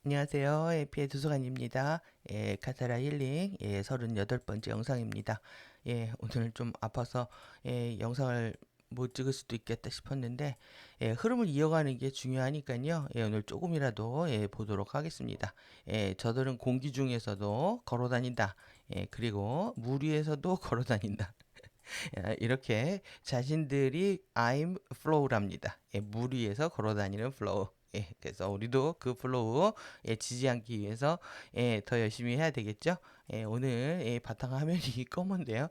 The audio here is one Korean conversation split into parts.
안녕하세요. 에피의 도서관입니다. 카타라 힐링 38번째 영상입니다. 오늘 좀 아파서 영상을 못 찍을 수도 있겠다 싶었는데 흐름을 이어가는 게 중요하니까요. 오늘 조금이라도 보도록 하겠습니다. 저들은 공기 중에서도 걸어 다닌다. 그리고 물 위에서도 걸어 다닌다. 이렇게 자신들이 I'm flow랍니다. 물 위에서 걸어 다니는 flow. 그래서 우리도 그 플로우에 지지 않기 위해서 더 열심히 해야 되겠죠? 오늘 바탕화면이 검은데요.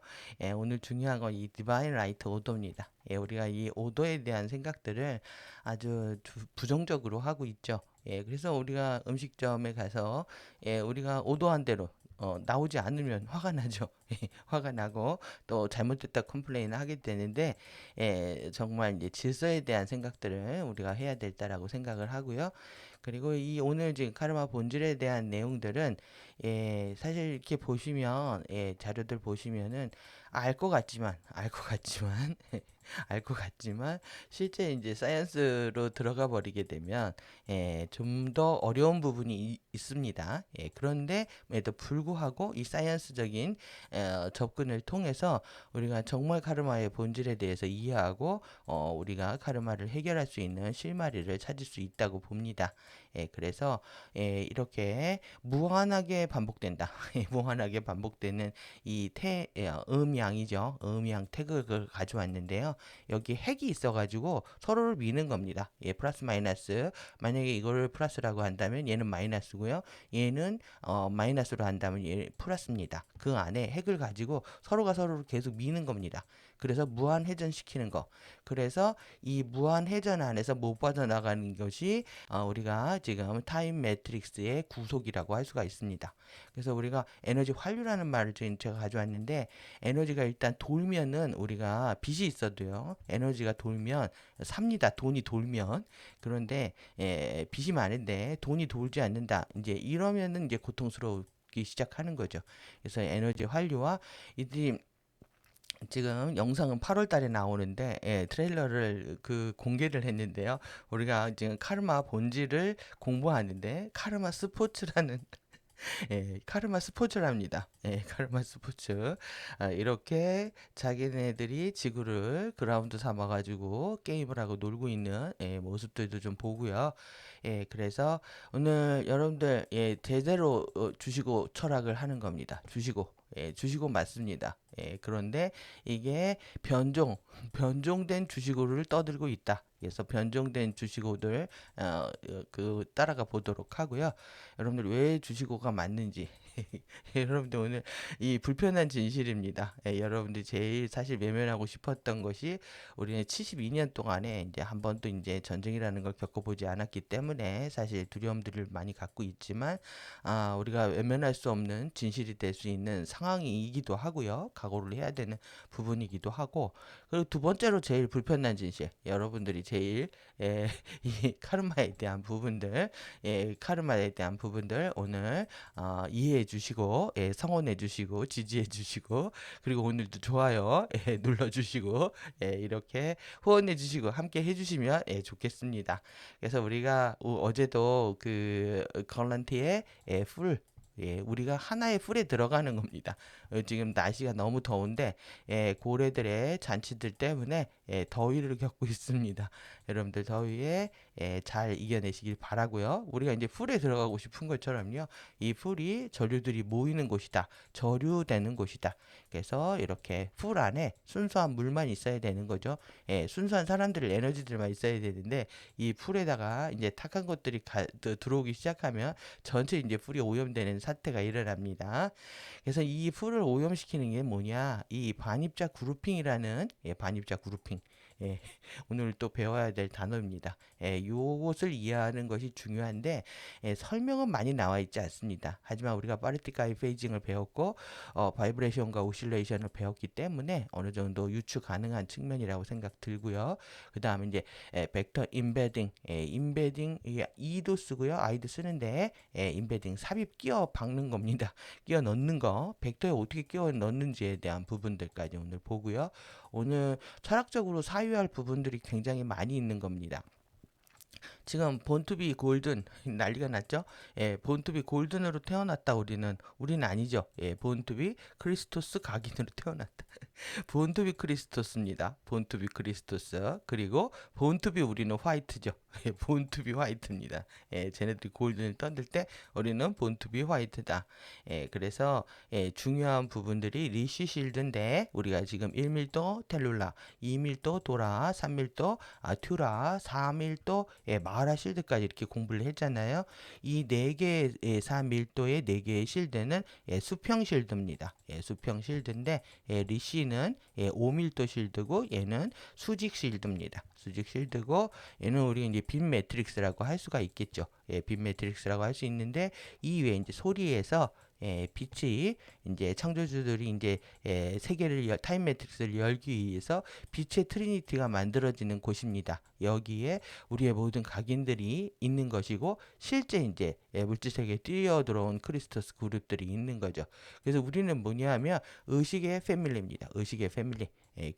오늘 중요한 건 이 디바인 라이트 오더입니다. 우리가 이 오더에 대한 생각들을 아주 부정적으로 하고 있죠. 그래서 우리가 음식점에 가서 우리가 오더한 대로 나오지 않으면 화가 나죠. 화가 나고 또 잘못됐다 컴플레인을 하게 되는데 정말 이제 질서에 대한 생각들을 우리가 해야 될다라고 생각을 하고요. 그리고 이 오늘 지금 카르마 본질에 대한 내용들은 사실 이렇게 보시면 자료들 보시면은 알 것 같지만 알 것 같지만 실제 이제 사이언스로 들어가 버리게 되면 좀 더 어려운 부분이 있습니다. 그런데에도 불구하고 이 사이언스적인 접근을 통해서 우리가 정말 카르마의 본질에 대해서 이해하고 우리가 카르마를 해결할 수 있는 실마리를 찾을 수 있다고 봅니다. 그래서 이렇게 무한하게 반복된다. 무한하게 반복되는 이 음양이죠. 음양 태극을 가져왔는데요. 여기 핵이 있어가지고 서로를 미는 겁니다. 플러스 마이너스. 만약에 이거를 플러스라고 한다면 얘는 마이너스고요. 얘는 마이너스로 한다면 얘 플러스입니다. 그 안에 핵을 가지고 서로가 서로를 계속 미는 겁니다. 그래서 무한 회전시키는 거. 그래서 이 무한 회전 안에서 못 빠져나가는 것이 우리가 지금 타임 매트릭스의 구속이라고 할 수가 있습니다. 그래서 우리가 에너지 환류라는 말을 지금 제가 가져왔는데 에너지가 일단 돌면은 우리가 빚이 있어도요. 에너지가 돌면 삽니다. 돈이 돌면. 그런데 빚이 많은데 돈이 돌지 않는다. 이제 이러면은 이제 고통스러우기 시작하는 거죠. 그래서 에너지 환류와 이들이 지금 영상은 8월 달에 나오는데 트레일러를 공개를 했는데요. 우리가 지금 카르마 본질을 공부하는데 카르마 스포츠라는 카르마 스포츠랍니다. 카르마 스포츠. 이렇게 자기네들이 지구를 그라운드 삼아가지고 게임을 하고 놀고 있는 모습들도 좀 보고요. 그래서 오늘 여러분들 제대로 주시고 철학을 하는 겁니다. 주시고 맞습니다. 그런데 이게 변종된 주식고를 떠들고 있다. 그래서 변종된 주식고들 따라가 보도록 하고요. 여러분들 왜 주식고가 맞는지 여러분들 오늘 이 불편한 진실입니다. 여러분들 제일 사실 외면하고 싶었던 것이 우리는 72년 동안에 이제 한 번도 이제 전쟁이라는 걸 겪어보지 않았기 때문에 사실 두려움들을 많이 갖고 있지만 우리가 외면할 수 없는 진실이 될 수 있는 상황이기도 하고요. 각오를 해야 되는 부분이기도 하고 그리고 두 번째로 제일 불편한 진실 여러분들이 제일 이 카르마에 대한 부분들 오늘 이해해 주시고 성원해 주시고 지지해 주시고 그리고 오늘도 좋아요 눌러 주시고 이렇게 후원해 주시고 함께 해 주시면 좋겠습니다. 그래서 우리가 어제도 그 걸란티의 풀 우리가 하나의 풀에 들어가는 겁니다. 지금 날씨가 너무 더운데 고래들의 잔치들 때문에 더위를 겪고 있습니다. 여러분들 더위에 잘 이겨내시길 바라고요. 우리가 이제 풀에 들어가고 싶은 것처럼요. 이 풀이 전류들이 모이는 곳이다. 저류되는 곳이다. 그래서 이렇게 풀 안에 순수한 물만 있어야 되는 거죠. 순수한 사람들 에너지들만 있어야 되는데 이 풀에다가 이제 탁한 것들이 들어오기 시작하면 전체 이제 풀이 오염되는 사태가 일어납니다. 그래서 이 풀을 오염시키는 게 뭐냐? 이 반입자 그룹핑이라는 반입자 그룹핑. 예, 오늘 또 배워야 될 단어입니다. 요것을 이해하는 것이 중요한데 설명은 많이 나와 있지 않습니다. 하지만 우리가 파르티클 페이징을 배웠고 바이브레이션과 오실레이션을 배웠기 때문에 어느 정도 유추 가능한 측면이라고 생각 들고요. 그 다음에 이제 벡터 임베딩, 임베딩 E도 쓰고요, I도 쓰는데 임베딩 삽입 끼워 박는 겁니다. 끼워 넣는 거, 벡터에 어떻게 끼워 넣는지에 대한 부분들까지 오늘 보고요. 오늘 철학적으로 사유할 부분들이 굉장히 많이 있는 겁니다. 지금 본투비 골든 난리가 났죠? 예, 본투비 골든으로 태어났다 우리는 아니죠. 예, 본투비 크리스토스 각인으로 태어났다. 본투비 크리스토스입니다. 본투비 크리스토스. 그리고 본투비 우리는 화이트죠. 예, 본투비 화이트입니다. 예, 쟤네들이 골든을 던들 때 우리는 본투비 화이트다. 예, 그래서 중요한 부분들이 리시 실드인데 우리가 지금 1밀도 텔룰라, 2밀도 도라, 3밀도 튜라, 4밀도 마하라 실드까지 이렇게 공부를 했잖아요. 이 네 개의 4밀도의 네 개의 실드는 수평 실드입니다. 수평 실드인데 리시는 5밀도 실드고 얘는 수직 실드입니다. 수직 실드고 얘는 우리 이제 빔 매트릭스라고 할 수가 있겠죠. 빔 매트릭스라고 할 수 있는데 이 외에 이제 소리에서 빛이 이제 창조주들이 이제 세계를 타임 매트릭스를 열기 위해서 빛의 트리니티가 만들어지는 곳입니다. 여기에 우리의 모든 각인들이 있는 것이고 실제 이제 물질 세계에 뛰어들어온 크리스토스 그룹들이 있는 거죠. 그래서 우리는 뭐냐하면 의식의 패밀리입니다. 의식의 패밀리.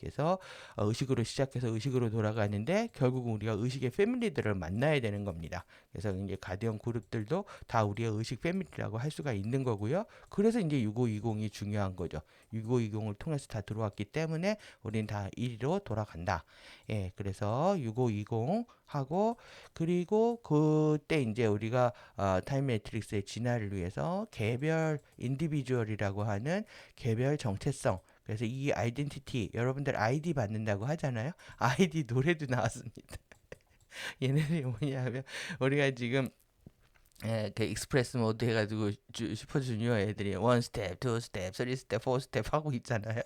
그래서 의식으로 시작해서 의식으로 돌아가는데 결국은 우리가 의식의 패밀리들을 만나야 되는 겁니다. 그래서 이제 가디언 그룹들도 다 우리의 의식 패밀리라고 할 수가 있는 거고요. 그래서 이제 6520이 중요한 거죠. 6520을 통해서 다 들어왔기 때문에 우리는 다 1위로 돌아간다. 그래서 6520 하고 그리고 그때 이제 우리가 타임 매트릭스의 진화를 위해서 개별 인디비주얼이라고 하는 개별 정체성 그래서 이 아이덴티티 여러분들 아이디 받는다고 하잖아요. 아이디 노래도 나왔습니다. 얘네들이 뭐냐면 우리가 지금 그 익스프레스 모드 해가지고 슈퍼주니어 애들이 원 스텝, 투 스텝, 쓰리 스텝, 포 스텝 하고 있잖아요.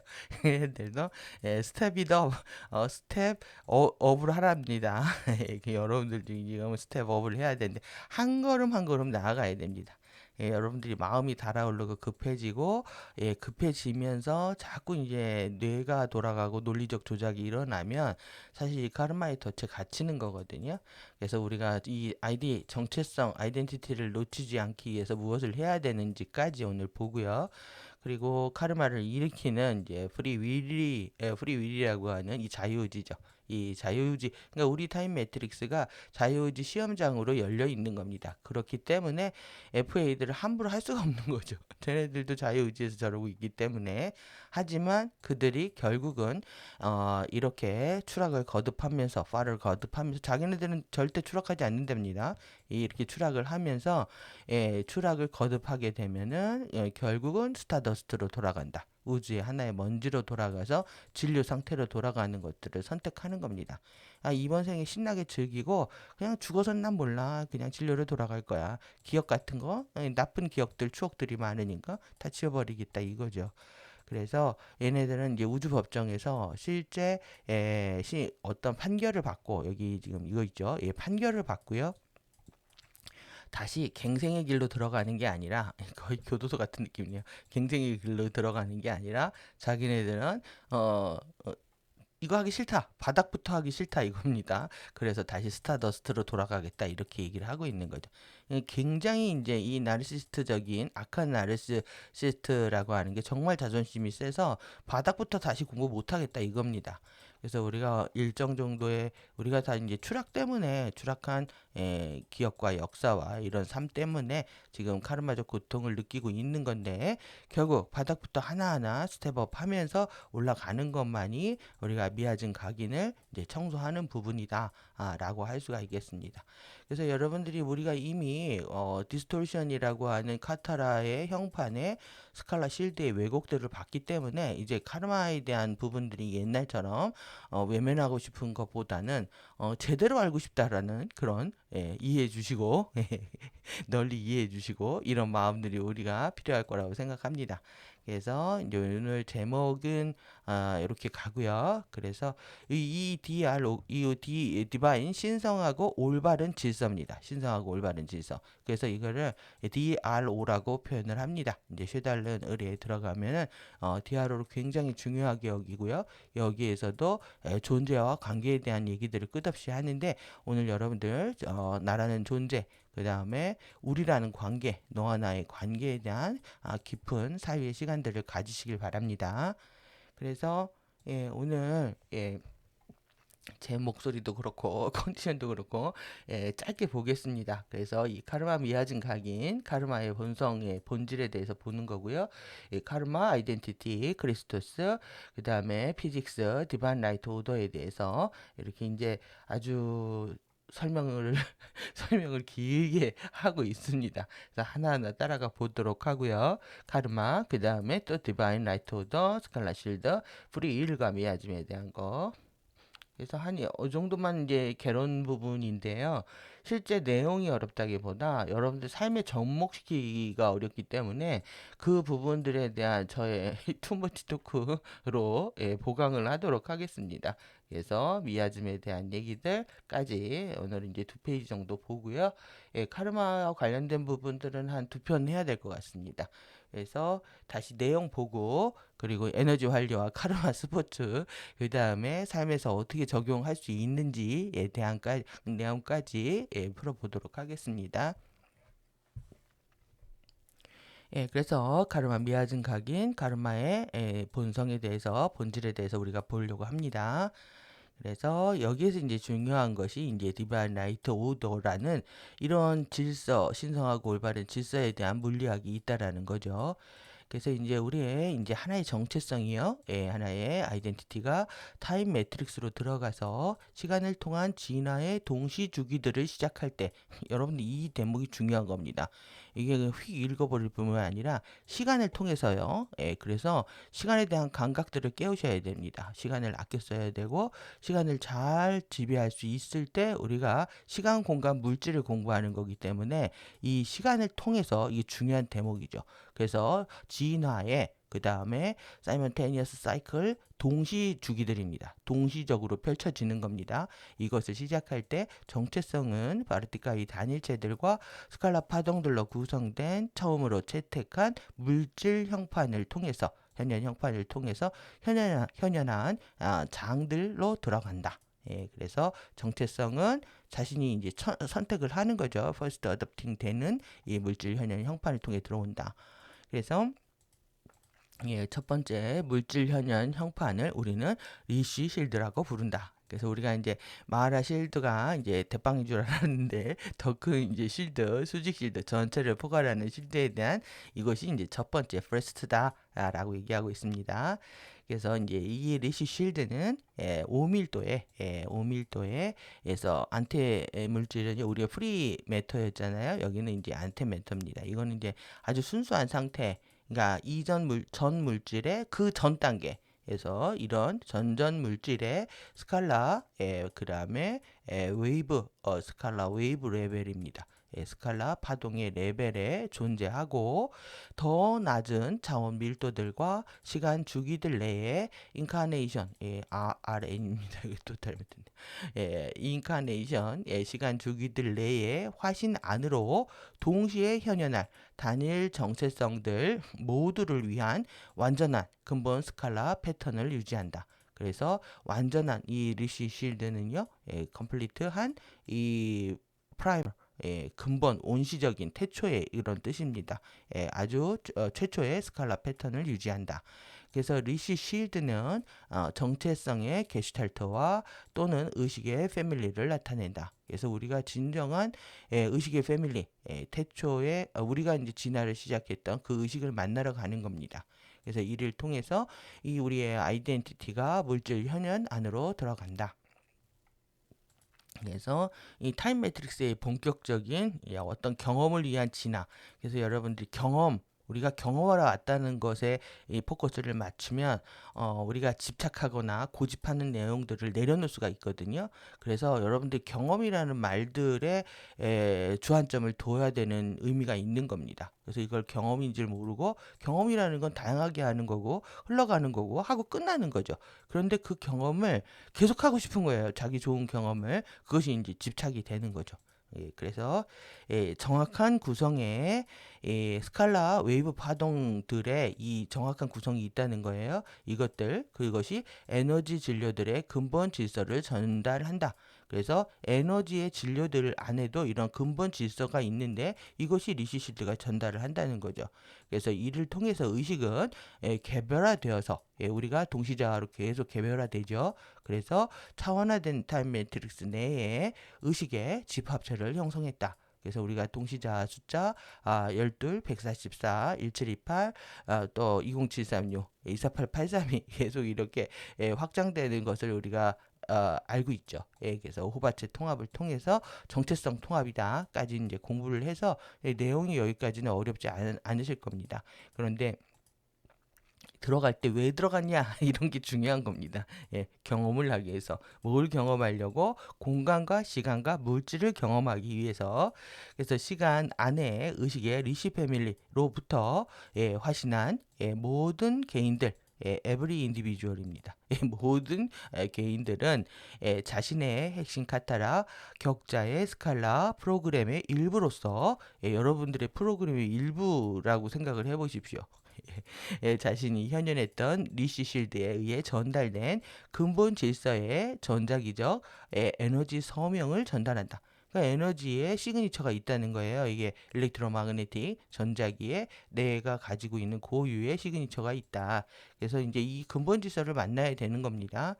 얘네들도 스텝이더 스텝 업을 하랍니다. 여러분들 지금 스텝 업을 해야 되는데 한 걸음 한 걸음 나아가야 됩니다. 여러분들이 마음이 달아오르고 급해지고 급해지면서 자꾸 이제 뇌가 돌아가고 논리적 조작이 일어나면 사실 이 카르마의 덫에 갇히는 거거든요. 그래서 우리가 이 아이디 정체성 아이덴티티를 놓치지 않기 위해서 무엇을 해야 되는지까지 오늘 보고요. 그리고 카르마를 일으키는 이제 프리윌이라고 하는 이 자유의지죠. 이 자유의지, 그러니까 우리 타임 매트릭스가 자유의지 시험장으로 열려 있는 겁니다. 그렇기 때문에 FA들을 함부로 할 수가 없는 거죠. 쟤네들도 자유의지에서 저러고 있기 때문에. 하지만 그들이 결국은 이렇게 추락을 거듭하면서 파를 거듭하면서 자기네들은 절대 추락하지 않는답니다. 이렇게 추락을 하면서 추락을 거듭하게 되면은 결국은 스타더스트로 돌아간다. 우주의 하나의 먼지로 돌아가서 진료 상태로 돌아가는 것들을 선택하는 겁니다. 이번 생에 신나게 즐기고 그냥 죽어선 난 몰라. 그냥 진료로 돌아갈 거야. 기억 같은 거 나쁜 기억들 추억들이 많으니까 다 지워버리겠다 이거죠. 그래서 얘네들은 이제 우주 법정에서 실제 어떤 판결을 받고 여기 지금 이거 있죠. 판결을 받고요. 다시 갱생의 길로 들어가는 게 아니라 거의 교도소 같은 느낌이에요. 갱생의 길로 들어가는 게 아니라 자기네들은 이거 하기 싫다. 바닥부터 하기 싫다 이겁니다. 그래서 다시 스타더스트로 돌아가겠다 이렇게 얘기를 하고 있는 거죠. 굉장히 이제 이 나르시스트적인 악한 나르시스트라고 하는 게 정말 자존심이 세서 바닥부터 다시 공부 못 하겠다 이겁니다. 그래서 우리가 일정 정도의 우리가 다 이제 추락 때문에 추락한 기억과 역사와 이런 삶 때문에 지금 카르마적 고통을 느끼고 있는 건데 결국 바닥부터 하나하나 스텝업 하면서 올라가는 것만이 우리가 미아진 각인을 이제 청소하는 부분이다 라고 할 수가 있겠습니다. 그래서 여러분들이 우리가 이미 디스토션이라고 하는 카타라의 형판에 스칼라 실드의 왜곡들을 봤기 때문에 이제 카르마에 대한 부분들이 옛날처럼 외면하고 싶은 것보다는 제대로 알고 싶다라는 그런 이해해 주시고 널리 이해해 주시고 이런 마음들이 우리가 필요할 거라고 생각합니다. 그래서 이제 오늘 제목은 이렇게 가고요. 그래서 이 디바인 신성하고 올바른 질서입니다. 신성하고 올바른 질서. 그래서 이거를 DRO라고 표현을 합니다. 이제 쉐달른 의뢰에 들어가면은 DRO를 굉장히 중요하게 여기고요. 여기에서도 존재와 관계에 대한 얘기들을 끝없이 하는데 오늘 여러분들 나라는 존재 그 다음에 우리라는 관계, 너와 나의 관계에 대한 깊은 사유의 시간들을 가지시길 바랍니다. 그래서 오늘 제 목소리도 그렇고 컨디션도 그렇고 짧게 보겠습니다. 그래서 이 카르마 미아진 각인 카르마의 본성의 본질에 대해서 보는 거고요. 이 카르마 아이덴티티 크리스토스 그 다음에 피직스 디바인 라이트 오더에 대해서 이렇게 이제 아주 설명을 설명을 길게 하고 있습니다. 그래서 하나하나 따라가 보도록 하고요. 카르마 그 다음에 또 디바인 라이트 오더 스칼라 실드 프리 윌과 미아짐에 대한 거 그래서 한 이 정도만 이제 개론 부분인데요. 실제 내용이 어렵다기보다 여러분들 삶에 접목시키기가 어렵기 때문에 그 부분들에 대한 저의 투머치 토크로 보강을 하도록 하겠습니다. 그래서 미아즘에 대한 얘기들까지 오늘 이제 2페이지 정도 보고요. 카르마와 관련된 부분들은 한 2편 해야 될 것 같습니다. 그래서 다시 내용 보고 그리고 에너지 활류와 카르마 스포츠 그 다음에 삶에서 어떻게 적용할 수 있는지에 대한 내용까지 풀어보도록 하겠습니다. 그래서 카르마 미아진 각인 카르마의 본성에 대해서 본질에 대해서 우리가 보려고 합니다. 그래서 여기에서 이제 중요한 것이 이제 디바인 라이트 오더라는 이런 질서, 신성하고 올바른 질서에 대한 물리학이 있다라는 거죠. 그래서 이제 우리의 이제 하나의 정체성이요. 하나의 아이덴티티가 타임 매트릭스로 들어가서 시간을 통한 진화의 동시 주기들을 시작할 때 여러분들 이 대목이 중요한 겁니다. 이게 휙 읽어버릴 뿐만 아니라 시간을 통해서요. 그래서 시간에 대한 감각들을 깨우셔야 됩니다. 시간을 아껴 써야 되고 시간을 잘 지배할 수 있을 때 우리가 시간, 공간, 물질을 공부하는 거기 때문에 이 시간을 통해서 이게 중요한 대목이죠. 그래서 진화의 그 다음에 사이먼테니어스 사이클 동시 주기들입니다. 동시적으로 펼쳐지는 겁니다. 이것을 시작할 때 정체성은 바르티카의 단일체들과 스칼라 파동들로 구성된 처음으로 채택한 물질 형판을 통해서 현현 형판을 통해서 현현한 장들로 들어간다. 그래서 정체성은 자신이 이제 선택을 하는 거죠. 퍼스트 어댑팅 되는 이 물질 현현 형판을 통해 들어온다. 그래서 첫 번째 물질 현현 형판을 우리는 리시 실드라고 부른다. 그래서 우리가 이제 마하라 실드가 이제 대빵인 줄 알았는데 더 큰 이제 실드, 수직 실드 전체를 포괄하는 실드에 대한 이것이 이제 첫 번째 프레스트다라고 얘기하고 있습니다. 그래서 이제 이 리시 실드는 5밀도에 5밀도에에서 안테 물질은 우리가 프리 매터였잖아요. 여기는 이제 안테 매터입니다. 이거는 이제 아주 순수한 상태 그러니까 전 물질의 그 전 단계에서 이런 전전 물질의 스칼라, 그 다음에 웨이브, 스칼라 웨이브 레벨입니다. 스칼라 파동의 레벨에 존재하고 더 낮은 차원 밀도들과 시간 주기들 내에 인카네이션, RN입니다. 이거 또 잘못했네. 인카네이션, 시간 주기들 내에 화신 안으로 동시에 현현할 단일 정체성들 모두를 위한 완전한 근본 스칼라 패턴을 유지한다. 그래서 완전한 이 리시 실드는요, 컴플리트한 이 프라이머, 근본 온시적인 태초의 이런 뜻입니다. 아주 최초의 스칼라 패턴을 유지한다. 그래서 리시 실드는 정체성의 게슈탈트와 또는 의식의 패밀리를 나타낸다. 그래서 우리가 진정한 의식의 패밀리, 태초에 우리가 이제 진화를 시작했던 그 의식을 만나러 가는 겁니다. 그래서 이를 통해서 이 우리의 아이덴티티가 물질 현현 안으로 들어간다. 그래서 이 타임 매트릭스의 본격적인 어떤 경험을 위한 진화. 그래서 여러분들이 우리가 경험하러 왔다는 것에 이 포커스를 맞추면 우리가 집착하거나 고집하는 내용들을 내려놓을 수가 있거든요. 그래서 여러분들 경험이라는 말들에 주안점을 둬야 되는 의미가 있는 겁니다. 그래서 이걸 경험인 줄 모르고 경험이라는 건 다양하게 하는 거고 흘러가는 거고 하고 끝나는 거죠. 그런데 그 경험을 계속하고 싶은 거예요. 자기 좋은 경험을. 그것이 이제 집착이 되는 거죠. 그래서 정확한 구성의 스칼라 웨이브 파동들의 이 정확한 구성이 있다는 거예요. 그것이 에너지 진료들의 근본 질서를 전달한다. 그래서 에너지의 진료들 안에도 이런 근본 질서가 있는데 이것이 리시실드가 전달을 한다는 거죠. 그래서 이를 통해서 의식은 개별화되어서 우리가 동시자화로 계속 개별화되죠. 그래서 차원화된 타임 매트릭스 내에 의식의 집합체를 형성했다. 그래서 우리가 동시자화 숫자 12, 144, 1728, 또 20736, 24883이 계속 이렇게 확장되는 것을 우리가 알고 있죠. 그래서 호바체 통합을 통해서 정체성 통합이다까지 이제 공부를 해서 내용이 여기까지는 어렵지 않으실 겁니다. 그런데 들어갈 때 왜 들어갔냐 이런 게 중요한 겁니다. 경험을 하기 위해서 뭘 경험하려고 공간과 시간과 물질을 경험하기 위해서 그래서 시간 안에 의식의 리시 패밀리로부터 화신한 모든 개인들 에브리 인디비주얼입니다. 모든 개인들은 자신의 핵심 카타라 격자의 스칼라 프로그램의 일부로서 여러분들의 프로그램의 일부라고 생각을 해보십시오. 자신이 현현했던 리시 실드에 의해 전달된 근본 질서의 전자기적 에너지 서명을 전달한다. 그러니까 에너지의 시그니처가 있다는 거예요. 이게 일렉트로마그네틱 전자기에 내가 가지고 있는 고유의 시그니처가 있다. 그래서 이제 이 근본 질서를 만나야 되는 겁니다.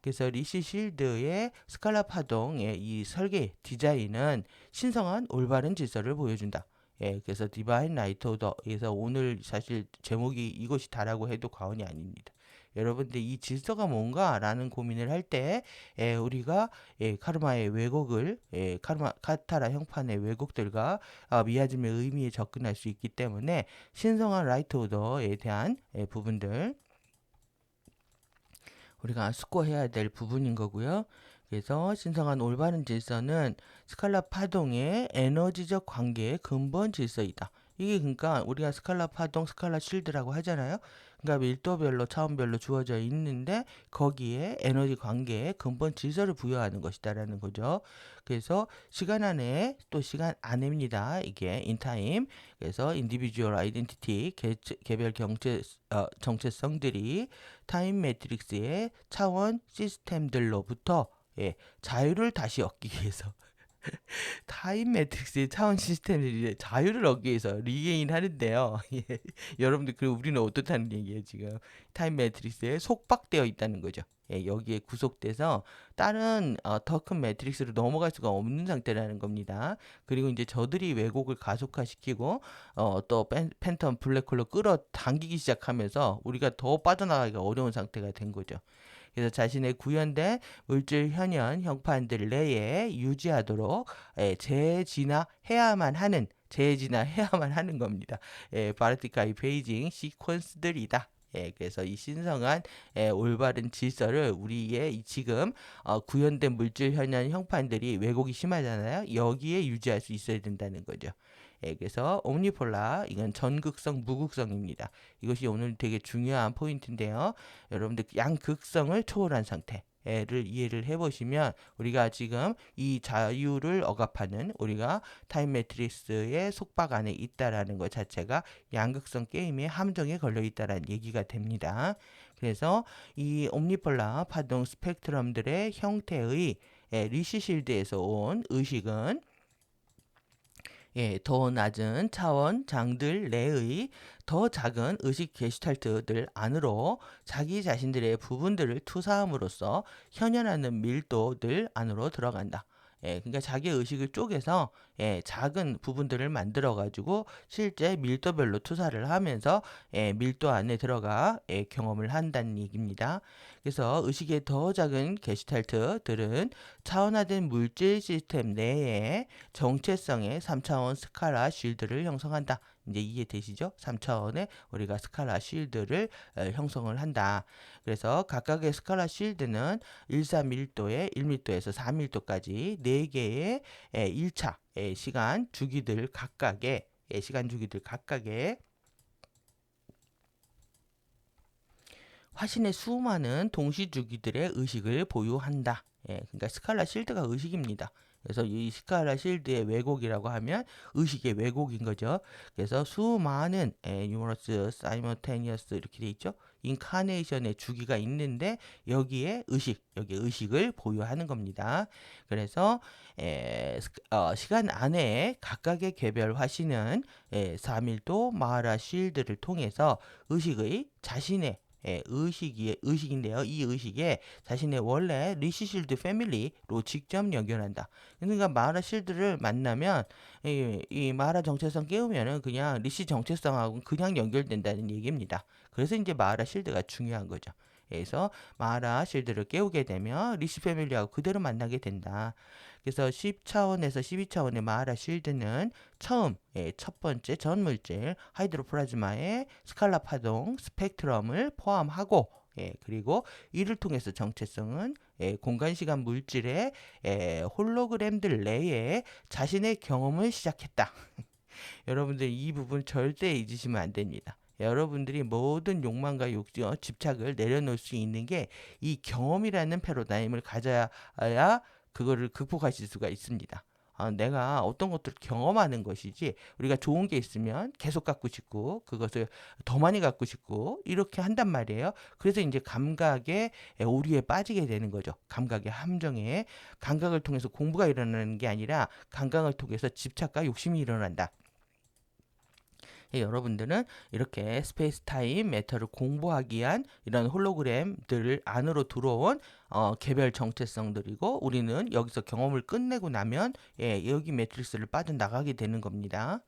그래서 리시 실드의 스칼라 파동의 이 설계 디자인은 신성한 올바른 질서를 보여준다. 그래서 디바인 라이트 오더에서 오늘 사실 제목이 이것이 다라고 해도 과언이 아닙니다. 여러분들 이 질서가 뭔가라는 고민을 할 때 우리가 카르마의 왜곡을 카타라 형판의 왜곡들과 미아즘의 의미에 접근할 수 있기 때문에 신성한 라이트 오더에 대한 부분들 우리가 숙고해야 될 부분인 거고요. 그래서 신성한 올바른 질서는 스칼라 파동의 에너지적 관계의 근본 질서이다. 이게 그러니까 우리가 스칼라 파동, 스칼라 쉴드라고 하잖아요. 그러니까 밀도별로 차원별로 주어져 있는데 거기에 에너지 관계에 근본 질서를 부여하는 것이다라는 거죠. 그래서 시간 안에 또 시간 안에입니다. 이게 인타임. 그래서 인디비주얼 아이덴티티 개별 정체성들이 타임 매트릭스의 차원 시스템들로부터 자유를 다시 얻기 위해서 타임 매트릭스의 차원 시스템들이 자유를 얻기 위해서 리게인 하는데요. 여러분들 그 우리는 어떻다는 얘기예요 지금 타임 매트릭스에 속박되어 있다는 거죠. 여기에 구속돼서 다른 더 큰 매트릭스로 넘어갈 수가 없는 상태라는 겁니다. 그리고 이제 저들이 왜곡을 가속화시키고 또 팬텀 블랙홀로 끌어당기기 시작하면서 우리가 더 빠져나가기가 어려운 상태가 된 거죠. 그래서 자신의 구현된 물질 현현 형판들 내에 유지하도록 재진화해야만 하는 겁니다. 바르티카이 베이징 시퀀스들이다. 그래서 이 신성한 올바른 질서를 우리의 지금 구현된 물질 현현 형판들이 왜곡이 심하잖아요. 여기에 유지할 수 있어야 된다는 거죠. 그래서 옴니폴라 이건 전극성 무극성입니다. 이것이 오늘 되게 중요한 포인트인데요. 여러분들 양극성을 초월한 상태를 이해를 해보시면 우리가 지금 이 자유를 억압하는 우리가 타임 매트릭스의 속박 안에 있다라는 것 자체가 양극성 게임의 함정에 걸려 있다라는 얘기가 됩니다. 그래서 이 옴니폴라 파동 스펙트럼들의 형태의 리시실드에서 온 의식은 더 낮은 차원 장들 내의 더 작은 의식 게슈탈트들 안으로 자기 자신들의 부분들을 투사함으로써 현현하는 밀도들 안으로 들어간다. 그러니까 자기 의식을 쪼개서 작은 부분들을 만들어 가지고 실제 밀도별로 투사를 하면서 밀도 안에 들어가 경험을 한다는 얘기입니다. 그래서 의식의 더 작은 게슈탈트들은 차원화된 물질 시스템 내에 정체성의 3차원 스칼라 쉴드를 형성한다. 이제 이해되시죠? 3차원의 우리가 스칼라 쉴드를 형성을 한다. 그래서 각각의 스칼라 쉴드는 1,3밀도에 1밀도에서 4밀도까지 4개의 1차 시간 주기들 각각의 화신의 수많은 동시 주기들의 의식을 보유한다. 그러니까 스칼라 실드가 의식입니다. 그래서 이 스칼라 실드의 왜곡이라고 하면 의식의 왜곡인 거죠. 그래서 수많은 유머러스, 사이머테니어스 이렇게 돼 있죠. 인카네이션의 주기가 있는데 여기에 여기 의식을 보유하는 겁니다. 그래서 시간 안에 각각의 개별 화신은 3일도 마하라 쉴드를 통해서 자신의 의식인데요. 이 의식에 자신의 원래 리시실드 패밀리로 직접 연결한다. 그러니까 마하라 실드를 만나면 이 마하라 정체성 깨우면은 그냥 리시 정체성하고 그냥 연결된다는 얘기입니다. 그래서 이제 마하라 실드가 중요한 거죠. 그래서 마하라 실드를 깨우게 되면 리시 패밀리하고 그대로 만나게 된다. 그래서 10차원에서 12차원의 마하라 실드는 첫 번째 전물질 하이드로플라즈마의 스칼라 파동 스펙트럼을 포함하고 그리고 이를 통해서 정체성은 공간시간 물질의 홀로그램들 내에 자신의 경험을 시작했다. 여러분들 이 부분 절대 잊으시면 안 됩니다. 여러분들이 모든 욕망과 집착을 내려놓을 수 있는 게 이 경험이라는 패러다임을 가져야 그거를 극복하실 수가 있습니다. 내가 어떤 것들을 경험하는 것이지 우리가 좋은 게 있으면 계속 갖고 싶고 그것을 더 많이 갖고 싶고 이렇게 한단 말이에요. 그래서 이제 감각의 오류에 빠지게 되는 거죠. 감각의 함정에 감각을 통해서 공부가 일어나는 게 아니라 감각을 통해서 집착과 욕심이 일어난다. 여러분들은 이렇게 스페이스 타임 매터를 공부하기 위한 이런 홀로그램들 안으로 들어온 개별 정체성들이고 우리는 여기서 경험을 끝내고 나면 여기 매트릭스를 빠져나가게 되는 겁니다.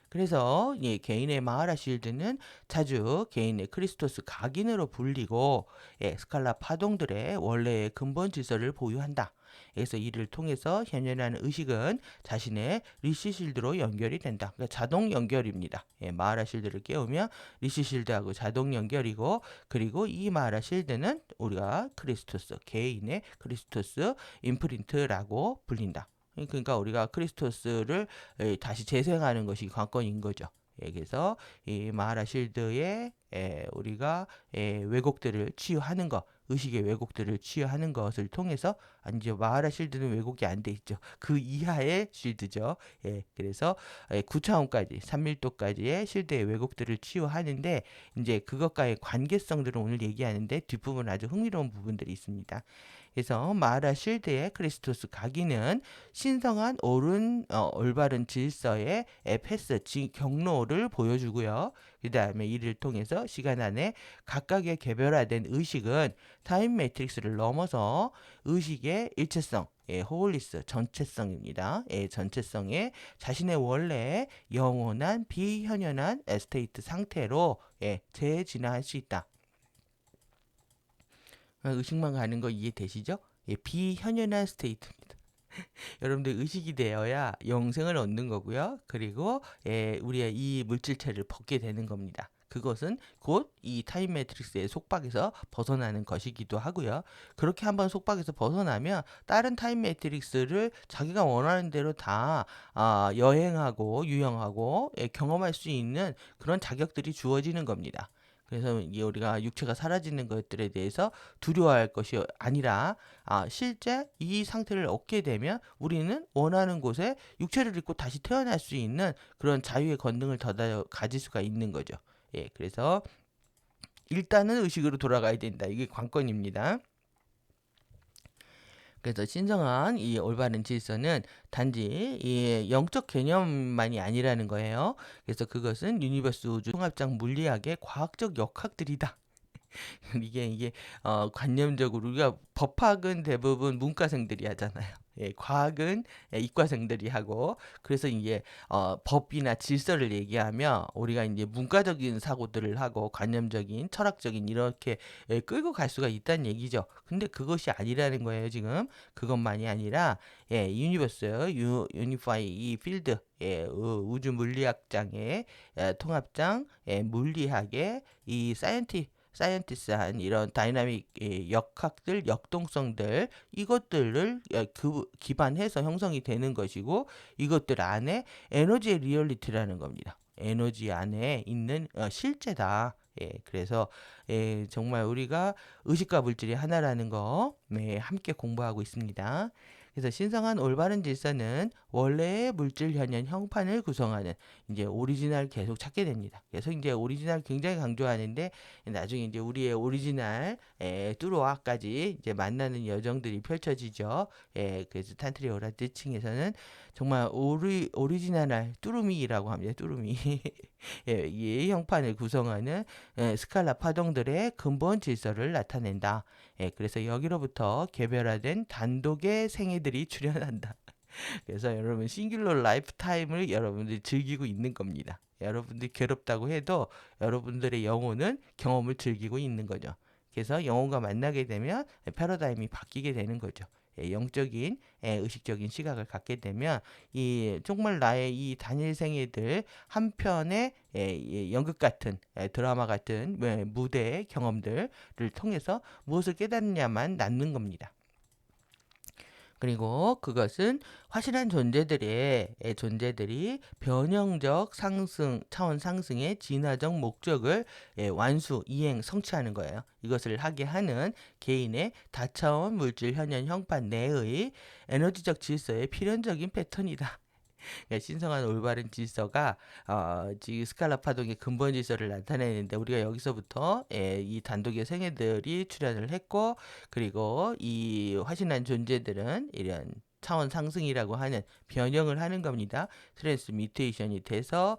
그래서 개인의 마하라 실드는 자주 개인의 크리스토스 각인으로 불리고 스칼라 파동들의 원래의 근본 질서를 보유한다. 그래서 이를 통해서 현현하는 의식은 자신의 리시 실드로 연결이 된다. 그러니까 자동 연결입니다. 마하라 실드를 깨우면 리시 실드하고 자동 연결이고 그리고 이 마하라 실드는 우리가 개인의 크리스토스 임프린트라고 불린다. 그러니까 우리가 크리스토스를 다시 재생하는 것이 관건인 거죠. 그래서 이 마하라 실드의 우리가 왜곡들을 치유하는 것, 의식의 왜곡들을 치유하는 것을 통해서 이제 마하라 실드는 왜곡이 안 돼 있죠. 그 이하의 실드죠. 그래서 9차원까지 3밀도까지의 실드의 왜곡들을 치유하는데 이제 그것과의 관계성들을 오늘 얘기하는데 뒷부분 아주 흥미로운 부분들이 있습니다. 그래서 마하라 실드의 크리스토스 각인은 신성한 올바른 질서의 패스 경로를 보여주고요. 그 다음에 이를 통해서 시간 안에 각각의 개별화된 의식은 타임 매트릭스를 넘어서 의식의 일체성, 호울리스 전체성입니다. 전체성에 자신의 원래 영원한 비현현한 스테이트 상태로 재진화할 수 있다. 의식만 가는 거 이해되시죠? 비현현한 스테이트입니다. 여러분들 의식이 되어야 영생을 얻는 거고요. 그리고 우리의 이 물질체를 벗게 되는 겁니다. 그것은 곧 이 타임 매트릭스의 속박에서 벗어나는 것이기도 하고요. 그렇게 한번 속박에서 벗어나면 다른 타임 매트릭스를 자기가 원하는 대로 다 여행하고 유영하고 경험할 수 있는 그런 자격들이 주어지는 겁니다. 그래서 이게 우리가 육체가 사라지는 것들에 대해서 두려워할 것이 아니라 실제 이 상태를 얻게 되면 우리는 원하는 곳에 육체를 입고 다시 태어날 수 있는 그런 자유의 권능을 가질 수가 있는 거죠. 그래서 일단은 의식으로 돌아가야 된다. 이게 관건입니다. 그래서 신성한 이 올바른 질서는 단지 이 영적 개념만이 아니라는 거예요. 그래서 그것은 유니버스 우주 통합적 물리학의 과학적 역학들이다. 이게 관념적으로 우리가 법학은 대부분 문과생들이 하잖아요. 과학은 이과생들이 하고 그래서 이제 법이나 질서를 얘기하면 우리가 이제 문과적인 사고들을 하고 관념적인 철학적인 이렇게 끌고 갈 수가 있다는 얘기죠. 근데 그것이 아니라는 거예요. 지금 그것만이 아니라 유니버스 유니파이 이 필드 우주 물리학장의 통합장 물리학의 이 사이언티스한 이런 다이나믹 역학들, 역동성들 이것들을 기반해서 형성이 되는 것이고 이것들 안에 에너지의 리얼리티라는 겁니다. 에너지 안에 있는 실제다. 그래서 정말 우리가 의식과 물질이 하나라는 거 함께 공부하고 있습니다. 그래서 신성한 올바른 질서는 원래의 물질 현현 형판을 구성하는 이제 오리지널 계속 찾게 됩니다. 그래서 이제 오리지널 굉장히 강조하는데 나중에 이제 우리의 오리지널 뚜루와까지 이제 만나는 여정들이 펼쳐지죠. 그래서 탄트리 오라트층에서는 정말 오리지널 뚜루미라고 합니다. 뚜루미. 이 형판을 구성하는 스칼라 파동들의 근본 질서를 나타낸다. 그래서 여기로부터 개별화된 단독의 생애들이 출현한다. 그래서 여러분 싱귤러 라이프타임을 여러분들이 즐기고 있는 겁니다. 여러분들이 괴롭다고 해도 여러분들의 영혼은 경험을 즐기고 있는 거죠. 그래서 영혼과 만나게 되면 패러다임이 바뀌게 되는 거죠. 영적인 의식적인 시각을 갖게 되면 이 정말 나의 이 단일 생애들 한 편의 연극 같은 드라마 같은 무대의 경험들을 통해서 무엇을 깨닫느냐만 남는 겁니다. 그리고 그것은 화실한 존재들이 변형적 상승, 차원 상승의 진화적 목적을 완수, 이행, 성취하는 거예요. 이것을 하게 하는 개인의 다차원 물질 현현 형판 내의 에너지적 질서의 필연적인 패턴이다. 신성한 올바른 질서가 지금 스칼라 파동의 근본 질서를 나타내는데 우리가 여기서부터 이 단독의 생애들이 출현을 했고 그리고 이 화신한 존재들은 이런 차원 상승이라고 하는 변형을 하는 겁니다. 트랜스미테이션이 돼서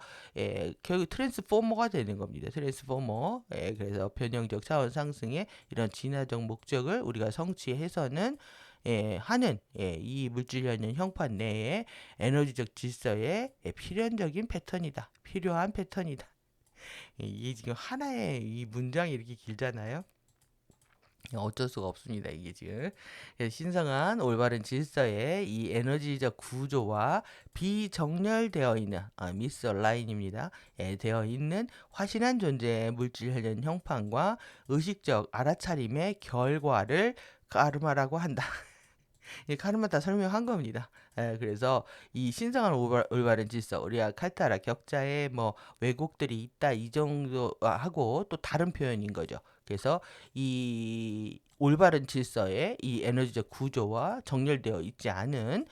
결국 트랜스포머가 되는 겁니다. 트랜스포머. 그래서 변형적 차원 상승의 이런 진화적 목적을 우리가 성취해서는 하는 이 물질현현 형판 내의 에너지적 질서의 필연적인 패턴이다. 필요한 패턴이다. 이게 지금 하나의 이 문장이 이렇게 길잖아요. 어쩔 수가 없습니다. 이게 지금 신성한 올바른 질서의 이 에너지적 구조와 비정렬되어 있는 미스얼라인입니다. 되어 있는 화신한 존재의 물질 현현 형판과 의식적 알아차림의 결과를 카르마라고 한다. 이 카르마 다 설명한 겁니다. 그래서 이 신성한 올바른 질서, 우리가 칼타라 격자에 뭐 왜곡들이 있다 이 정도 하고 또 다른 표현인 거죠. 그래서 이 올바른 질서의 이 에너지적 구조와 정렬되어 있지 않은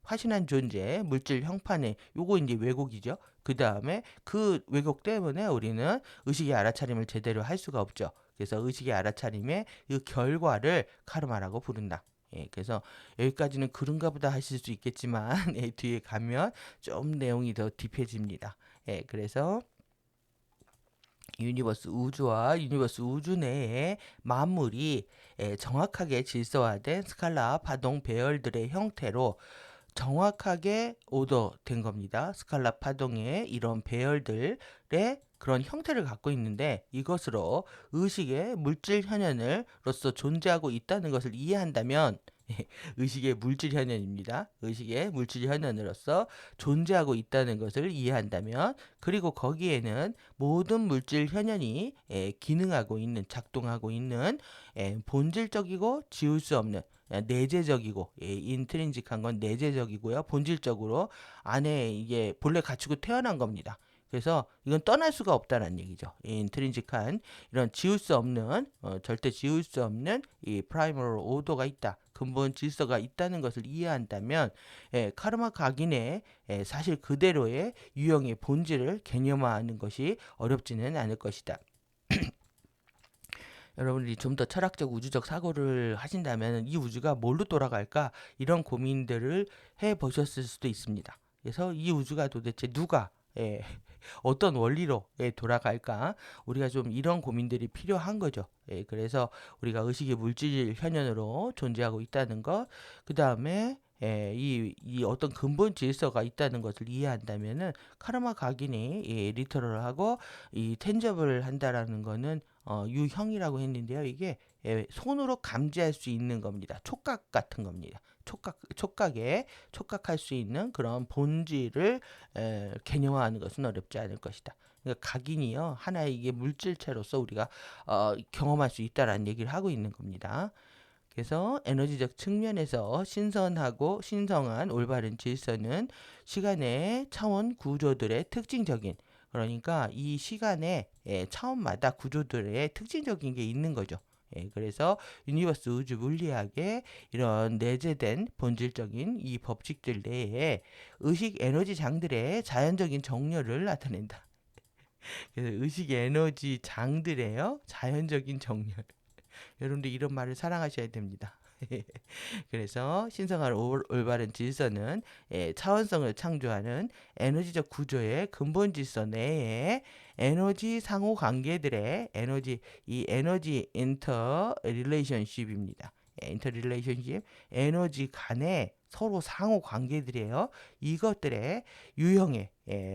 화신한 존재, 물질 형판의 요거 이제 왜곡이죠. 그 다음에 그 왜곡 때문에 우리는 의식의 알아차림을 제대로 할 수가 없죠. 그래서 의식의 알아차림의 이 결과를 카르마라고 부른다. 그래서 여기까지는 그런가 보다 하실 수 있겠지만 뒤에 가면 좀 내용이 더 딥해집니다. 그래서 유니버스 우주와 유니버스 우주 내의 만물이 정확하게 질서화된 스칼라 파동 배열들의 형태로 정확하게 오더된 겁니다. 스칼라 파동의 이런 배열들의 그런 형태를 갖고 있는데 이것으로 의식의 물질 현현으로서 존재하고 있다는 것을 이해한다면 의식의 물질 현현입니다. 의식의 물질 현현으로서 존재하고 있다는 것을 이해한다면 그리고 거기에는 모든 물질 현현이 기능하고 있는 작동하고 있는 본질적이고 지울 수 없는 내재적이고 인트린직한 건 내재적이고요. 본질적으로 안에 이게 본래 갖추고 태어난 겁니다. 그래서 이건 떠날 수가 없다는 얘기죠. 인트린직한 이런 지울 수 없는 절대 지울 수 없는 이 프라이머럴 오더가 있다. 근본 질서가 있다는 것을 이해한다면 카르마 각인의 사실 그대로의 유형의 본질을 개념화하는 것이 어렵지는 않을 것이다. 여러분들이 좀 더 철학적 우주적 사고를 하신다면 이 우주가 뭘로 돌아갈까 이런 고민들을 해보셨을 수도 있습니다. 그래서 이 우주가 도대체 누가 어떤 원리로 돌아갈까 우리가 좀 이런 고민들이 필요한 거죠. 그래서 우리가 의식의 물질 현현으로 존재하고 있다는 것, 그 다음에 이 어떤 근본 질서가 있다는 것을 이해한다면은 카르마 각인이 리터럴하고 이 텐저블을 한다라는 거는 유형이라고 했는데요. 이게 손으로 감지할 수 있는 겁니다. 촉각 같은 겁니다. 촉각할 수 있는 그런 본질을 개념화하는 것은 어렵지 않을 것이다. 그러니까 각인이요 하나의 이게 물질체로서 우리가 경험할 수 있다라는 얘기를 하고 있는 겁니다. 그래서 에너지적 측면에서 신선하고 신성한 올바른 질서는 시간의 차원 구조들의 특징적인 그러니까 이 시간의 차원마다 구조들의 특징적인 게 있는 거죠. 그래서 유니버스 우주 물리학의 이런 내재된 본질적인 이 법칙들 내에 의식 에너지 장들의 자연적인 정렬을 나타낸다. 그래서 의식 에너지 장들의요 자연적인 정렬. 여러분들 이런 말을 사랑하셔야 됩니다. 그래서 신성한 올바른 질서는 차원성을 창조하는 에너지적 구조의 근본 질서 내에 에너지 상호 관계들의 이 에너지 인터 릴레이션십입니다. 인터 릴레이션십 에너지 간의 서로 상호 관계들이에요. 이것들의 유형에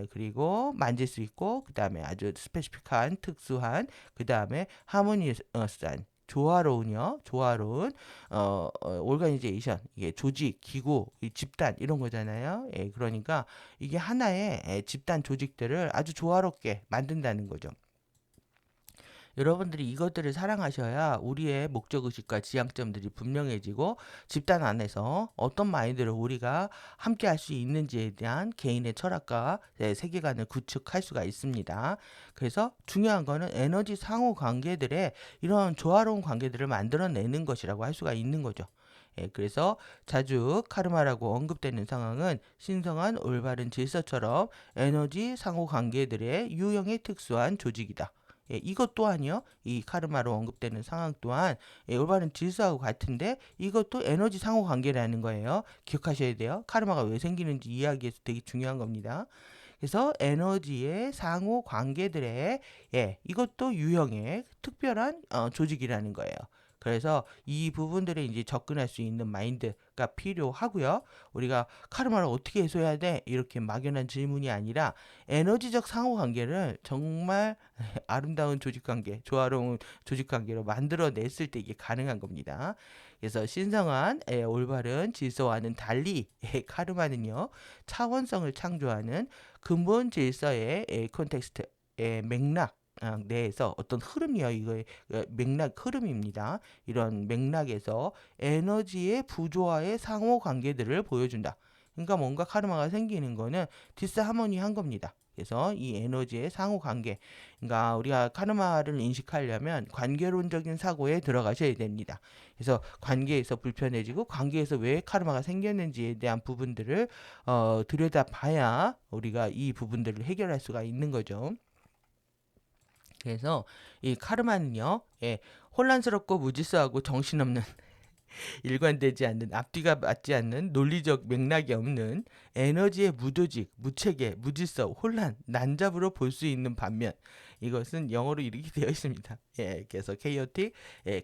그리고 만질 수 있고 그 다음에 아주 스페시픽한 특수한 그 다음에 하모니어스한 조화로운 오르가니제이션 이게 조직, 기구, 집단 이런 거잖아요. 그러니까 이게 하나의 집단 조직들을 아주 조화롭게 만든다는 거죠. 여러분들이 이것들을 사랑하셔야 우리의 목적의식과 지향점들이 분명해지고 집단 안에서 어떤 마인드를 우리가 함께 할 수 있는지에 대한 개인의 철학과 세계관을 구축할 수가 있습니다. 그래서 중요한 거는 에너지 상호 관계들의 이런 조화로운 관계들을 만들어내는 것이라고 할 수가 있는 거죠. 그래서 자주 카르마라고 언급되는 상황은 신성한 올바른 질서처럼 에너지 상호 관계들의 유형의 특수한 조직이다. 이것 또한요, 이 카르마로 언급되는 상황 또한 올바른 질서하고 같은데 이것도 에너지 상호 관계라는 거예요. 기억하셔야 돼요. 카르마가 왜 생기는지 이야기해서 되게 중요한 겁니다. 그래서 에너지의 상호 관계들의 이것도 유형의 특별한 조직이라는 거예요. 그래서 이 부분들에 이제 접근할 수 있는 마인드가 필요하고요. 우리가 카르마를 어떻게 해소해야 돼? 이렇게 막연한 질문이 아니라 에너지적 상호 관계를 정말 아름다운 조직 관계, 조화로운 조직 관계로 만들어냈을 때 이게 가능한 겁니다. 그래서 신성한 올바른 질서와는 달리 카르마는요 차원성을 창조하는 근본 질서의 콘텍스트, 맥락 내에서 어떤 흐름이요. 이거 맥락 흐름입니다. 이런 맥락에서 에너지의 부조화의 상호 관계들을 보여준다. 그러니까 뭔가 카르마가 생기는 거는 디스하모니한 겁니다. 그래서 이 에너지의 상호 관계. 그러니까 우리가 카르마를 인식하려면 관계론적인 사고에 들어가셔야 됩니다. 그래서 관계에서 불편해지고 관계에서 왜 카르마가 생겼는지에 대한 부분들을 들여다봐야 우리가 이 부분들을 해결할 수가 있는 거죠. 그래서 이 카르마는요, 혼란스럽고 무질서하고 정신없는 일관되지 않는 앞뒤가 맞지 않는 논리적 맥락이 없는 에너지의 무조직, 무체계, 무질서, 혼란, 난잡으로 볼 수 있는 반면 이것은 영어로 이렇게 되어 있습니다. 그래서 chaotic,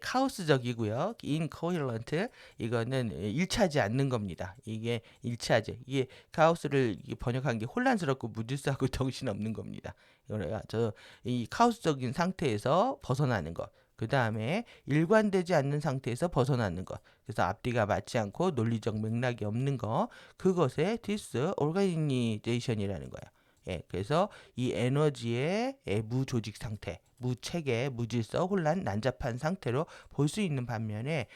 카오스적이고요. incoherent 이거는 일치하지 않는 겁니다. 이게 일치하지. 이게 카오스를 번역한 게 혼란스럽고 무질서하고 정신없는 겁니다. 이 카오스적인 상태에서 벗어나는 것. 그 다음에 일관되지 않는 상태에서 벗어나는 것. 그래서 앞뒤가 맞지 않고 논리적 맥락이 없는 것. 그것의 디스오르가니제이션이라는 거예요. 그래서 이 에너지의 무조직 상태, 무체계, 무질서, 혼란, 난잡한 상태로 볼 수 있는 반면에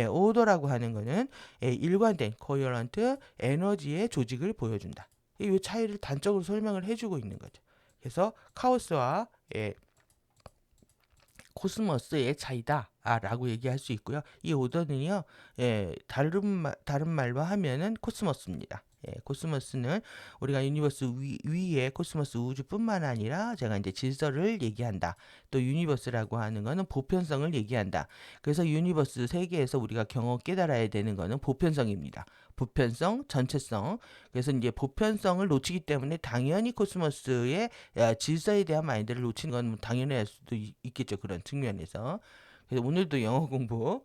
오더라고 하는 거는 일관된 코어런트 에너지의 조직을 보여준다. 이 차이를 단적으로 설명을 해주고 있는 거죠. 그래서 카오스와 코스모스의 차이다 라고 얘기할 수 있고요. 이 오더는요, 다른 말로 하면은 코스모스입니다. 코스모스는 우리가 유니버스 위에 코스모스 우주뿐만 아니라 제가 이제 질서를 얘기한다. 또 유니버스라고 하는 거는 보편성을 얘기한다. 그래서 유니버스 세계에서 우리가 경험 깨달아야 되는 거는 보편성입니다. 보편성, 전체성. 그래서 이제 보편성을 놓치기 때문에 당연히 코스모스의 질서에 대한 마인드를 놓치는 건 당연할 수도 있겠죠. 그런 측면에서. 그래서 오늘도 영어 공부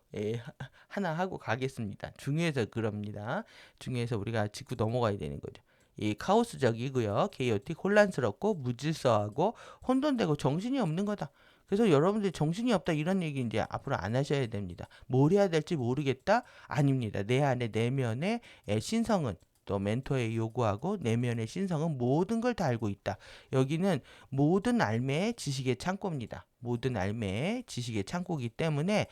하나 하고 가겠습니다. 중요해서 그럽니다. 중요해서 우리가 짚고 넘어가야 되는 거죠. 이 카오스적이고요. 케이오틱, 혼란스럽고 무질서하고 혼돈되고 정신이 없는 거다. 그래서 여러분들이 정신이 없다 이런 얘기 이제 앞으로 안 하셔야 됩니다. 뭘 해야 될지 모르겠다? 아닙니다. 내 안에 내면의 신성은 또 멘토에 요구하고 내면의 신성은 모든 걸 다 알고 있다. 여기는 모든 알매의 지식의 창고입니다. 모든 알매의 지식의 창고이기 때문에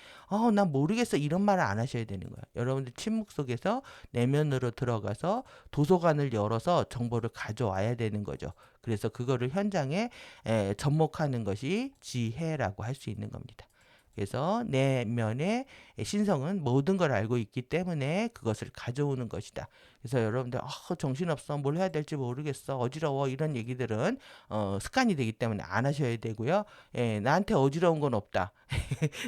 난 모르겠어 이런 말을 안 하셔야 되는 거예요. 여러분들 침묵 속에서 내면으로 들어가서 도서관을 열어서 정보를 가져와야 되는 거죠. 그래서 그거를 현장에 접목하는 것이 지혜라고 할 수 있는 겁니다. 그래서 내면의 신성은 모든 걸 알고 있기 때문에 그것을 가져오는 것이다. 그래서 여러분들 정신없어, 뭘 해야 될지 모르겠어, 어지러워, 이런 얘기들은 습관이 되기 때문에 안 하셔야 되고요. 예, 나한테 어지러운 건 없다.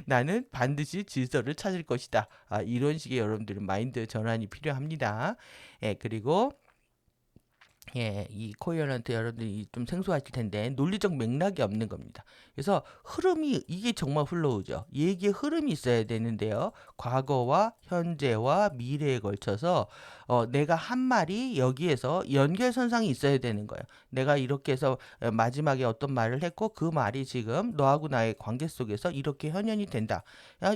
나는 반드시 질서를 찾을 것이다. 이런 식의 여러분들의 마인드 전환이 필요합니다. 예, 그리고 예, 이 코어런트 여러분들이 좀 생소하실 텐데 논리적 맥락이 없는 겁니다. 그래서 흐름이 이게 정말 흘러오죠. 얘기의 흐름이 있어야 되는데요. 과거와 현재와 미래에 걸쳐서 내가 한 말이 여기에서 연결선상이 있어야 되는 거예요. 내가 이렇게 해서 마지막에 어떤 말을 했고 그 말이 지금 너하고 나의 관계 속에서 이렇게 현현이 된다.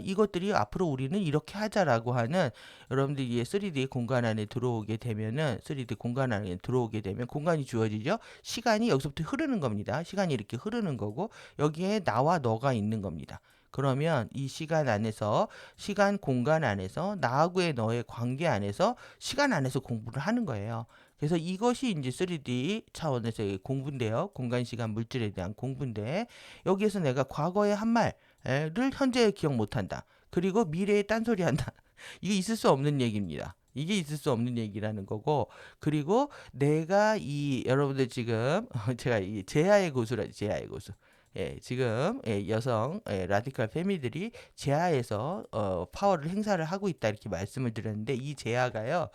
이것들이 앞으로 우리는 이렇게 하자라고 하는 여러분들이 이 3D 공간 안에 들어오게 되면은 3D 공간 안에 들어오게 되면 공간이 주어지죠. 시간이 여기서부터 흐르는 겁니다. 시간이 이렇게 흐르는 거고 여기에 나와 너가 있는 겁니다. 그러면 이 시간 안에서 시간 공간 안에서 나하고의 너의 관계 안에서 시간 안에서 공부를 하는 거예요. 그래서 이것이 이제 3D 차원에서의 공부인데요. 공간, 시간, 물질에 대한 공부인데 여기에서 내가 과거의 한 말을 현재에 기억 못한다. 그리고 미래에 딴소리 한다. 이게 있을 수 없는 얘기입니다. 이게 있을 수 없는 얘기라는 거고, 그리고 내가 이 여러분들 지금 제가 이 제아의 고수라죠. 제아의 고수. 예, 지금 여성 라디칼 페미들이 제아에서 파워를 행사를 하고 있다 이렇게 말씀을 드렸는데 이 제아가요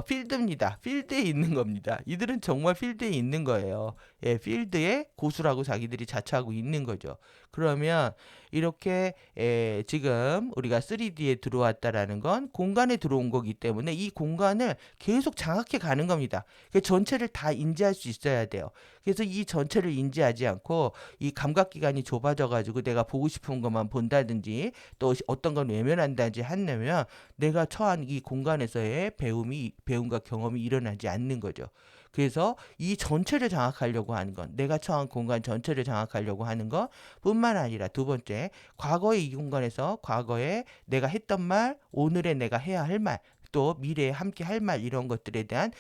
필드입니다. 필드에 있는 겁니다. 이들은 정말 필드에 있는 거예요. 예, 필드에 고수라고 자기들이 자처하고 있는 거죠. 그러면 이렇게 지금 우리가 3D에 들어왔다라는 건 공간에 들어온 거기 때문에 이 공간을 계속 장악해 가는 겁니다. 그 전체를 다 인지할 수 있어야 돼요. 그래서 이 전체를 인지하지 않고 이 감각기관이 좁아져 가지고 내가 보고 싶은 것만 본다든지 또 어떤 건 외면한다든지 한다면 내가 처한 이 공간에서의 배움과 경험이 일어나지 않는 거죠. 그래서 이 전체를 장악하려고 하는 건 내가 처한 공간 전체를 장악하려고 하는 것 뿐만 아니라 두 번째 과거의 이 공간에서 과거에 내가 했던 말 오늘의 내가 해야 할 말 또 미래에 함께 할 말 이런 것들에 대한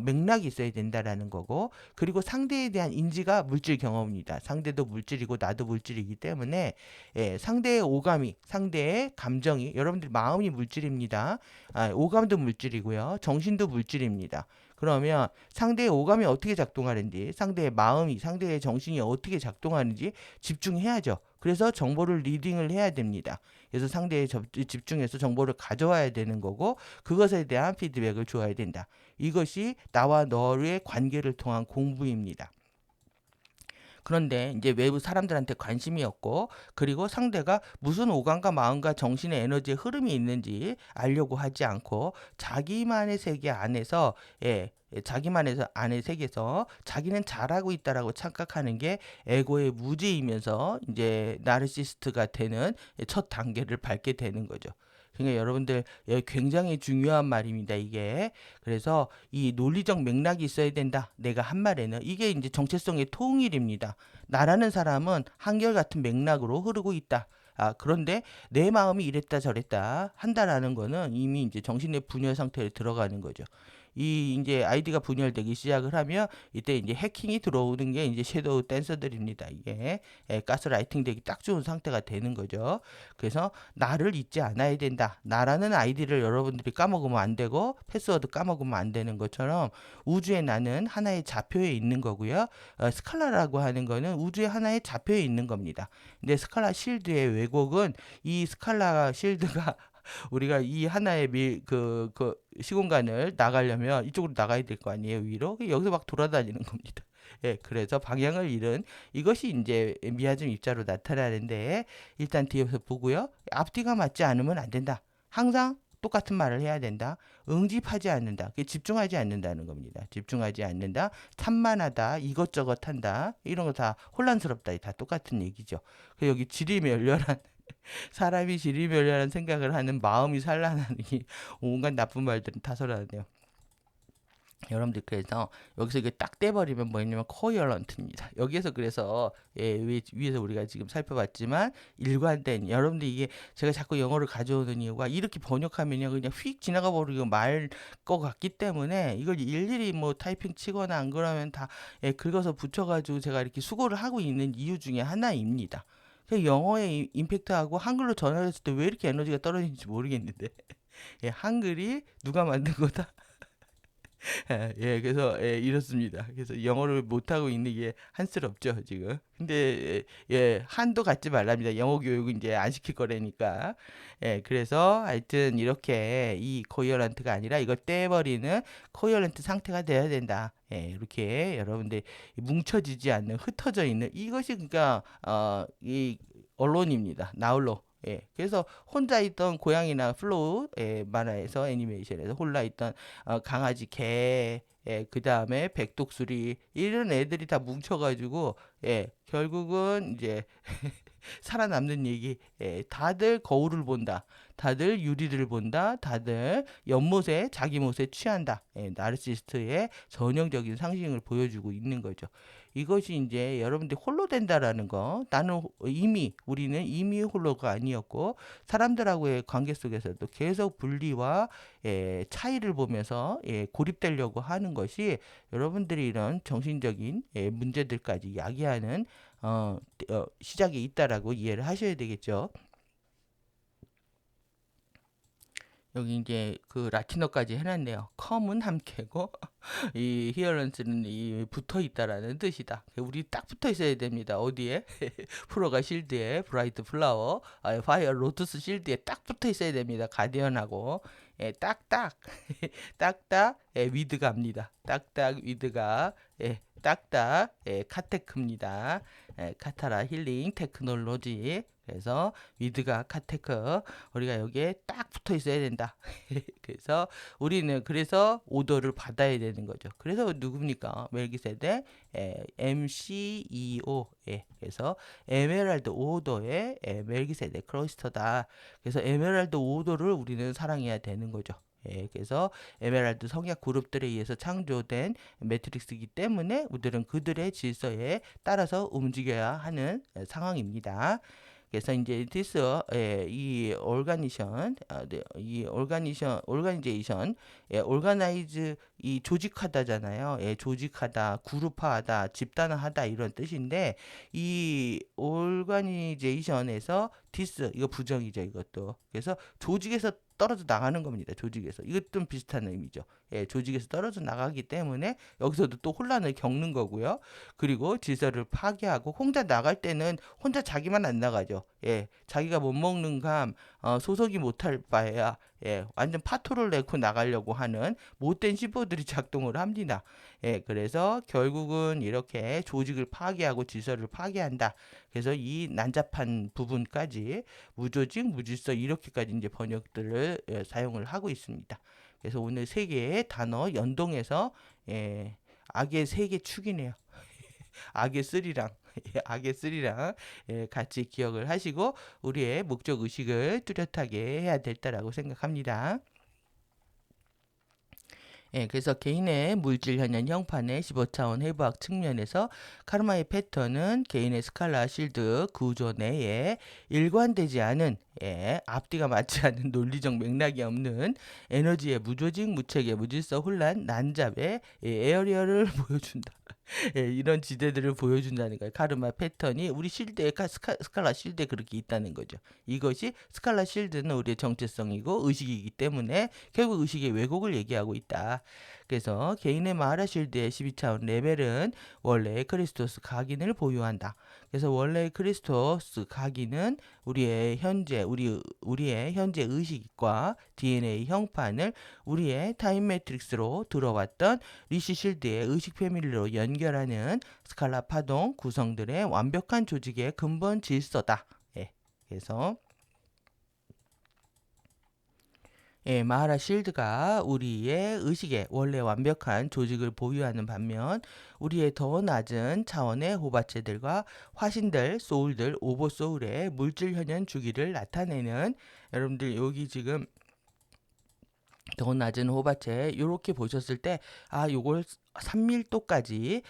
맥락이 있어야 된다라는 거고 그리고 상대에 대한 인지가 물질 경험입니다. 상대도 물질이고 나도 물질이기 때문에 상대의 오감이 상대의 감정이 여러분들 마음이 물질입니다. 오감도 물질이고요. 정신도 물질입니다. 그러면 상대의 오감이 어떻게 작동하는지, 상대의 마음이, 상대의 정신이 어떻게 작동하는지 집중해야죠. 그래서 정보를 리딩을 해야 됩니다. 그래서 상대에 집중해서 정보를 가져와야 되는 거고, 그것에 대한 피드백을 줘야 된다. 이것이 나와 너의 관계를 통한 공부입니다. 그런데 이제 외부 사람들한테 관심이 없고 그리고 상대가 무슨 오감과 마음과 정신의 에너지의 흐름이 있는지 알려고 하지 않고 자기만의 세계 안에서 자기만의 안의 세계에서 자기는 잘하고 있다라고 착각하는 게 에고의 무지이면서 이제 나르시스트가 되는 첫 단계를 밟게 되는 거죠. 그러니까 여러분들 굉장히 중요한 말입니다. 이게 그래서 이 논리적 맥락이 있어야 된다. 내가 한 말에는 이게 이제 정체성의 통일입니다. 나라는 사람은 한결같은 맥락으로 흐르고 있다. 그런데 내 마음이 이랬다 저랬다 한다라는 거는 이미 이제 정신의 분열 상태에 들어가는 거죠. 이 이제 아이디가 분열되기 시작을 하면 이때 이제 해킹이 들어오는 게 이제 섀도우 댄서들입니다. 이게 가스라이팅 되기 딱 좋은 상태가 되는 거죠. 그래서 나를 잊지 않아야 된다. 나라는 아이디를 여러분들이 까먹으면 안 되고 패스워드 까먹으면 안 되는 것처럼 우주의 나는 하나의 좌표에 있는 거고요. 스칼라라고 하는 거는 우주의 하나의 좌표에 있는 겁니다. 근데 스칼라 실드의 왜곡은 이 스칼라 실드가 우리가 이 하나의 그 시공간을 나가려면 이쪽으로 나가야 될 거 아니에요, 위로? 여기서 막 돌아다니는 겁니다. 예, 그래서 방향을 잃은 이것이 이제 미아즘 입자로 나타나는데 일단 뒤에서 보고요. 앞뒤가 맞지 않으면 안 된다. 항상 똑같은 말을 해야 된다. 응집하지 않는다. 집중하지 않는다는 겁니다. 집중하지 않는다. 산만하다. 이것저것 한다. 이런 거 다 혼란스럽다. 다 똑같은 얘기죠. 여기 지리멸렬한 사람이 지리멸렬한 생각을 하는 마음이 산란하니 온갖 나쁜 말들은 다 설하네요. 여러분들 그래서 여기서 이게 딱 떼버리면 뭐냐면 코어런트입니다. 여기에서 그래서 위에서 우리가 지금 살펴봤지만 일관된 여러분들 이게 제가 자꾸 영어를 가져오는 이유가 이렇게 번역하면요 그냥 휙 지나가 버리고 말 것 같기 때문에 이걸 일일이 뭐 타이핑 치거나 안 그러면 다 긁어서 붙여가지고 제가 이렇게 수고를 하고 있는 이유 중에 하나입니다. 그 영어의 임팩트하고 한글로 전환했을 때 왜 이렇게 에너지가 떨어지는지 모르겠는데 예, 한글이 누가 만든 거다. 예, 그래서 예, 이렇습니다. 그래서 영어를 못하고 있는 게 한스럽죠, 지금. 근데 예, 한도 갖지 말랍니다. 영어 교육은 이제 안 시킬 거라니까. 예, 그래서 하여튼 이렇게 이 코어런트가 아니라 이걸 떼버리는 코어런트 상태가 돼야 된다. 예, 이렇게 여러분들 뭉쳐지지 않는 흩어져 있는 이것이 그러니까 이 언론입니다. 나홀로. 예, 그래서 혼자 있던 고양이나 플로우 만화에서 애니메이션에서 홀라 있던 강아지, 개, 예, 그 다음에 백독수리 이런 애들이 다 뭉쳐가지고 예, 결국은 이제 살아남는 얘기. 예, 다들 거울을 본다. 다들 유리를 본다. 다들 연못에 자기 못에 취한다. 예, 나르시스트의 전형적인 상징을 보여주고 있는 거죠. 이것이 이제 여러분들이 홀로 된다라는 거. 나는 이미 우리는 이미 홀로가 아니었고 사람들하고의 관계 속에서도 계속 분리와 예, 차이를 보면서 예, 고립되려고 하는 것이 여러분들이 이런 정신적인 예, 문제들까지 야기하는 어, 시작이 있다라고 이해를 하셔야 되겠죠. 여기 이제 그 라틴어까지 해놨네요. 컴은 함께고 이 히어런스는 이 붙어 있다라는 뜻이다. 우리 딱 붙어 있어야 됩니다. 어디에? 프로가 실드에 브라이트 플라워, 파이어 로투스 실드에 딱 붙어 있어야 됩니다. 가디언하고 예, 딱딱 딱딱 예, 위드가입니다. 딱딱 위드가 예, 딱딱 예, 카테크입니다. 예, 카타라 힐링 테크놀로지. 그래서 위드가 카테크 우리가 여기에 딱 붙어 있어야 된다. 그래서 우리는 그래서 오더를 받아야 되는 거죠. 그래서 누굽니까? 멜기세덱 MCEO 그래서 에메랄드 오더의 멜기세덱 크리스터다. 그래서 에메랄드 오더를 우리는 사랑해야 되는 거죠. 예, 그래서 에메랄드 성약 그룹들에 의해서 창조된 매트릭스이기 때문에 우리들은 그들의 질서에 따라서 움직여야 하는 상황입니다. 그래서 이제 디스 이 오르가니션 네, 이 오르가니제이션 오르가나이즈 이 조직하다잖아요. 예, 조직하다, 그룹화하다, 집단화하다 이런 뜻인데 이 오르가니제이션에서 디스 이거 부정이죠, 이것도. 그래서 조직에서 떨어져 나가는 겁니다. 조직에서. 이것도 비슷한 의미죠. 예, 조직에서 떨어져 나가기 때문에 여기서도 또 혼란을 겪는 거고요. 그리고 질서를 파괴하고 혼자 나갈 때는 혼자 자기만 안 나가죠. 예, 자기가 못 먹는 감 소속이 못할 바에야 예, 완전 파토를 내고 나가려고 하는 못된 시보들이 작동을 합니다. 예, 그래서 결국은 이렇게 조직을 파괴하고 질서를 파괴한다. 그래서 이 난잡한 부분까지 무조직, 무질서 이렇게까지 이제 번역들을 예, 사용을 하고 있습니다. 그래서 오늘 세 개의 단어 연동해서 예, 악의 세 개 축이네요. 악의 쓰리랑 악의 쓰리랑 예, 같이 기억을 하시고 우리의 목적 의식을 뚜렷하게 해야 될다라고 생각합니다. 예, 그래서 개인의 물질 현현 형판의 15차원 해부학 측면에서 카르마의 패턴은 개인의 스칼라 실드 구조 내에 일관되지 않은 예, 앞뒤가 맞지 않는 논리적 맥락이 없는 에너지의 무조직, 무체계, 무질서, 혼란, 난잡의 예, 에어리어를 보여준다. 예, 이런 지대들을 보여준다는 거예요. 카르마 패턴이 우리 실드에 스칼라 실드에 그렇게 있다는 거죠. 이것이 스칼라 실드는 우리의 정체성이고 의식이기 때문에 결국 의식의 왜곡을 얘기하고 있다. 그래서 개인의 마하라 실드의 12차원 레벨은 원래 크리스토스 각인을 보유한다. 그래서 원래 크리스토스 각인은 우리의 현재 의식과 DNA 형판을 우리의 타임 매트릭스로 들어왔던 리시 실드의 의식 패밀리로 연결하는 스칼라 파동 구성들의 완벽한 조직의 근본 질서다. 예. 그래서 예, 마하라 실드가 우리의 의식의 원래 완벽한 조직을 보유하는 반면 우리의 더 낮은 차원의 호바체들과 화신들, 소울들, 오버소울의 물질 현현 주기를 나타내는 여러분들 여기 지금 더 낮은 호바체 요렇게 보셨을 때 요걸 3밀도까지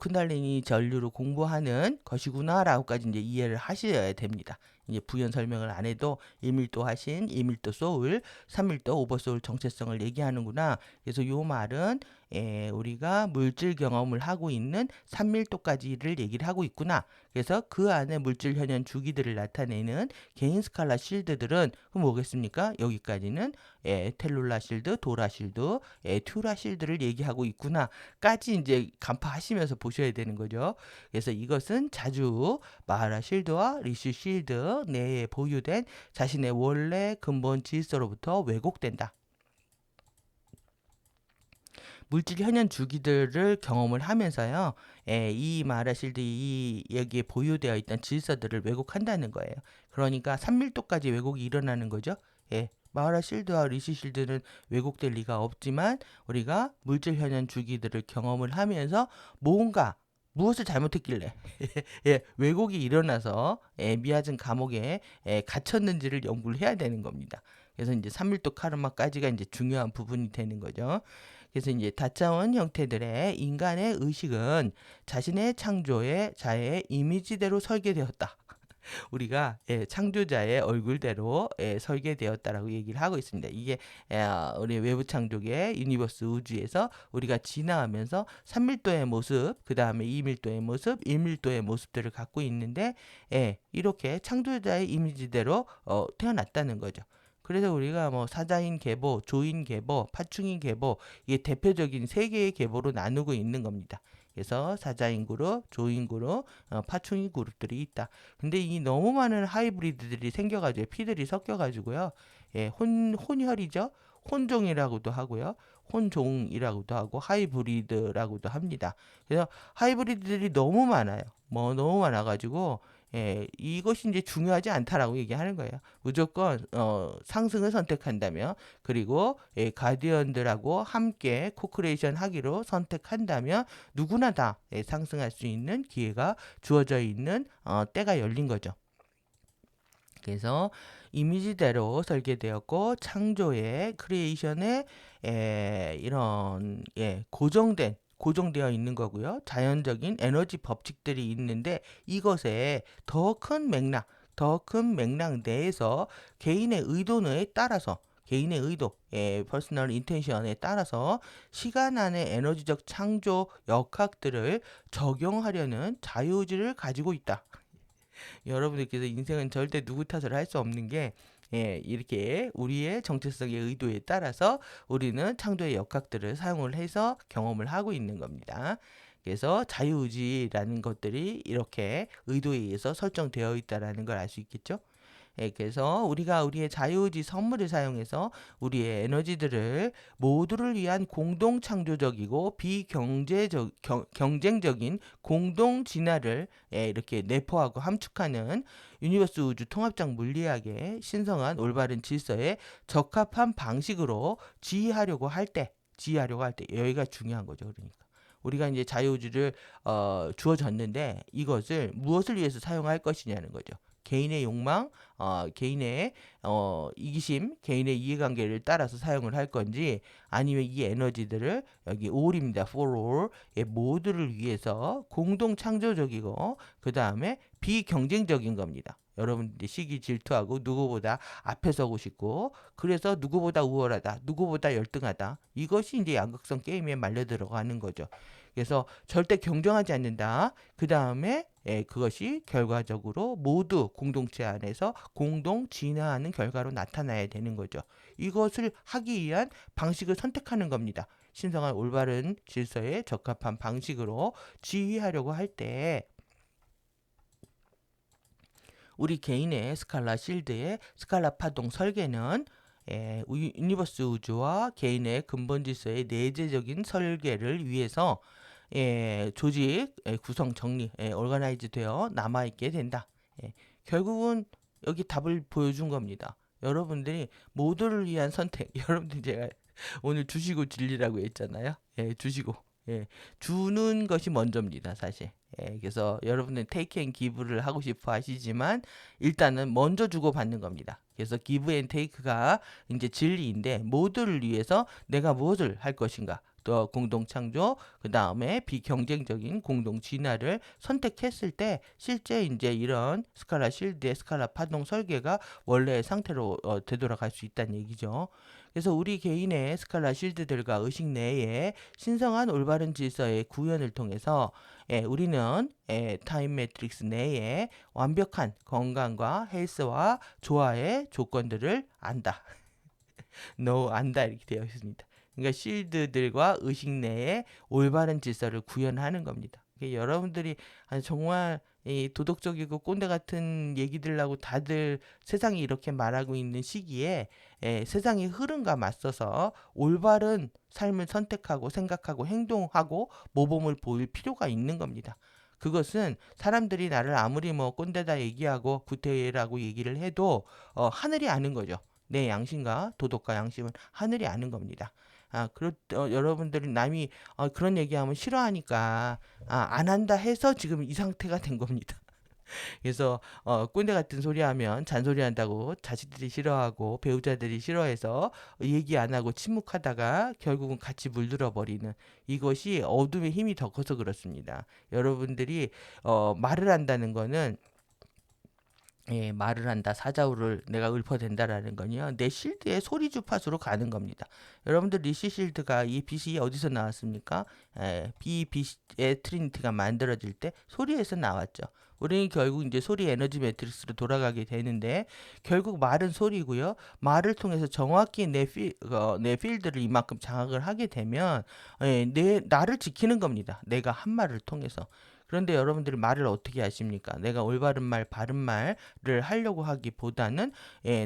쿤달리니 전류로 공부하는 것이구나라고까지 이제 이해를 하셔야 됩니다. 이제 부연 설명을 안 해도 1밀도 하신, 2밀도 소울, 3밀도 오버소울 정체성을 얘기하는구나. 그래서 요 말은 우리가 물질 경험을 하고 있는 산밀도까지를 얘기를 하고 있구나. 그래서 그 안에 물질 현현 주기들을 나타내는 개인 스칼라 실드들은 그럼 뭐겠습니까? 여기까지는 텔룰라 실드, 도라 실드, 튜라 실드를 얘기하고 있구나까지 이제 간파하시면서 보셔야 되는 거죠. 그래서 이것은 자주 마하라 실드와 리슈 실드 내에 보유된 자신의 원래 근본 질서로부터 왜곡된다. 물질 현현 주기들을 경험을 하면서요, 이 마라실드 이 여기에 보유되어 있던 질서들을 왜곡한다는 거예요. 그러니까 산밀도까지 왜곡이 일어나는 거죠. 마라실드와 리시실드는 왜곡될 리가 없지만 우리가 물질 현현 주기들을 경험을 하면서 뭔가 무엇을 잘못했길래 왜곡이 일어나서 미아즘 감옥에 갇혔는지를 연구를 해야 되는 겁니다. 그래서 이제 산밀도 카르마까지가 이제 중요한 부분이 되는 거죠. 그래서 이제 다차원 형태들의 인간의 의식은 자신의 창조의 자의 이미지대로 설계되었다. 우리가 창조자의 얼굴대로 설계되었다라고 얘기를 하고 있습니다. 이게 우리 외부 창조계 유니버스 우주에서 우리가 진화하면서 3밀도의 모습, 그 다음에 2밀도의 모습, 1밀도의 모습들을 갖고 있는데 이렇게 창조자의 이미지대로 태어났다는 거죠. 그래서 우리가 뭐 사자인 계보, 조인 계보, 파충인 계보 이게 대표적인 세 개의 계보로 나누고 있는 겁니다. 그래서 사자인 그룹, 조인 그룹, 파충인 그룹들이 있다. 근데 이 너무 많은 하이브리드들이 생겨가지고 피들이 섞여가지고요. 혼혈이죠. 혼종이라고도 하고요. 혼종이라고도 하고 하이브리드라고도 합니다. 그래서 하이브리드들이 너무 많아요. 너무 많아가지고 이것이 이제 중요하지 않다라고 얘기하는 거예요. 무조건 상승을 선택한다면 그리고 가디언들하고 함께 코크레이션 하기로 선택한다면 누구나 다 상승할 수 있는 기회가 주어져 있는 때가 열린 거죠. 그래서 이미지대로 설계되었고 창조의 크리에이션의 이런 고정되어 있는 거고요. 자연적인 에너지 법칙들이 있는데 이것에 더 큰 맥락 내에서 개인의 의도에 따라서 개인의 의도, 퍼스널 인텐션에 따라서 시간 안의 에너지적 창조 역학들을 적용하려는 자유의지를 가지고 있다. 여러분들께서 인생은 절대 누구 탓을 할 수 없는 게 이렇게 우리의 정체성의 의도에 따라서 우리는 창조의 역학들을 사용을 해서 경험을 하고 있는 겁니다. 그래서 자유의지라는 것들이 이렇게 의도에 의해서 설정되어 있다는 걸 알 수 있겠죠. 그래서 우리가 우리의 자유의지 선물을 사용해서 우리의 에너지들을 모두를 위한 공동 창조적이고 경쟁적인 공동 진화를 이렇게 내포하고 함축하는 유니버스 우주 통합적 물리학의 신성한 올바른 질서에 적합한 방식으로 지휘하려고 할 때 여기가 중요한 거죠. 그러니까 우리가 이제 자유의지를 주어졌는데 이것을 무엇을 위해서 사용할 것이냐는 거죠. 개인의 욕망, 개인의 이기심, 개인의 이해관계를 따라서 사용을 할 건지 아니면 이 에너지들을 여기 all입니다. for all 모두를 위해서 공동 창조적이고 그 다음에 비경쟁적인 겁니다. 여러분들이 시기 질투하고 누구보다 앞에 서고 싶고 그래서 누구보다 우월하다, 누구보다 열등하다 이것이 이제 양극성 게임에 말려 들어가는 거죠. 그래서 절대 경쟁하지 않는다. 그 다음에 그것이 결과적으로 모두 공동체 안에서 공동 진화하는 결과로 나타나야 되는 거죠. 이것을 하기 위한 방식을 선택하는 겁니다. 신성한 올바른 질서에 적합한 방식으로 지휘하려고 할 때 우리 개인의 스칼라 실드의 스칼라 파동 설계는 유니버스 우주와 개인의 근본 질서의 내재적인 설계를 위해서 조직 구성 정리 얼가나이즈 되어 남아있게 된다. 결국은 여기 답을 보여준 겁니다. 여러분들이 모두를 위한 선택 여러분들 제가 오늘 주시고 진리라고 했잖아요. 주시고 주는 것이 먼저입니다. 사실 그래서 여러분들 테이크 앤 기브를 하고 싶어 하시지만 일단은 먼저 주고 받는 겁니다. 그래서 기브 앤 테이크가 이제 진리인데 모두를 위해서 내가 무엇을 할 것인가 또 공동 창조 그 다음에 비경쟁적인 공동 진화를 선택했을 때 실제 이제 이런 스칼라 실드의 스칼라 파동 설계가 원래의 상태로 되돌아갈 수 있다는 얘기죠. 그래서 우리 개인의 스칼라 실드들과 의식 내에 신성한 올바른 질서의 구현을 통해서 우리는 타임 매트릭스 내에 완벽한 건강과 헬스와 조화의 조건들을 안다. 안다 이렇게 되어 있습니다. 그러니까 실드들과 의식 내에 올바른 질서를 구현하는 겁니다. 여러분들이 정말 이 도덕적이고 꼰대 같은 얘기들 하고 다들 세상이 이렇게 말하고 있는 시기에 세상의 흐름과 맞서서 올바른 삶을 선택하고 생각하고 행동하고 모범을 보일 필요가 있는 겁니다. 그것은 사람들이 나를 아무리 뭐 꼰대다 얘기하고 구태라고 얘기를 해도 하늘이 아는 거죠. 내 양심과 도덕과 양심은 하늘이 아는 겁니다. 여러분들이 남이 그런 얘기하면 싫어하니까 안 한다 해서 지금 이 상태가 된 겁니다. 그래서 꼰대 같은 소리 하면 잔소리 한다고 자식들이 싫어하고 배우자들이 싫어해서 얘기 안 하고 침묵하다가 결국은 같이 물들어 버리는 이것이 어둠의 힘이 더 커서 그렇습니다. 여러분들이 말을 한다는 거는 말을 한다, 사자우를 내가 읊어댄다라는 건요, 내 실드의 소리 주파수로 가는 겁니다. 여러분들 리시 실드가 이 빛이 어디서 나왔습니까? 이 빛의 트리니티가 만들어질 때 소리에서 나왔죠. 우리는 결국 이제 소리 에너지 매트릭스로 돌아가게 되는데, 결국 말은 소리고요. 말을 통해서 정확히 내 필드를 이만큼 장악을 하게 되면, 나를 지키는 겁니다. 내가 한 말을 통해서. 그런데 여러분들이 말을 어떻게 하십니까? 내가 올바른 말, 바른 말을 하려고 하기보다는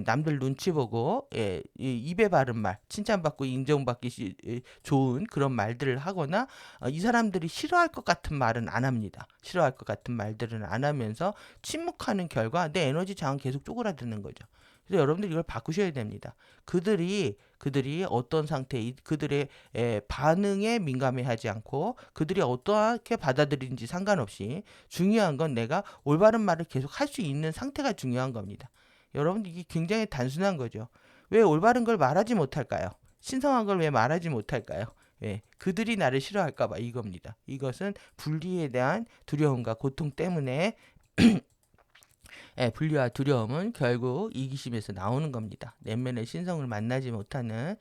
남들 눈치 보고 입에 바른 말, 칭찬받고 인정받기 좋은 그런 말들을 하거나 이 사람들이 싫어할 것 같은 말은 안 합니다. 싫어할 것 같은 말들은 안 하면서 침묵하는 결과 내 에너지 장은 계속 쪼그라드는 거죠. 그래서 여러분들 이걸 바꾸셔야 됩니다. 그들이 어떤 상태, 그들의 반응에 민감해하지 않고 그들이 어떻게 받아들이는지 상관없이 중요한 건 내가 올바른 말을 계속 할 수 있는 상태가 중요한 겁니다. 여러분들 이게 굉장히 단순한 거죠. 왜 올바른 걸 말하지 못할까요? 신성한 걸 왜 말하지 못할까요? 그들이 나를 싫어할까 봐 이겁니다. 이것은 분리에 대한 두려움과 고통 때문에 분리와 두려움은 결국 이기심에서 나오는 겁니다. 내면의 신성을 만나지 못하는.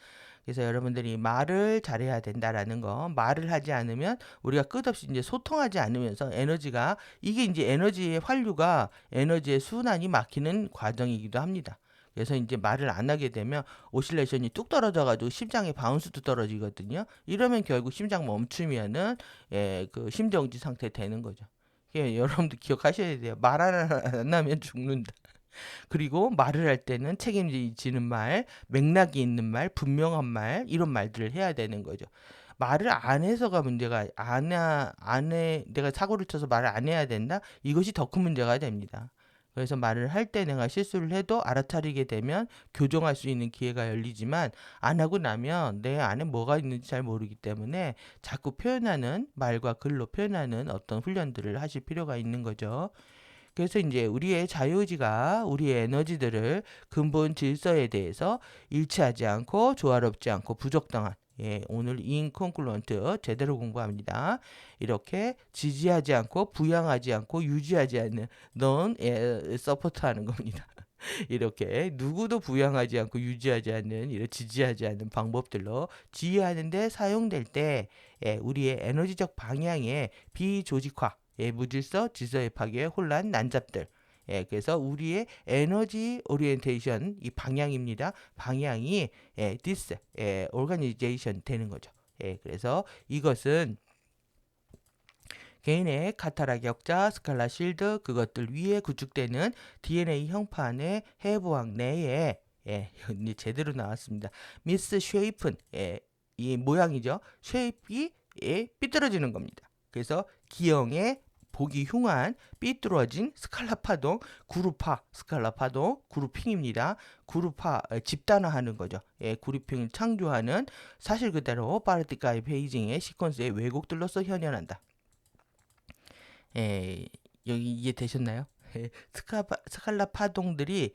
그래서 여러분들이 말을 잘해야 된다라는 거, 말을 하지 않으면 우리가 끝없이 이제 소통하지 않으면서 이게 이제 에너지의 환류가 에너지의 순환이 막히는 과정이기도 합니다. 그래서 이제 말을 안 하게 되면 오실레이션이 뚝 떨어져가지고 심장의 바운스도 떨어지거든요. 이러면 결국 심장 멈추면은 그 심정지 상태 되는 거죠. 여러분들 기억하셔야 돼요. 말 안 하면 죽는다. 그리고 말을 할 때는 책임지는 말, 맥락이 있는 말, 분명한 말, 이런 말들을 해야 되는 거죠. 말을 안 해서가 문제가, 안 해, 내가 사고를 쳐서 말을 안 해야 된다? 이것이 더 큰 문제가 됩니다. 그래서 말을 할 때 내가 실수를 해도 알아차리게 되면 교정할 수 있는 기회가 열리지만 안 하고 나면 내 안에 뭐가 있는지 잘 모르기 때문에 자꾸 표현하는 말과 글로 표현하는 어떤 훈련들을 하실 필요가 있는 거죠. 그래서 이제 우리의 자유의지가 우리의 에너지들을 근본 질서에 대해서 일치하지 않고 조화롭지 않고 부적당한 오늘 인컨클런트 제대로 공부합니다. 이렇게 지지하지 않고 부양하지 않고 유지하지 않는 넌 서포트하는 겁니다. 이렇게 누구도 부양하지 않고 유지하지 않는 이런 지지하지 않는 방법들로 지휘하는데 사용될 때 우리의 에너지적 방향의 비조직화, 무질서, 질서의 파괴, 혼란, 난잡들. 그래서 우리의 에너지 오리엔테이션 이 방향입니다. 방향이 오르가니제이션 되는 거죠. 그래서 이것은 개인의 카타라 격자, 스칼라 실드 그것들 위에 구축되는 DNA 형판의 해부학 내에 제대로 나왔습니다. 미스 쉐이픈 이 모양이죠. 쉐입이 삐뚤어지는 겁니다. 그래서 기형의 보기 흉한 삐뚤어진 스칼라 파동, 그룹화 스칼라 파동, 그룹핑입니다. 그룹화 집단화하는 거죠. 그룹핑을 창조하는 사실 그대로 파르티카의 베이징의 시퀀스의 왜곡들로서 현현한다. 여기 이해되셨나요? 스칼라 파동들이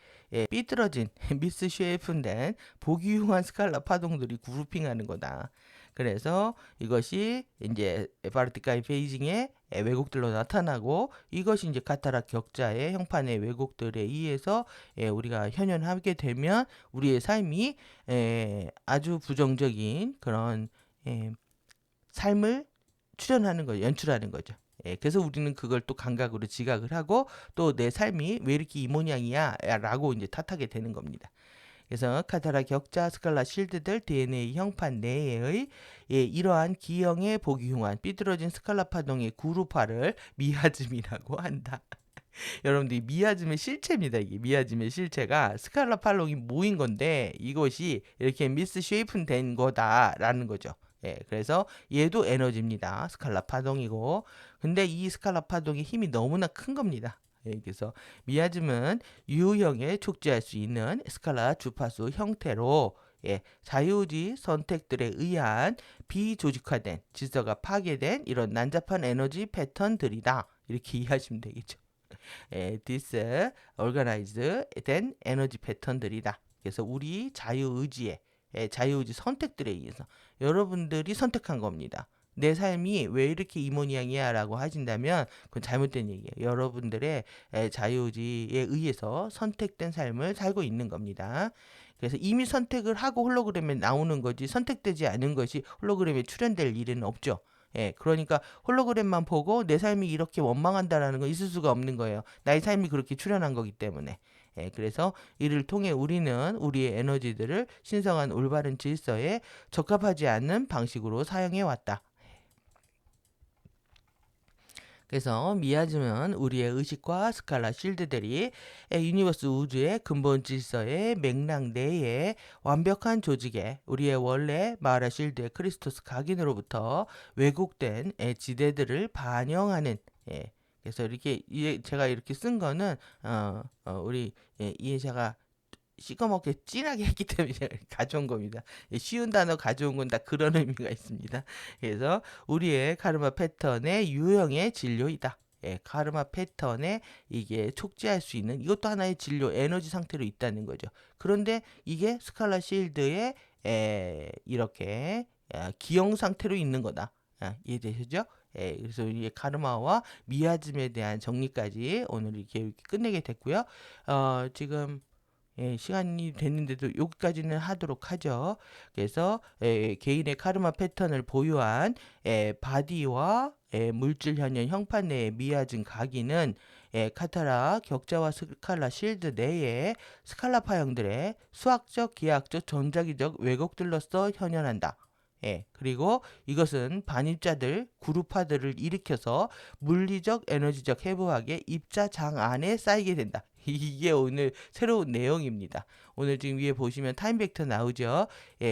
삐뚤어진 미스 쉐이프된 보기 흉한 스칼라 파동들이 그룹핑하는 거다. 그래서 이것이 이제 파르티카의 베이징의 왜곡들로 나타나고 이것이 이제 카타라 격자의 형판의 왜곡들에 의해서 우리가 현현하게 되면 우리의 삶이 아주 부정적인 그런 삶을 출현하는 거죠. 연출하는 거죠. 그래서 우리는 그걸 또 감각으로 지각을 하고 또 내 삶이 왜 이렇게 이 모양이야 라고 이제 탓하게 되는 겁니다. 그래서 카타라 격자 스칼라 실드들 DNA 형판 내의 이러한 기형의 보기 흉한 삐뚤어진 스칼라 파동의 구루파를 미아즘이라고 한다. 여러분들 이 미아즘의 실체입니다. 이게 미아즘의 실체가 스칼라 파동이 모인 건데 이것이 이렇게 미스 쉐이픈 된 거다라는 거죠. 그래서 얘도 에너지입니다. 스칼라 파동이고 근데 이 스칼라 파동의 힘이 너무나 큰 겁니다. 그래서 미아즘은 유형에 촉지할 수 있는 스칼라 주파수 형태로 자유의지 선택들에 의한 비조직화된 질서가 파괴된 이런 난잡한 에너지 패턴들이다. 이렇게 이해하시면 되겠죠. disorganized 된 에너지 패턴들이다. 그래서 우리 자유의지에 자유의지 선택들에 의해서 여러분들이 선택한 겁니다. 내 삶이 왜 이렇게 이 모양이야 라고 하신다면 그건 잘못된 얘기예요. 여러분들의 자유의지에 의해서 선택된 삶을 살고 있는 겁니다. 그래서 이미 선택을 하고 홀로그램에 나오는 거지 선택되지 않은 것이 홀로그램에 출현될 일은 없죠. 그러니까 홀로그램만 보고 내 삶이 이렇게 원망한다라는 건 있을 수가 없는 거예요. 나의 삶이 그렇게 출현한 거기 때문에. 그래서 이를 통해 우리는 우리의 에너지들을 신성한 올바른 질서에 적합하지 않는 방식으로 사용해 왔다. 그래서 미아즘은 우리의 의식과 스칼라 실드들이 유니버스 우주의 근본 질서의 맥락 내에 완벽한 조직에 우리의 원래 마라 실드의 크리스토스 각인으로부터 왜곡된 지대들을 반영하는 그래서 이렇게 제가 이렇게 쓴 거는 우리 이해자가 시커멓게 진하게 했기 때문에 제가 가져온 겁니다. 쉬운 단어 가져온 건 다 그런 의미가 있습니다. 그래서 우리의 카르마 패턴의 유형의 진료이다. 카르마 패턴에 이게 촉지할 수 있는 이것도 하나의 진료 에너지 상태로 있다는 거죠. 그런데 이게 스칼라 실드에 이렇게 기형 상태로 있는 거다. 이해되시죠? 그래서 우리의 카르마와 미아즘에 대한 정리까지 오늘 이렇게 끝내게 됐고요. 지금 시간이 됐는데도 여기까지는 하도록 하죠. 그래서 개인의 카르마 패턴을 보유한 바디와 물질 현현 형판 내의 미아즘 각인은 카타라 격자와 스칼라 실드 내에 스칼라 파형들의 수학적, 기하학적, 전자기적 왜곡들로서 현현한다. 그리고 이것은 반입자들, 그룹화들을 일으켜서 물리적, 에너지적 해부학의 입자장 안에 쌓이게 된다. 이게 오늘 새로운 내용입니다. 오늘 지금 위에 보시면 타임 벡터 나오죠?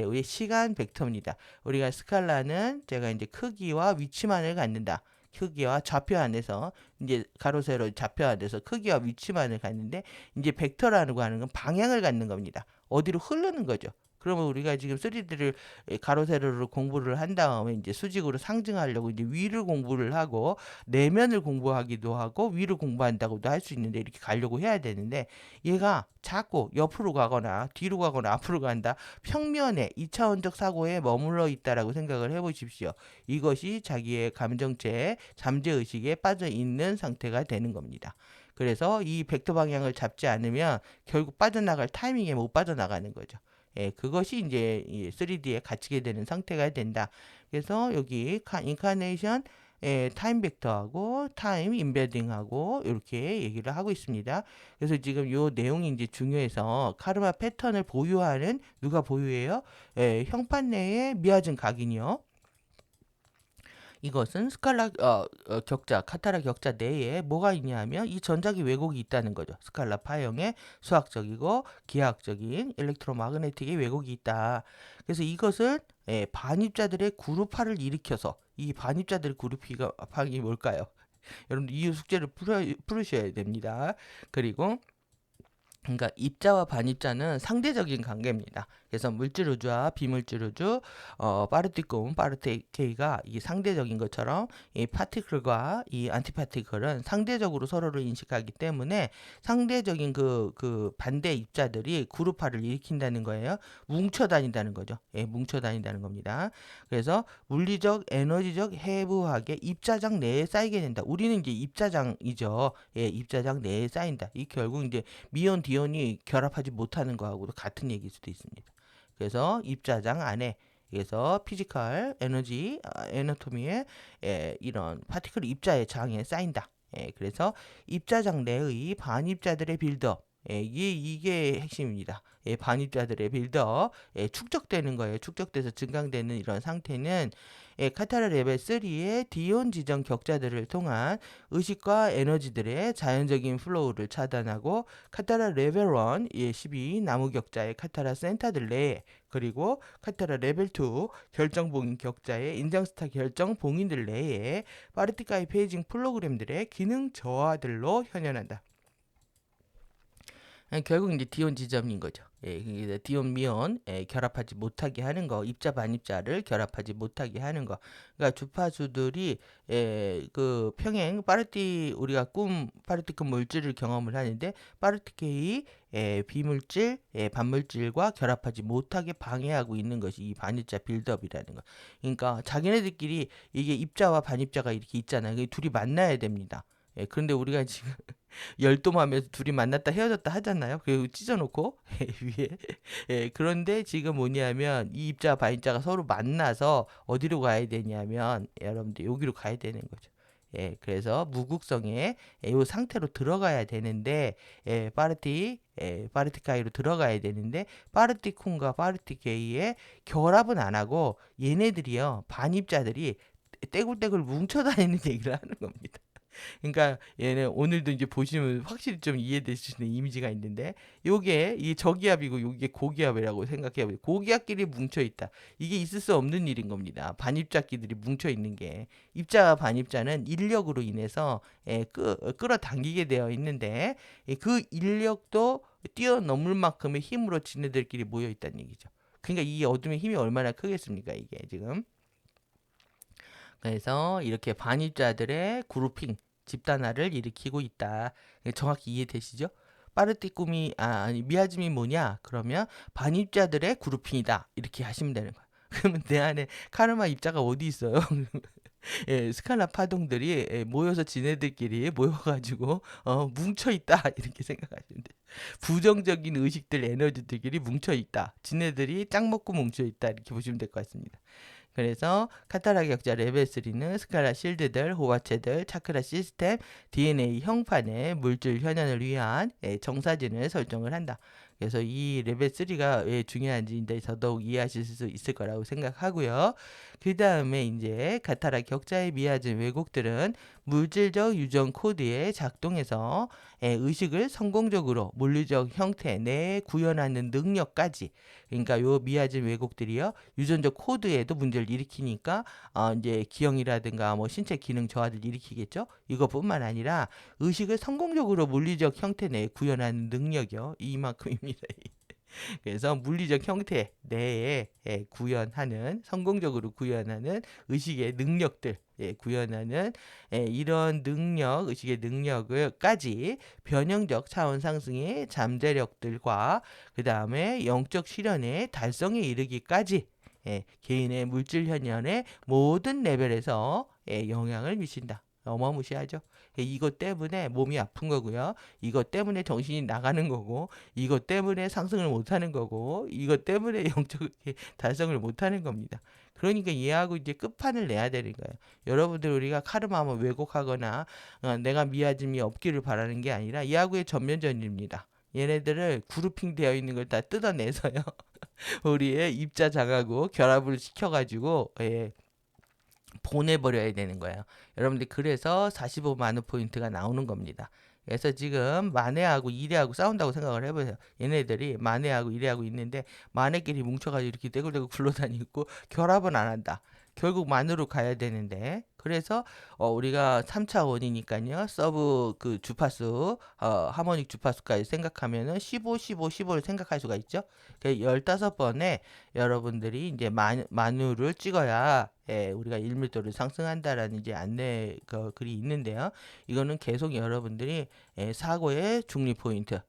우리 시간 벡터입니다. 우리가 스칼라는 제가 이제 크기와 위치만을 갖는다. 크기와 좌표 안에서 이제 가로 세로 좌표 안에서 크기와 위치만을 갖는데 이제 벡터라고 하는 건 방향을 갖는 겁니다. 어디로 흐르는 거죠. 그러면 우리가 지금 3D를 가로 세로로 공부를 한 다음에 이제 수직으로 상징하려고 이제 위를 공부를 하고 내면을 공부하기도 하고 위를 공부한다고도 할 수 있는데 이렇게 가려고 해야 되는데 얘가 자꾸 옆으로 가거나 뒤로 가거나 앞으로 간다. 평면에 2차원적 사고에 머물러 있다라고 생각을 해보십시오. 이것이 자기의 감정체에 잠재의식에 빠져 있는 상태가 되는 겁니다. 그래서 이 벡터 방향을 잡지 않으면 결국 빠져나갈 타이밍에 못 빠져나가는 거죠. 그것이 이제 3D에 갇히게 되는 상태가 된다. 그래서 여기 인카네이션 타임 벡터하고 타임 임베딩하고 이렇게 얘기를 하고 있습니다. 그래서 지금 요 내용이 이제 중요해서 카르마 패턴을 보유하는 누가 보유해요? 형판 내의 미아즘 각인이요. 이것은 스칼라 격자, 카타라 격자 내에 뭐가 있냐 하면 이 전자기 왜곡이 있다는 거죠. 스칼라 파형의 수학적이고 기하학적인 일렉트로마그네틱의 왜곡이 있다. 그래서 이것은 반입자들의 그룹화를 일으켜서 이 반입자들의 그룹화가 뭘까요? 여러분들 이 숙제를 풀으셔야 됩니다. 그리고 그러니까 입자와 반입자는 상대적인 관계입니다. 그래서 물질 우주와 비물질 우주, 파르티클, 파르티케이가 이 상대적인 것처럼 이 파티클과 이 안티파티클은 상대적으로 서로를 인식하기 때문에 상대적인 그 반대 입자들이 그룹화를 일으킨다는 거예요. 뭉쳐 다닌다는 거죠. 예, 뭉쳐 다닌다는 겁니다. 그래서 물리적, 에너지적 해부학의 입자장 내에 쌓이게 된다. 우리는 이제 입자장이죠. 예, 입자장 내에 쌓인다. 이 결국 이제 미온 디온이 결합하지 못하는 거하고도 같은 얘기일 수도 있습니다. 그래서 입자장 안에 그래서 피지컬 에너지 에너토미의 이런 파티클 입자의 장에 쌓인다. 그래서 입자장 내의 반입자들의 빌드업 이게 핵심입니다. 반입자들의 빌드업 축적되는 거예요. 축적돼서 증강되는 이런 상태는 카타라 레벨 3의 디온 지정 격자들을 통한 의식과 에너지들의 자연적인 플로우를 차단하고 카타라 레벨 1 12 나무 격자의 카타라 센터들 내에 그리고 카타라 레벨 2 결정 봉인 격자의 인정스타 결정 봉인들 내에 파르티카이 페이징 프로그램들의 기능 저하들로 현현한다. 결국 이제 디온 지점인 거죠. 그게 디온 미온 결합하지 못하게 하는 거, 입자 반입자를 결합하지 못하게 하는 거. 그러니까 주파수들이 그 평행 우리가 파르티클 물질을 경험을 하는데 파르티클이 비물질, 반물질과 결합하지 못하게 방해하고 있는 것이 이 반입자 빌드업이라는 거. 그러니까 자기네들끼리 이게 입자와 반입자가 이렇게 있잖아요. 그게 둘이 만나야 됩니다. 그런데 우리가 지금 열도하면서 둘이 만났다 헤어졌다 하잖아요. 그리고 찢어놓고 위에. 그런데 지금 뭐냐면 이 입자 반입자가 서로 만나서 어디로 가야 되냐면 여러분들 여기로 가야 되는 거죠. 그래서 무극성의 이 상태로 들어가야 되는데 파르티카이로 들어가야 되는데 파르티쿰과 파르티케이의 결합은 안 하고 얘네들이요 반입자들이 떼굴떼굴 뭉쳐 다니는 얘기를 하는 겁니다. 그러니까 얘는 오늘도 이제 보시면 확실히 좀 이해되시는 이미지가 있는데 요게 이 저기압이고 요게 고기압이라고 생각해 보세요. 고기압끼리 뭉쳐 있다. 이게 있을 수 없는 일인 겁니다. 반입자끼들이 뭉쳐 있는 게 입자와 반입자는 인력으로 인해서 끌어당기게 되어 있는데 그 인력도 뛰어넘을 만큼의 힘으로 지네들끼리 모여 있다는 얘기죠. 그러니까 이 어둠의 힘이 얼마나 크겠습니까, 이게 지금. 그래서 이렇게 반입자들의 그룹핑, 집단화를 일으키고 있다. 정확히 이해되시죠? 아니 미아즘이 뭐냐? 그러면 반입자들의 그룹핑이다. 이렇게 하시면 되는 거야. 그러면 내 안에 카르마 입자가 어디 있어요? 스칼라 파동들이 모여서 지네들끼리 모여가지고 뭉쳐 있다 이렇게 생각하시면 돼요. 부정적인 의식들 에너지들끼리 뭉쳐 있다. 지네들이 짝 먹고 뭉쳐 있다 이렇게 보시면 될 것 같습니다. 그래서 카타라 격자 레벨 3는 스칼라 실드들, 호화체들, 차크라 시스템, DNA 형판의 물질 현현을 위한 정사진을 설정을 한다. 그래서 이 레벨 3가 왜 중요한지 이제 더더욱 이해하실 수 있을 거라고 생각하고요. 그 다음에 이제 카타라 격자의 미아즘 왜곡들은 물질적 유전 코드에 작동해서 의식을 성공적으로 물리적 형태 내에 구현하는 능력까지 그러니까 요 미아즘 왜곡들이요 유전적 코드에도 문제를 일으키니까 이제 기형이라든가 뭐 신체 기능 저하를 일으키겠죠. 이것뿐만 아니라 의식을 성공적으로 물리적 형태 내에 구현하는 능력이요 이만큼입니다. 그래서 물리적 형태 내에 성공적으로 구현하는 의식의 능력들 구현하는 이런 능력, 의식의 능력을까지 변형적 차원 상승의 잠재력들과 그 다음에 영적 실현의 달성에 이르기까지 개인의 물질 현현의 모든 레벨에서 영향을 미친다. 어마무시하죠. 이것 때문에 몸이 아픈 거고요. 이것 때문에 정신이 나가는 거고, 이것 때문에 상승을 못하는 거고, 이것 때문에 영적 달성을 못하는 겁니다. 그러니까 이해하고 이제 끝판을 내야 되는 거예요. 여러분들 우리가 카르마만 왜곡하거나 내가 미아짐이 없기를 바라는 게 아니라 이하고의 전면전입니다. 얘네들을 그룹핑 되어 있는 걸 다 뜯어내서요. 우리의 입자장하고 결합을 시켜가지고 보내버려야 되는 거예요. 여러분들 그래서 45만원 포인트가 나오는 겁니다. 그래서 지금 마네하고 이레하고 싸운다고 생각을 해보세요. 얘네들이 마네하고 이레하고 있는데 마네끼리 뭉쳐가지고 이렇게 떼굴떼굴 굴러다니고 결합은 안 한다. 결국 만으로 가야 되는데 그래서 우리가 3차원이니까요. 서브 그 주파수 하모닉 주파수까지 생각하면은 15, 15, 15를 생각할 수가 있죠. 그 15번에 여러분들이 이제 만우를 찍어야 우리가 1밀도를 상승한다라는 이제 안내 글이 있는데요. 이거는 계속 여러분들이 사고의 중립 포인트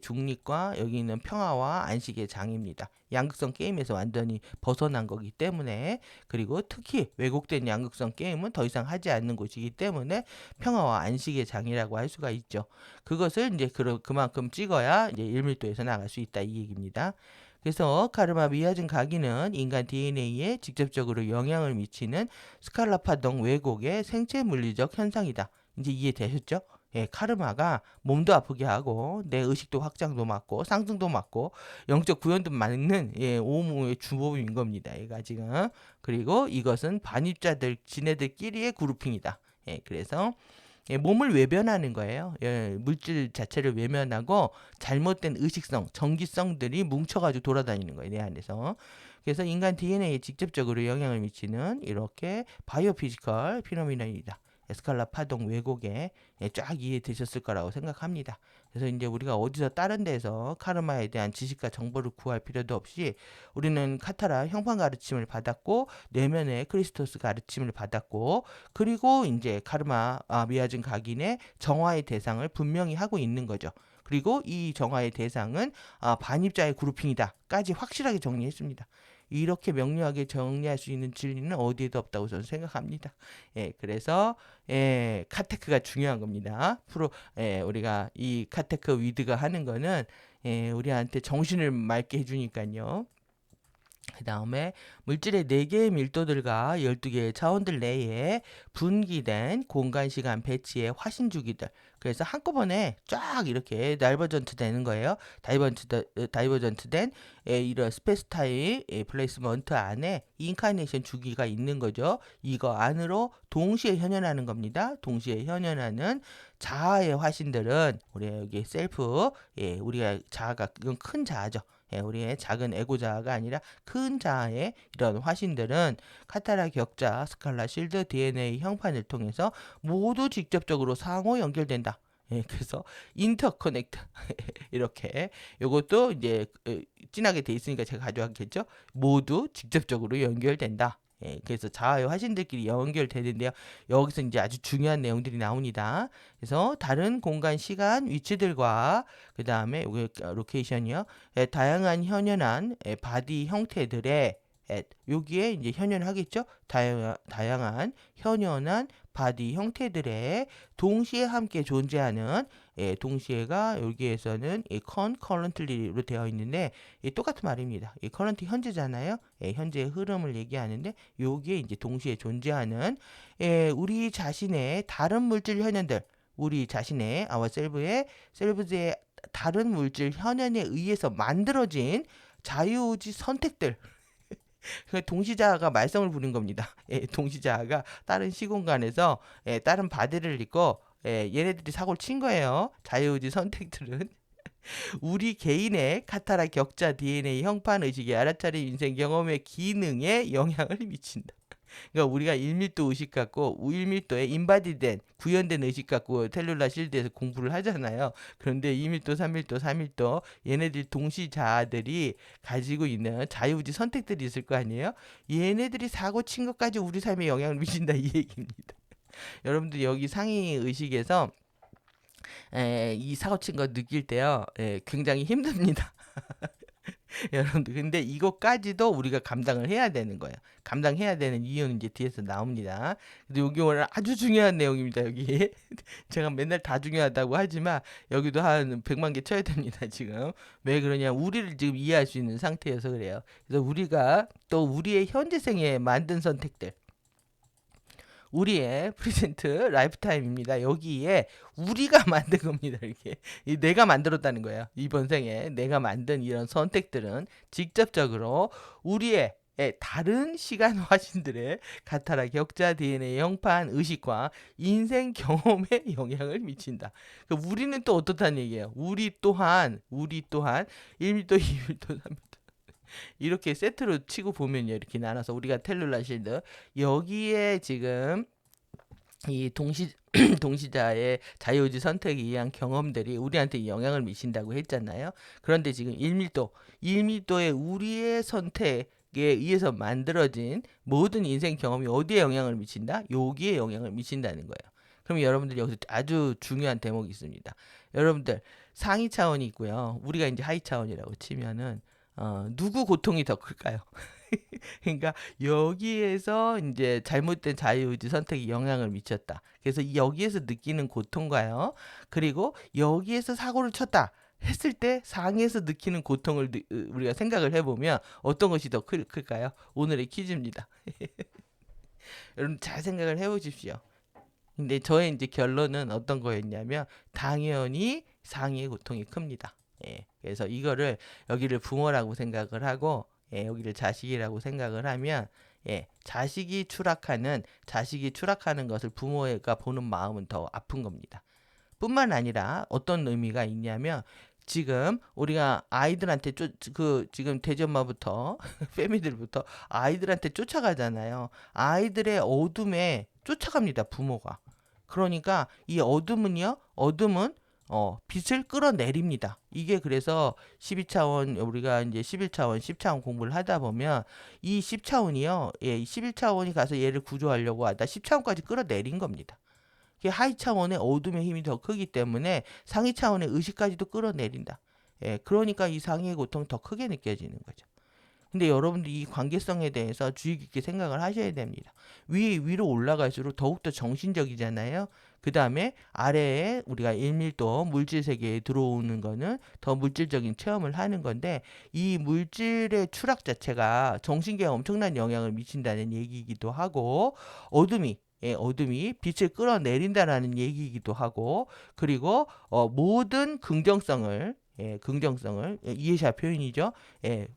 중립과 여기 있는 평화와 안식의 장입니다. 양극성 게임에서 완전히 벗어난 거기 때문에 그리고 특히 왜곡된 양극성 게임은 더 이상 하지 않는 곳이기 때문에 평화와 안식의 장이라고 할 수가 있죠. 그것을 이제 그만큼 찍어야 이제 1밀도에서 나갈 수 있다 이 얘기입니다. 그래서 카르마 미아진 각인은 인간 DNA에 직접적으로 영향을 미치는 스칼라 파동 왜곡의 생체 물리적 현상이다. 이제 이해되셨죠? 카르마가 몸도 아프게 하고 내 의식도 확장도 막고 상승도 막고 영적 구현도 막는 오무의 주범인 겁니다. 얘가 지금 그리고 이것은 반입자들 지네들끼리의 그룹핑이다. 그래서 몸을 외면하는 거예요. 물질 자체를 외면하고 잘못된 의식성, 정기성들이 뭉쳐가지고 돌아다니는 거예요. 내 안에서. 그래서 인간 DNA에 직접적으로 영향을 미치는 이렇게 바이오피지컬 피노미널이다. 에스칼라 파동 왜곡에 쫙 이해되셨을 거라고 생각합니다. 그래서 이제 우리가 어디서 다른 데서 카르마에 대한 지식과 정보를 구할 필요도 없이 우리는 카타라 형판 가르침을 받았고 내면의 크리스토스 가르침을 받았고 그리고 이제 카르마 미아진 각인의 정화의 대상을 분명히 하고 있는 거죠. 그리고 이 정화의 대상은 반입자의 그룹핑이다까지 확실하게 정리했습니다. 이렇게 명료하게 정리할 수 있는 진리는 어디에도 없다고 저는 생각합니다. 그래서 카테크가 중요한 겁니다. 우리가 이 카테크 위드가 하는 거는 우리한테 정신을 맑게 해주니까요. 그 다음에 물질의 4개의 밀도들과 12개의 차원들 내에 분기된 공간시간 배치의 화신주기들 그래서 한꺼번에 쫙 이렇게 다이버전트 되는 거예요. 다이버전트 된 이런 스페이스 타임 플레이스먼트 안에 인카네이션 주기가 있는 거죠. 이거 안으로 동시에 현현하는 겁니다. 동시에 현현하는 자아의 화신들은 우리 여기 셀프 우리가 자아가 이건 큰 자아죠. 우리의 작은 에고 자아가 아니라 큰 자아의 이런 화신들은 카타라 격자, 스칼라 실드, DNA 형판을 통해서 모두 직접적으로 상호 연결된다. 그래서 인터커넥트 이렇게 요것도 이제 진하게 돼 있으니까 제가 가져왔겠죠. 모두 직접적으로 연결된다. 그래서 자아의 화신들끼리 연결되는데요. 여기서 이제 아주 중요한 내용들이 나옵니다. 그래서 다른 공간, 시간, 위치들과 그 다음에 여기 로케이션이요. 다양한 현현한 바디 형태들의 여기에 이제 현현하겠죠. 다양한 현현한 바디 형태들의 동시에 함께 존재하는 동시에가 여기에서는 concurrently로 되어 있는데 똑같은 말입니다. current 현재잖아요. 현재의 흐름을 얘기하는데 여기에 이제 동시에 존재하는 우리 자신의 다른 물질 현현들 우리 자신의 셀브의 다른 물질 현현에 의해서 만들어진 자유의지 선택들 동시자아가 말썽을 부린 겁니다. 동시자아가 다른 시공간에서 다른 바디를 입고 얘네들이 사고를 친 거예요. 자유의지 선택들은 우리 개인의 카타라 격자 DNA 형판 의식의 알아차림 인생 경험의 기능에 영향을 미친다. 그러니까 우리가 1밀도 의식 갖고 1밀도에 인바디된 구현된 의식 갖고 텔룰라 실드에서 공부를 하잖아요. 그런데 2밀도, 3밀도, 4밀도 얘네들 동시자아들이 가지고 있는 자유의지 선택들이 있을 거 아니에요. 얘네들이 사고 친 것까지 우리 삶에 영향을 미친다 이 얘기입니다. 여러분들 여기 상위 의식에서 이 사고 친 거 느낄 때요. 굉장히 힘듭니다. 여러분들 근데 이것까지도 우리가 감당을 해야 되는 거예요. 감당해야 되는 이유는 이제 뒤에서 나옵니다. 근데 여기 오늘 아주 중요한 내용입니다. 여기 제가 맨날 다 중요하다고 하지만 여기도 한 100만 개 쳐야 됩니다. 지금 왜 그러냐 우리를 지금 이해할 수 있는 상태여서 그래요. 그래서 우리가 또 우리의 현재 생에 만든 선택들 우리의 프레젠트 라이프타임입니다. 여기에 우리가 만든 겁니다. 이렇게 내가 만들었다는 거예요. 이번 생에 내가 만든 이런 선택들은 직접적으로 우리의 다른 시간 화신들의 카타라 격자 DNA 형판 의식과 인생 경험에 영향을 미친다. 그러니까 우리는 또 어떻다는 얘기예요. 우리 또한 1밀도, 2밀도, 3밀도 이렇게 세트로 치고 보면요. 이렇게 나눠서 우리가 텔룰라 실드 여기에 지금 이 동시자의 자유의지 선택에 의한 경험들이 우리한테 영향을 미친다고 했잖아요. 그런데 지금 1밀도의 우리의 선택에 의해서 만들어진 모든 인생 경험이 어디에 영향을 미친다? 여기에 영향을 미친다는 거예요. 그럼 여러분들 여기서 아주 중요한 대목이 있습니다. 여러분들 상위 차원이 있고요. 우리가 이제 하위 차원이라고 치면은 누구 고통이 더 클까요? 그러니까 여기에서 이제 잘못된 자유의지 선택이 영향을 미쳤다. 그래서 여기에서 느끼는 고통과요. 그리고 여기에서 사고를 쳤다. 했을 때 상에서 느끼는 고통을 우리가 생각을 해보면 어떤 것이 더 클까요? 오늘의 퀴즈입니다. 여러분 잘 생각을 해보십시오. 근데 저의 이제 결론은 어떤 거였냐면 당연히 상의 고통이 큽니다. 예, 그래서 이거를 여기를 부모라고 생각을 하고 여기를 자식이라고 생각을 하면 자식이 추락하는 것을 부모가 보는 마음은 더 아픈 겁니다. 뿐만 아니라 어떤 의미가 있냐면 지금 우리가 아이들한테 지금 대전마부터 패미들부터 아이들한테 쫓아가잖아요. 아이들의 어둠에 쫓아갑니다, 부모가. 그러니까 이 어둠은 빛을 끌어내립니다. 이게 그래서 12차원 우리가 이제 11차원, 10차원 공부를 하다 보면 이 10차원이요. 이 11차원이 가서 얘를 구조하려고 하다 10차원까지 끌어내린 겁니다. 하위 차원의 어둠의 힘이 더 크기 때문에 상위 차원의 의식까지도 끌어내린다. 그러니까 이 상위의 고통이 더 크게 느껴지는 거죠. 근데 여러분들이 이 관계성에 대해서 주의 깊게 생각을 하셔야 됩니다. 위로 올라갈수록 더욱더 정신적이잖아요. 그 다음에 아래에 우리가 1밀도 물질 세계에 들어오는 거는 더 물질적인 체험을 하는 건데 이 물질의 추락 자체가 정신계에 엄청난 영향을 미친다는 얘기이기도 하고 어둠이 빛을 끌어내린다라는 얘기이기도 하고 그리고 모든 긍정성을 이해샤 표현이죠.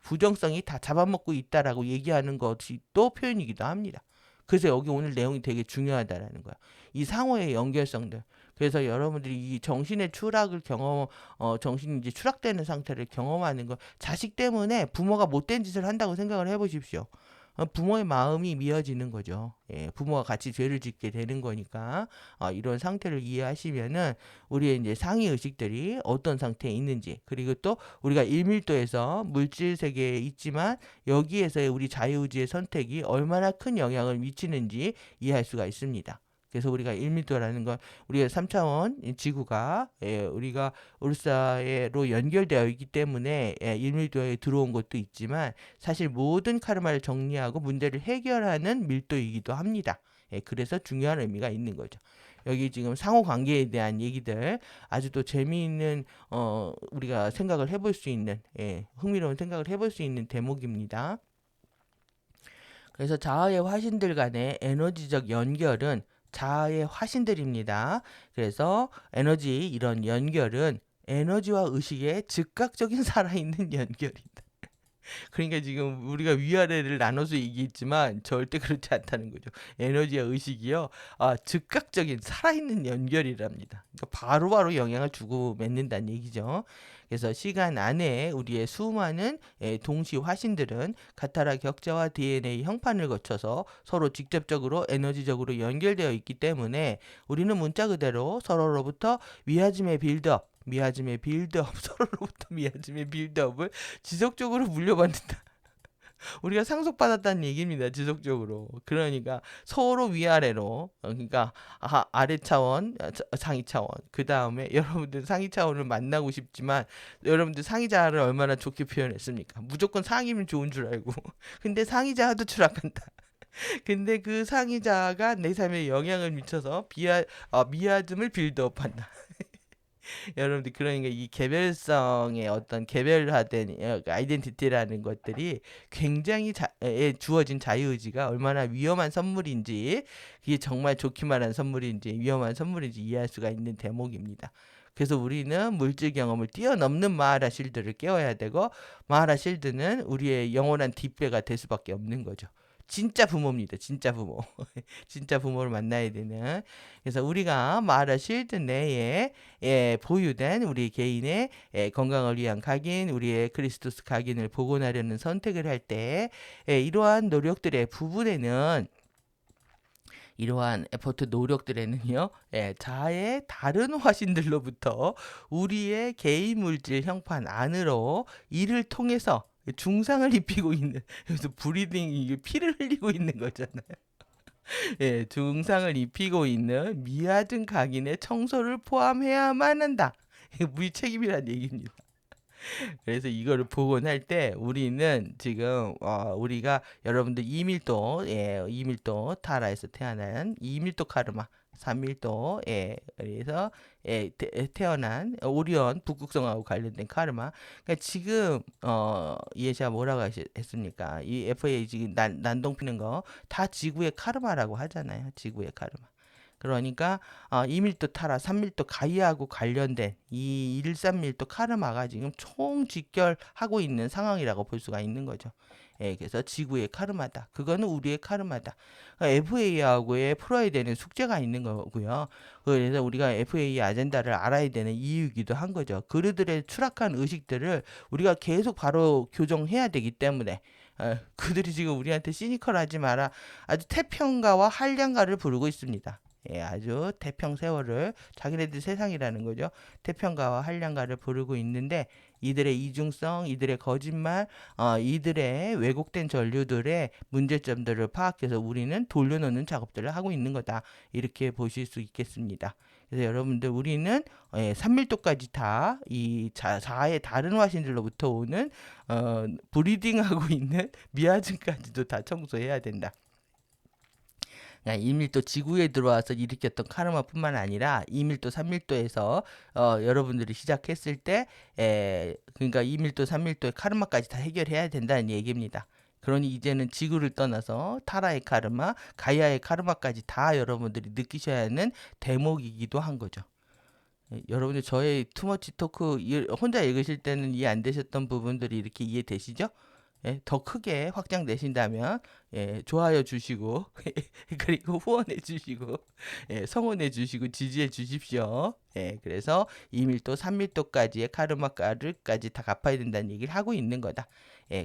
부정성이 다 잡아먹고 있다라고 얘기하는 것이 또 표현이기도 합니다. 그래서 여기 오늘 내용이 되게 중요하다라는 거야. 이 상호의 연결성들. 그래서 여러분들이 이 정신의 추락을 정신이 이제 추락되는 상태를 경험하는 거, 자식 때문에 부모가 못된 짓을 한다고 생각을 해보십시오. 부모의 마음이 미어지는 거죠. 부모가 같이 죄를 짓게 되는 거니까 이런 상태를 이해하시면은 우리의 이제 상위 의식들이 어떤 상태에 있는지 그리고 또 우리가 1밀도에서 물질 세계에 있지만 여기에서의 우리 자유의지의 선택이 얼마나 큰 영향을 미치는지 이해할 수가 있습니다. 그래서 우리가 1밀도라는 건 우리가 3차원 지구가 우리가 울사로 연결되어 있기 때문에 1밀도에 들어온 것도 있지만 사실 모든 카르마를 정리하고 문제를 해결하는 밀도이기도 합니다. 그래서 중요한 의미가 있는 거죠. 여기 지금 상호 관계에 대한 얘기들 아주 또 재미있는 우리가 생각을 해볼 수 있는 흥미로운 생각을 해볼 수 있는 대목입니다. 그래서 자아의 화신들 간의 에너지적 연결은 자아의 화신들입니다. 그래서 이런 연결은 에너지와 의식의 즉각적인 살아있는 연결이다. 그러니까 지금 우리가 위아래를 나눠서 얘기했지만 절대 그렇지 않다는 거죠. 에너지와 의식이요. 즉각적인 살아있는 연결이랍니다. 그러니까 바로바로 영향을 주고 맺는다는 얘기죠. 그래서 시간 안에 우리의 수많은 동시 화신들은 카타라 격자와 DNA 형판을 거쳐서 서로 직접적으로 에너지적으로 연결되어 있기 때문에 우리는 문자 그대로 서로로부터 미아즘의 빌드업, 서로로부터 미아즘의 빌드업을 지속적으로 물려받는다. 우리가 상속받았다는 얘기입니다. 지속적으로. 그러니까 서로 위아래로 그러니까 아래 차원, 상위 차원. 그 다음에 여러분들 상위 차원을 만나고 싶지만 여러분들 상위자를 얼마나 좋게 표현했습니까? 무조건 상이면 좋은 줄 알고. 근데 상위자도 추락한다. 근데 그 상위자가 내 삶에 영향을 미쳐서 미아즘을 빌드업한다. 여러분들 그러니까 이 개별성의 어떤 개별화된 아이덴티티라는 것들이 굉장히 주어진 자유의지가 얼마나 위험한 선물인지 그게 정말 좋기만 한 선물인지 위험한 선물인지 이해할 수가 있는 대목입니다. 그래서 우리는 물질 경험을 뛰어넘는 마하라 실드를 깨워야 되고 마하라 실드는 우리의 영원한 뒷배가 될 수밖에 없는 거죠. 진짜 부모입니다. 진짜 부모. 진짜 부모를 만나야 되는. 그래서 우리가 마라 쉴드 내에 보유된 우리 개인의 건강을 위한 각인, 우리의 크리스토스 각인을 복원하려는 선택을 할 때 이러한 노력들의 부분에는 이러한 에포트 노력들에는요, 자아의 다른 화신들로부터 우리의 개인 물질 형판 안으로 이를 통해서 중상을 입히고 있는, 그래서 브리딩이 피를 흘리고 있는 거잖아요. 예, 중상을 입히고 있는 미아증 각인의 청소를 포함해야만 한다. 이게 무책임이란 얘기입니다. 그래서 이거를 복원할 때 우리는 지금 우리가 여러분들 이밀도 타라에서 태어난 이밀도 카르마 3밀도 그래서 태어난 오리온 북극성하고 관련된 카르마. 그러니까 지금 이해샤 뭐라고 했습니까? 이 FA 지금 난동 피는 거 다 지구의 카르마라고 하잖아요. 지구의 카르마. 그러니까 2밀도 타라, 3밀도 가이아하고 관련된 이 1,3밀도 카르마가 지금 총직결하고 있는 상황이라고 볼 수가 있는 거죠. 그래서 지구의 카르마다. 그거는 우리의 카르마다. FA하고에 풀어야 되는 숙제가 있는 거고요. 그래서 우리가 FA 아젠다를 알아야 되는 이유이기도 한 거죠. 그들의 추락한 의식들을 우리가 계속 바로 교정해야 되기 때문에 그들이 지금 우리한테 시니컬하지 마라. 아주 태평가와 한량가를 부르고 있습니다. 아주 태평세월을 자기네들 세상이라는 거죠. 태평가와 한량가를 부르고 있는데 이들의 이중성, 이들의 거짓말, 이들의 왜곡된 전류들의 문제점들을 파악해서 우리는 돌려놓는 작업들을 하고 있는 거다. 이렇게 보실 수 있겠습니다. 그래서 여러분들 우리는 3밀도까지 다 이 자아의 다른 화신들로부터 오는 브리딩하고 있는 미아증까지도 다 청소해야 된다. 2밀도 지구에 들어와서 일으켰던 카르마뿐만 아니라 2밀도, 3밀도에서 여러분들이 시작했을 때 그러니까 2밀도, 3밀도의 카르마까지 다 해결해야 된다는 얘기입니다. 그러니 이제는 지구를 떠나서 타라의 카르마, 가이아의 카르마까지 다 여러분들이 느끼셔야 하는 대목이기도 한 거죠. 여러분들 저의 투머치 토크 혼자 읽으실 때는 이해 안 되셨던 부분들이 이렇게 이해되시죠? 더 크게 확장되신다면 좋아요 주시고 그리고 후원해 주시고 성원해 주시고 지지해 주십시오. 그래서 2밀도, 3밀도까지의 카르마까지 다 갚아야 된다는 얘기를 하고 있는 거다.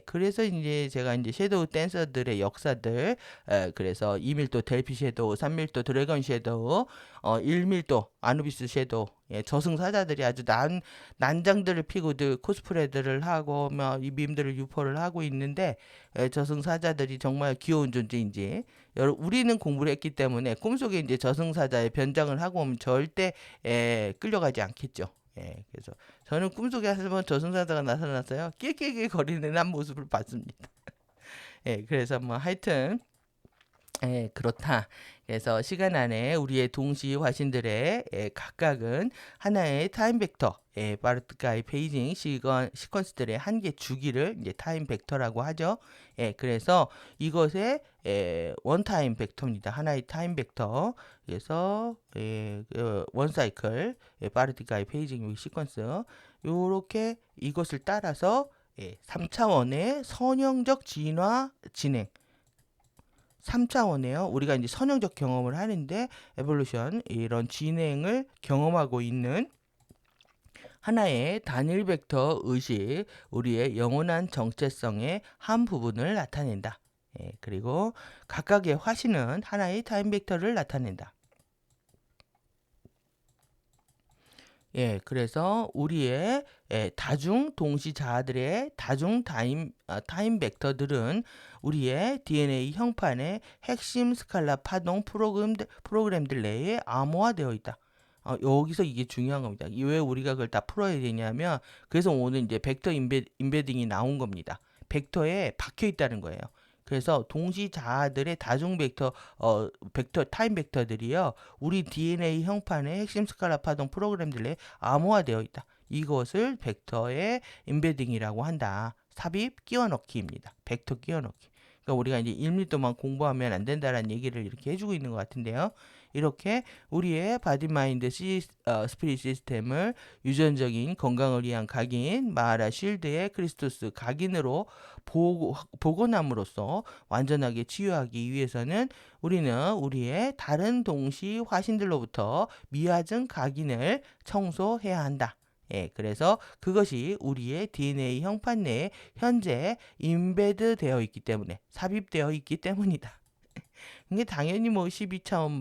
그래서 이제 제가 이제 섀도우 댄서들의 역사들, 그래서 2밀도 델피 섀도우, 3밀도 드래곤 섀도우, 1밀도 아누비스 섀도우, 저승사자들이 아주 난장들을 피고들 코스프레들을 하고 이 밈들을 유포를 하고 있는데 저승사자들이 정말 귀여운 존재인지 우리는 공부를 했기 때문에 꿈속에 이제 저승사자의 변장을 하고 오면 절대 끌려가지 않겠죠. 그래서 저는 꿈속에 한번 저승사자가 나타났어요. 낄낄낄 거리는 한 모습을 봤습니다. 그래서 뭐 하여튼 그렇다. 그래서 시간 안에 우리의 동시 화신들의 각각은 하나의 타임 벡터, 바르트가이 베이징 시퀀스들의 한 개 주기를 이제 타임 벡터라고 하죠. 그래서 이것의 원 타임 벡터입니다. 하나의 타임 벡터. 그래서 원 사이클, 바르트가이 베이징 시퀀스 요렇게 이것을 따라서 3차원의 선형적 진화 진행 3차원에요. 우리가 이제 선형적 경험을 하는데 에볼루션 이런 진행을 경험하고 있는 하나의 단일 벡터 의식, 우리의 영원한 정체성의 한 부분을 나타낸다. 그리고 각각의 화신은 하나의 타임 벡터를 나타낸다. 그래서 우리의 다중 동시 자아들의 다중 타임 벡터들은 우리의 DNA 형판의 핵심 스칼라 파동 프로그램들 내에 암호화되어 있다. 여기서 이게 중요한 겁니다. 왜 우리가 그걸 다 풀어야 되냐면 그래서 오늘 이제 벡터 인베딩이 나온 겁니다. 벡터에 박혀 있다는 거예요. 그래서 동시 자아들의 다중 벡터 타임 벡터들이요. 우리 DNA 형판의 핵심 스칼라 파동 프로그램들 내에 암호화되어 있다. 이것을 벡터의 인베딩이라고 한다. 삽입 끼워 넣기입니다. 벡터 끼워 넣기. 그러니까 우리가 이제 1밀도만 공부하면 안 된다라는 얘기를 이렇게 해주고 있는 것 같은데요. 이렇게 우리의 바디 마인드 스피릿 시스템을 유전적인 건강을 위한 각인 마하라 쉴드의 크리스토스 각인으로 복원함으로써 완전하게 치유하기 위해서는 우리는 우리의 다른 동시 화신들로부터 미화증 각인을 청소해야 한다. 예, 그래서 그것이 우리의 DNA 형판 내에 현재 인베드 되어 있기 때문에, 삽입되어 있기 때문이다. 이게 당연히 뭐 12차원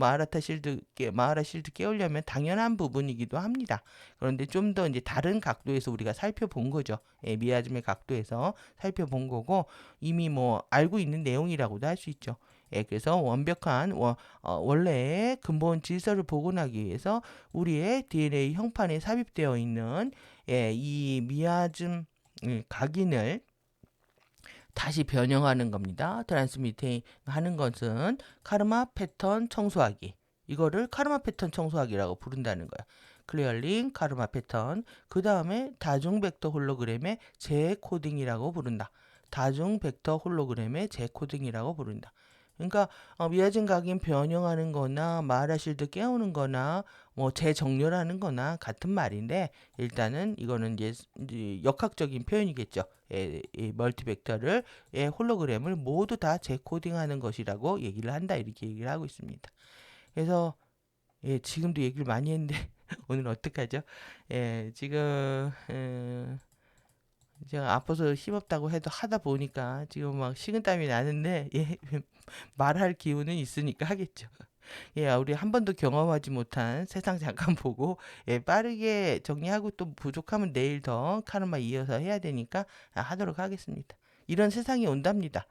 마하라 실드 깨우려면 당연한 부분이기도 합니다. 그런데 좀 더 이제 다른 각도에서 우리가 살펴본 거죠. 예, 미아즘의 각도에서 살펴본 거고, 이미 뭐 알고 있는 내용이라고도 할 수 있죠. 예, 그래서 완벽한 원래의 근본 질서를 복원하기 위해서 우리의 DNA 형판에 삽입되어 있는 이 미아즘 각인을 다시 변형하는 겁니다. 트랜스미팅 하는 것은 카르마 패턴 청소하기. 이거를 카르마 패턴 청소하기라고 부른다는 거야. 클리어링, 카르마 패턴. 그 다음에 다중 벡터 홀로그램의 재코딩이라고 부른다. 다중 벡터 홀로그램의 재코딩이라고 부른다. 그러니까 미아진 각인 변형하는 거나 마하라 실드 깨우는 거나 뭐 재정렬하는 거나 같은 말인데, 일단은 이거는 이제 역학적인 표현이겠죠. 이 멀티벡터를 홀로그램을 모두 다 재코딩하는 것이라고 얘기를 한다, 이렇게 얘기를 하고 있습니다. 그래서 지금도 얘기를 많이 했는데 오늘 어떡하죠? 지금 제가 아파서 힘없다고 해도 하다 보니까 지금 막 식은땀이 나는데 말할 기운은 있으니까 하겠죠. 우리 한 번도 경험하지 못한 세상 잠깐 보고 빠르게 정리하고, 또 부족하면 내일 더 카르마 이어서 해야 되니까 하도록 하겠습니다. 이런 세상이 온답니다.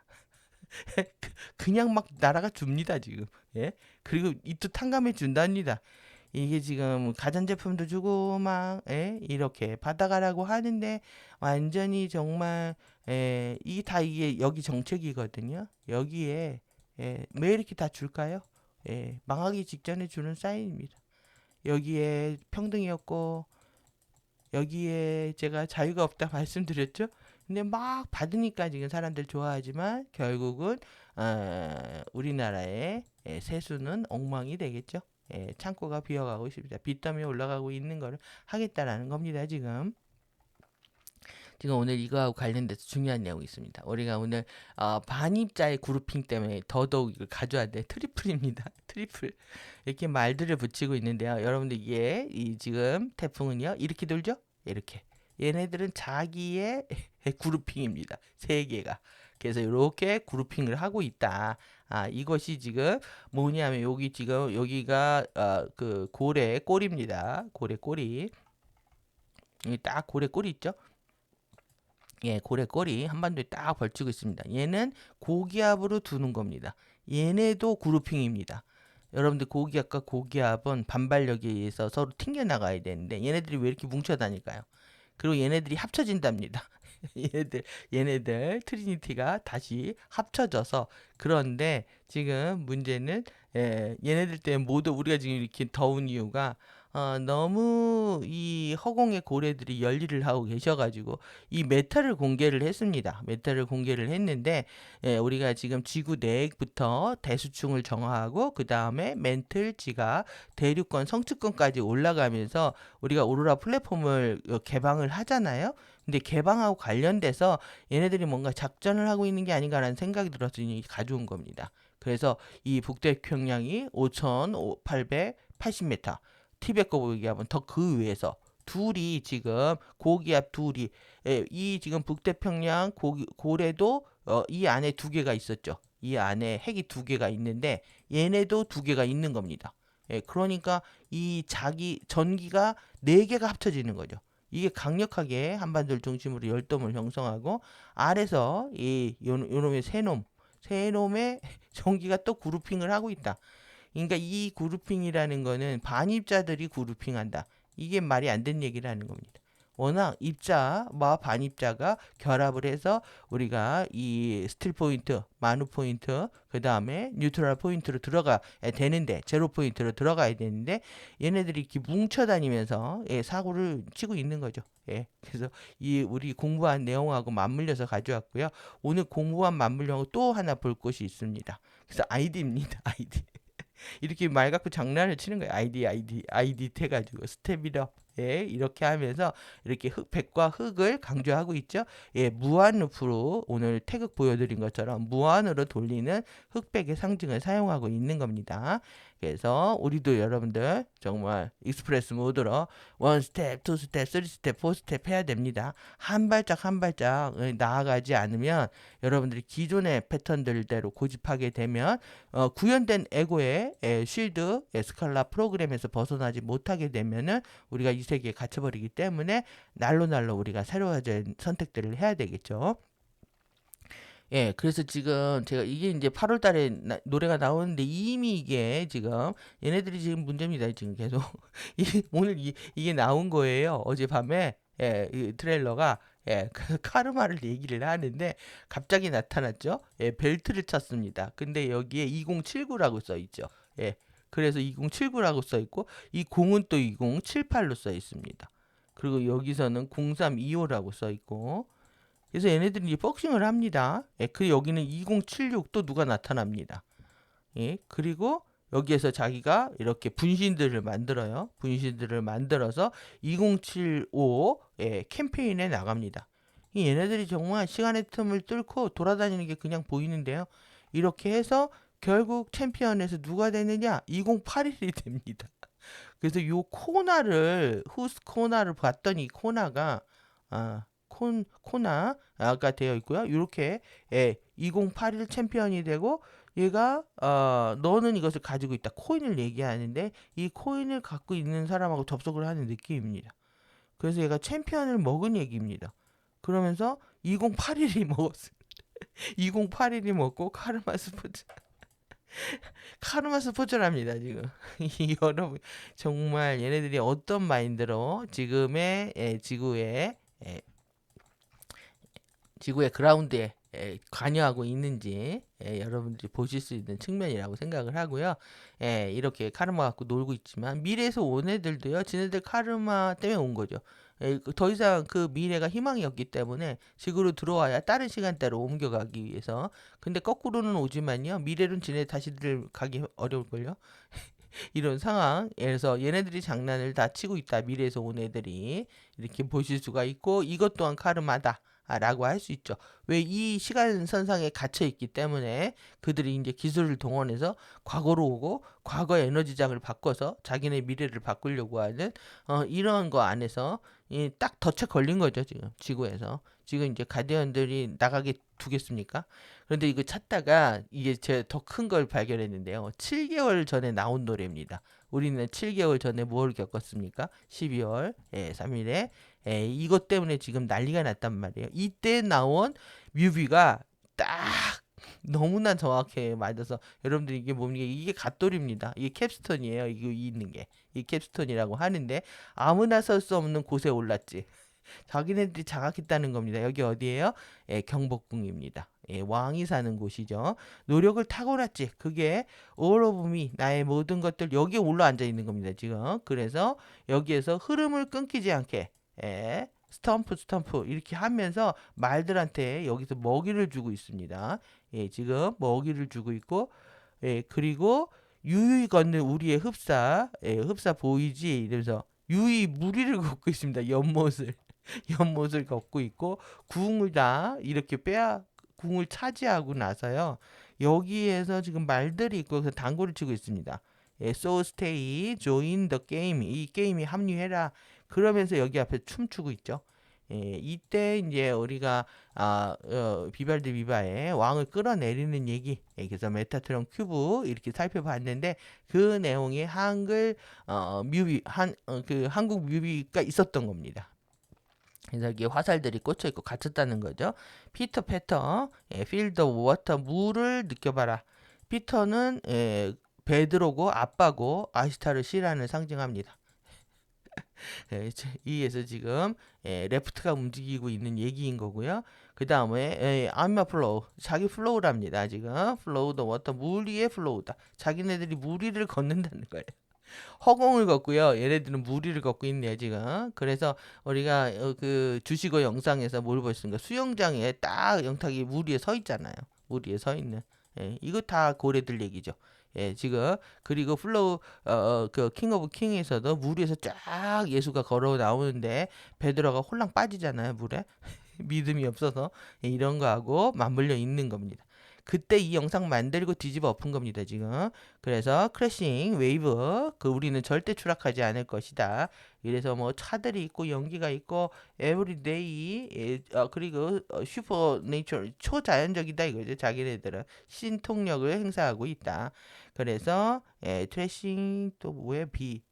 그냥 막 나라가 줍니다 지금. 그리고 이또 탕감해 준답니다. 이게 지금 가전제품도 주고 막 이렇게 받아가라고 하는데, 완전히 정말 이게 여기 정책이거든요. 여기에 왜 이렇게 다 줄까요? 망하기 직전에 주는 사인입니다. 여기에 평등이 없고 여기에 제가 자유가 없다 말씀드렸죠. 근데 막 받으니까 지금 사람들 좋아하지만 결국은 우리나라의 세수는 엉망이 되겠죠. 창고가 비어가고 있습니다. 빚더미에 올라가고 있는 거를 하겠다라는 겁니다. 지금 오늘 이거하고 관련돼서 중요한 내용이 있습니다. 우리가 오늘 반입자의 그룹핑 때문에 더더욱 이걸 가져야 돼. 트리플입니다. 트리플. 이렇게 말들을 붙이고 있는데요. 여러분들 이 지금 태풍은요, 이렇게 돌죠? 이렇게. 얘네들은 자기의 그룹핑입니다. 세 개가. 그래서 이렇게 그룹핑을 하고 있다. 이것이 지금 뭐냐면, 여기가 그 고래 꼬리입니다. 고래 꼬리. 여기 딱 고래 꼬리 있죠? 고래 꼬리 한반도에 딱 걸치고 있습니다. 얘는 고기압으로 두는 겁니다. 얘네도 그룹핑입니다. 여러분들 고기압과 고기압은 반발력에 의해서 서로 튕겨나가야 되는데, 얘네들이 왜 이렇게 뭉쳐 다닐까요? 그리고 얘네들이 합쳐진답니다. 얘네들 트리니티가 다시 합쳐져서. 그런데 지금 문제는 얘네들 때문에 모두 우리가 지금 이렇게 더운 이유가 너무 이 허공의 고래들이 열일을 하고 계셔가지고 이 메타를 공개를 했습니다. 메타를 공개를 했는데, 우리가 지금 지구 내액부터 대수층을 정화하고 그 다음에 멘틀, 지각, 대륙권, 성층권까지 올라가면서 우리가 오로라 플랫폼을 개방을 하잖아요. 근데 개방하고 관련돼서 얘네들이 뭔가 작전을 하고 있는 게 아닌가라는 생각이 들어서 가져온 겁니다. 그래서 이 북태평양이 5,880m, 티벳 고기압은 더 그 위에서 둘이 지금 고기압 둘이 이 지금 북태평양 고래도 이 안에 두 개가 있었죠. 이 안에 핵이 두 개가 있는데 얘네도 두 개가 있는 겁니다. 그러니까 이 자기 전기가 네 개가 합쳐지는 거죠. 이게 강력하게 한반도를 중심으로 열돔을 형성하고, 아래서 요놈의 세놈의 전기가 또 그룹핑을 하고 있다. 그러니까 이 그룹핑이라는 거는 반입자들이 그룹핑한다. 이게 말이 안 되는 얘기를 하는 겁니다. 워낙 입자와 반입자가 결합을 해서 우리가 이 스틸 포인트, 마누 포인트, 그 다음에 뉴트럴 포인트로 들어가 되는데, 제로 포인트로 들어가야 되는데, 얘네들이 이렇게 뭉쳐 다니면서 사고를 치고 있는 거죠. 그래서 이 우리 공부한 내용하고 맞물려서 가져왔고요. 오늘 공부한 맞물려고 또 하나 볼 것이 있습니다. 그래서 아이디입니다. 아이디. 이렇게 말 갖고 장난을 치는 거예요. 아이디 해가지고 스텝이업. 예, 이렇게 하면서 이렇게 백과 흑을 강조하고 있죠. 예, 무한루프로 오늘 태극 보여드린 것처럼 무한으로 돌리는 흑백의 상징을 사용하고 있는 겁니다. 그래서 우리도 여러분들 정말 익스프레스 모드로 원 스텝, 투 스텝, 쓰리 스텝, 포 스텝 해야 됩니다. 한 발짝 한 발짝 나아가지 않으면 여러분들이 기존의 패턴들대로 고집하게 되면 구현된 에고의 쉴드, 스칼라 프로그램에서 벗어나지 못하게 되면은 우리가 이 세계에 갇혀버리기 때문에 날로 우리가 새로워진 선택들을 해야 되겠죠. 예, 그래서 지금 제가 이게 이제 8월 달에 노래가 나오는데 이미 이게 지금 얘네들이 지금 문제입니다. 지금 계속. 오늘 이게 나온 거예요. 어젯밤에. 예, 이 트레일러가. 예, 그 카르마를 얘기를 하는데 갑자기 나타났죠. 예, 벨트를 찼습니다. 근데 여기에 2079라고 써 있죠. 예. 그래서 2079라고 써 있고 이 공은 또 2078로 써 있습니다. 그리고 여기서는 0325라고 써 있고 그래서 얘네들이 이제 복싱을 합니다. 예, 그 여기는 2076도 누가 나타납니다. 예, 그리고 여기에서 자기가 이렇게 분신들을 만들어요. 분신들을 만들어서 2075 캠페인에 나갑니다. 이 얘네들이 정말 시간의 틈을 뚫고 돌아다니는 게 그냥 보이는데요. 이렇게 해서 결국 챔피언에서 누가 되느냐? 2081이 됩니다. 그래서 요 코나를 후스 코나를 봤더니 코나가 코나가 되어 있고요. 이렇게 2081 챔피언이 되고 얘가 너는 이것을 가지고 있다. 코인을 얘기하는데 이 코인을 갖고 있는 사람하고 접속을 하는 느낌입니다. 그래서 얘가 챔피언을 먹은 얘기입니다. 그러면서 2081이 먹었어요. 2081이 먹고 카르마 스포츠랍니다 지금. 여러분 정말 얘네들이 어떤 마인드로 지금의 지구의 그라운드에 관여하고 있는지 여러분들이 보실 수 있는 측면이라고 생각을 하고요. 이렇게 카르마 갖고 놀고 있지만 미래에서 온 애들도요. 지네들 카르마 때문에 온 거죠. 더 이상 그 미래가 희망이 없기 때문에 지구로 들어와야 다른 시간대로 옮겨가기 위해서. 근데 거꾸로는 오지만요. 미래로는 지네 다시들 가기 어려울걸요. 이런 상황에서 얘네들이 장난을 다 치고 있다. 미래에서 온 애들이 이렇게 보실 수가 있고 이것 또한 카르마다. 라고 할 수 있죠. 왜 이 시간선상에 갇혀 있기 때문에 그들이 이제 기술을 동원해서 과거로 오고 과거 에너지장을 바꿔서 자기네 미래를 바꾸려고 하는 이런 거 안에서 딱 덫에 걸린 거죠. 지금 지구에서. 지금 이제 가디언들이 나가게 두겠습니까? 그런데 이거 찾다가 이게 제 더 큰 걸 발견했는데요. 7개월 전에 나온 노래입니다. 우리는 7개월 전에 뭘 겪었습니까? 12월 3일에 이것 때문에 지금 난리가 났단 말이에요. 이때 나온 뮤비가 딱 너무나 정확해 맞아서 여러분들 이게 뭡니까? 이게 갓돌입니다. 이게 캡스톤이에요. 이거 있는 게. 이 캡스톤이라고 하는데 아무나 설 수 없는 곳에 올랐지. 자기네들이 장악했다는 겁니다. 여기 어디예요? 경복궁입니다. 왕이 사는 곳이죠. 노력을 타고났지. 그게 all of me, 나의 모든 것들 여기에 올라앉아 있는 겁니다. 지금. 그래서 여기에서 흐름을 끊기지 않게 스탬프 이렇게 하면서 말들한테 여기서 먹이를 주고 있습니다. 지금 먹이를 주고 있고 그리고 유유히 걷는 우리의 흡사 보이지? 이러면서 유유히 무리를 걷고 있습니다. 연못을 걷고 있고 궁을 다 이렇게 궁을 차지하고 나서요. 여기에서 지금 말들이 있고 그래서 당구를 치고 있습니다. So stay, join the game. 이 게임에 합류해라. 그러면서 여기 앞에 춤추고 있죠. 이때 이제 우리가 비발디 비바의 왕을 끌어내리는 얘기, 그래서 메타트론 큐브 이렇게 살펴봤는데 그 내용이 한글 뮤비 그 한국 뮤비가 있었던 겁니다. 그래서 여기 화살들이 꽂혀 있고 갇혔다는 거죠. 피터 패터, 필드 워터 물을 느껴봐라. 피터는 베드로고 아빠고 아시타르 시란을 상징합니다. 이에서 지금 레프트가 움직이고 있는 얘기인 거고요. 그 다음에 아마 플로우 자기 플로우랍니다. 지금 플로우 더 워터 물 위에 플로우다. 자기네들이 물 위를 걷는다는 거예요. 허공을 걷고요. 얘네들은 물 위를 걷고 있네요 지금. 그래서 우리가 그 주식어 영상에서 뭘 보였습니까? 수영장에 딱 영탁이 물 위에 서 있잖아요. 물 위에 서 있는. 이거 다 고래들 얘기죠. 예, 지금 그리고 플로우 그 킹 오브 킹에서도 물 위에서 쫙 예수가 걸어 나오는데 베드로가 홀랑 빠지잖아요, 물에. 믿음이 없어서. 예, 이런 거하고 맞물려 있는 겁니다. 그때 이 영상 만들고 뒤집어 엎은 겁니다, 지금. 그래서 크래싱 웨이브 그 우리는 절대 추락하지 않을 것이다. 이래서 뭐 차들이 있고 연기가 있고 에브리데이 그리고 슈퍼 네이처 초자연적이다 이거죠. 자기네들은 신통력을 행사하고 있다. 그래서 트래싱 또 뭐야 비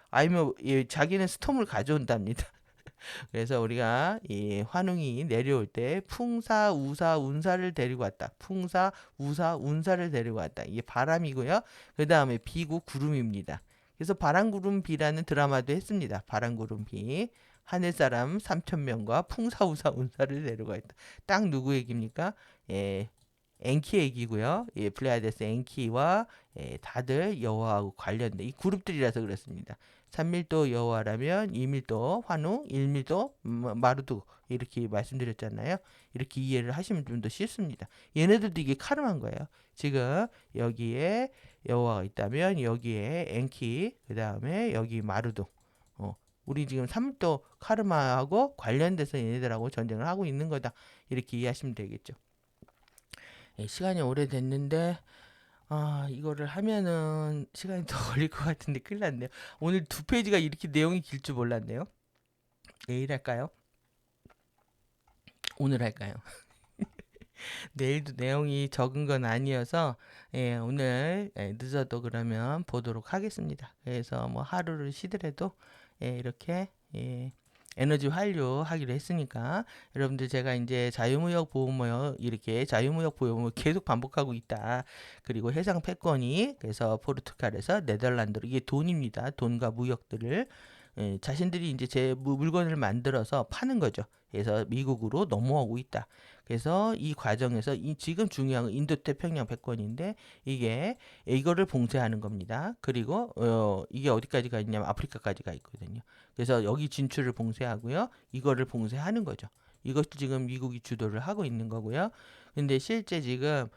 아니면 자기는 스톰을 가져온답니다. 그래서 우리가 이 환웅이 내려올 때 풍사, 우사, 운사를 데리고 왔다. 풍사, 우사, 운사를 데리고 왔다. 이게 바람이고요. 그 다음에 비고 구름입니다. 그래서 바람구름 비라는 드라마도 했습니다. 바람구름 비. 하늘사람 3,000명과 풍사, 우사, 운사를 데리고 있다. 딱 누구 얘기입니까? 예, 엔키 얘기고요. 예, 플레이아데스 엔키와 다들 여호와하고 관련된 이 그룹들이라서 그렇습니다. 3밀도 여호와라면 2밀도 환웅, 1밀도 마루두 이렇게 말씀드렸잖아요. 이렇게 이해를 하시면 좀 더 쉽습니다. 얘네들도 이게 카르마인 거예요. 지금 여기에 여호와가 있다면 여기에 엔키, 그 다음에 여기 마루두. 우리 지금 3밀도 카르마하고 관련돼서 얘네들하고 전쟁을 하고 있는 거다. 이렇게 이해하시면 되겠죠. 예, 시간이 오래됐는데 이거를 하면은 시간이 더 걸릴 것 같은데 큰일 났네요. 오늘 두 페이지가 이렇게 내용이 길 줄 몰랐네요. 내일 할까요? 오늘 할까요? 내일도 내용이 적은 건 아니어서 예, 오늘 늦어도 그러면 보도록 하겠습니다. 그래서 뭐 하루를 쉬더라도 이렇게 에너지 환류하기로 했으니까 여러분들 제가 이제 자유무역 보호무역 이렇게 자유무역 보호무역 계속 반복하고 있다. 그리고 해상 패권이 그래서 포르투갈에서 네덜란드로 이게 돈입니다. 돈과 무역들을 자신들이 이제 제 물건을 만들어서 파는 거죠. 그래서 미국으로 넘어오고 있다. 그래서 이 과정에서 지금 중요한 건 인도태평양 패권인데 이거를 봉쇄하는 겁니다. 그리고 이게 어디까지 가 있냐면 아프리카까지 가 있거든요. 그래서 여기 진출을 봉쇄하고요. 이거를 봉쇄하는 거죠. 이것도 지금 미국이 주도를 하고 있는 거고요. 근데 실제 지금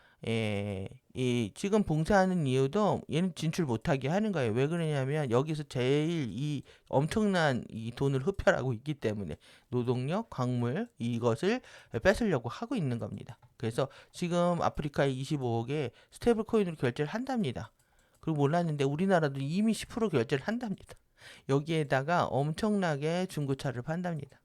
지금 봉쇄하는 이유도 얘는 진출 못하게 하는 거예요. 왜 그러냐면 여기서 제일 이 엄청난 이 돈을 흡혈하고 있기 때문에 노동력, 광물 이것을 뺏으려고 하고 있는 겁니다. 그래서 지금 아프리카에 25억에 스테이블 코인으로 결제를 한답니다. 그리고 몰랐는데 우리나라도 이미 10% 결제를 한답니다. 여기에다가 엄청나게 중고차를 판답니다.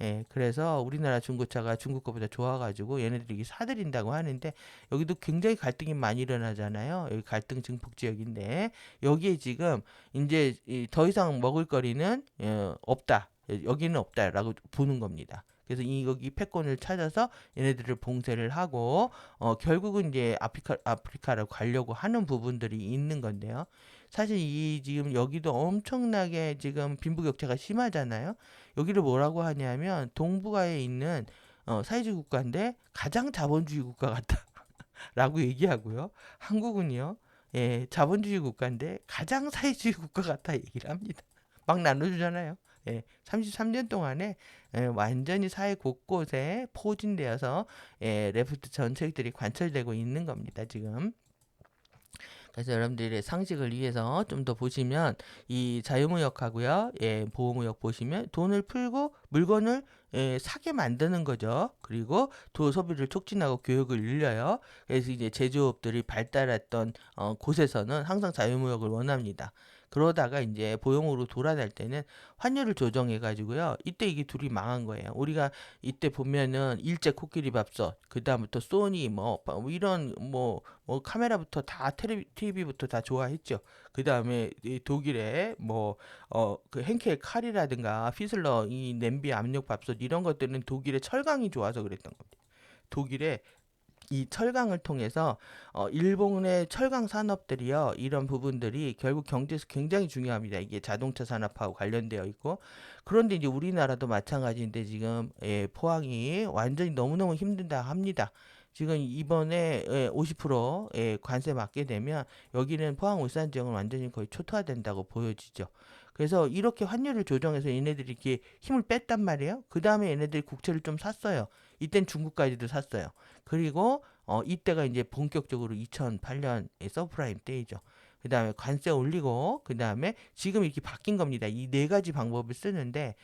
예, 그래서 우리나라 중고차가 중국 거보다 좋아가지고 얘네들이 사들인다고 하는데 여기도 굉장히 갈등이 많이 일어나잖아요. 여기 갈등 증폭 지역인데 여기에 지금 이제 더 이상 먹을 거리는 없다. 여기는 없다라고 보는 겁니다. 그래서 여기 패권을 찾아서 얘네들을 봉쇄를 하고 결국은 이제 아프리카로 가려고 하는 부분들이 있는 건데요. 사실 지금 여기도 엄청나게 지금 빈부격차가 심하잖아요. 여기를 뭐라고 하냐면 동북아에 있는 사회주의 국가인데 가장 자본주의 국가 같다라고 얘기하고요. 한국은요, 자본주의 국가인데 가장 사회주의 국가 같다 얘기를 합니다. 막 나눠주잖아요. 33년 동안에 완전히 사회 곳곳에 포진되어서 레프트 정책들이 관철되고 있는 겁니다. 지금. 그래서 여러분들의 상식을 위해서 좀 더 보시면 이 자유무역하고요, 보호무역 보시면 돈을 풀고 물건을 사게 만드는 거죠. 그리고 소비를 촉진하고 교육을 늘려요. 그래서 이제 제조업들이 발달했던 곳에서는 항상 자유무역을 원합니다. 그러다가 이제 보용으로 돌아갈 때는 환율을 조정해 가지고요. 이때 이게 둘이 망한 거예요. 우리가 이때 보면은 일제 코끼리 밥솥, 그다음부터 소니 이런 카메라부터 다 TV부터 다 좋아했죠. 그다음에 독일의 그 henkel 칼이라든가 피슬러 이 냄비 압력 밥솥 이런 것들은 독일의 철강이 좋아서 그랬던 겁니다. 독일의 이 철강을 통해서 일본의 철강 산업들이요 이런 부분들이 결국 경제에서 굉장히 중요합니다. 이게 자동차 산업하고 관련되어 있고 그런데 이제 우리나라도 마찬가지인데 지금 포항이 완전히 너무너무 힘든다 합니다. 지금 이번에 50% 관세 맞게 되면 여기는 포항 울산 지역은 완전히 거의 초토화된다고 보여지죠. 그래서 이렇게 환율을 조정해서 얘네들이 이렇게 힘을 뺐단 말이에요. 그 다음에 얘네들이 국채를 좀 샀어요. 이땐 중국까지도 샀어요. 그리고 이때가 이제 본격적으로 2008년의 서프라임 때이죠. 그 다음에 관세 올리고, 그 다음에 지금 이렇게 바뀐 겁니다. 이 네 가지 방법을 쓰는데,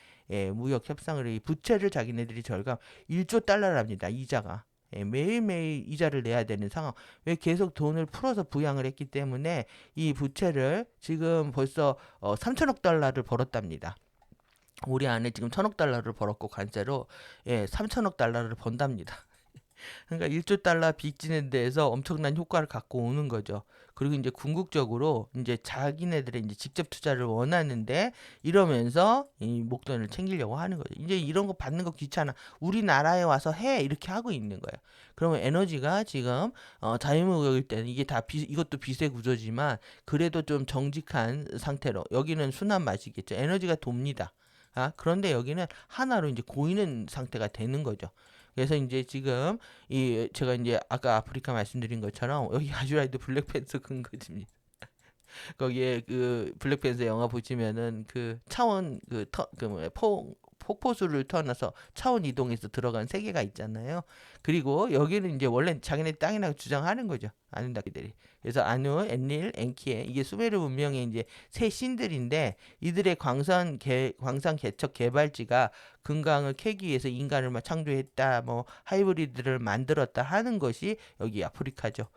무역 협상을, 이 부채를 자기네들이 절감 1조 달러랍니다. 이자가. 매일매일 이자를 내야 되는 상황. 왜 계속 돈을 풀어서 부양을 했기 때문에 이 부채를 지금 벌써 3천억 달러를 벌었답니다. 올해 안에 지금 1천억 달러를 벌었고 관세로 3천억 달러를 번답니다. 그러니까 1조 달러 빚지는 데에서 엄청난 효과를 갖고 오는 거죠. 그리고 이제 궁극적으로 이제 자기네들의 이제 직접 투자를 원하는데 이러면서 이 목돈을 챙기려고 하는 거죠. 이제 이런 거 받는 거 귀찮아. 우리나라에 와서 해 이렇게 하고 있는 거예요. 그러면 에너지가 지금 자유무역일 때는 이게 다 이것도 비세 구조지만 그래도 좀 정직한 상태로 여기는 순한 맛이겠죠. 에너지가 돕니다. 그런데 여기는 하나로 이제 고이는 상태가 되는 거죠. 그래서 이제 지금 이 제가 이제 아까 아프리카 말씀드린 것처럼 여기 아주라이드 블랙팬서 근거지입니다. 거기에 그 블랙팬서 영화 보시면은 그 차원 그 뭐야 폭포수를 터놔서 차원 이동해서 들어간 세계가 있잖아요. 그리고 여기는 이제 원래 자기네 땅이라고 주장하는 거죠. 아누나키들이. 그래서 아누, 엔릴, 엔키에 이게 수메르 문명의 이제 세 신들인데 이들의 광산 개척 개발지가 금강을 캐기 위해서 인간을 막 창조했다, 뭐 하이브리드를 만들었다 하는 것이 여기 아프리카죠.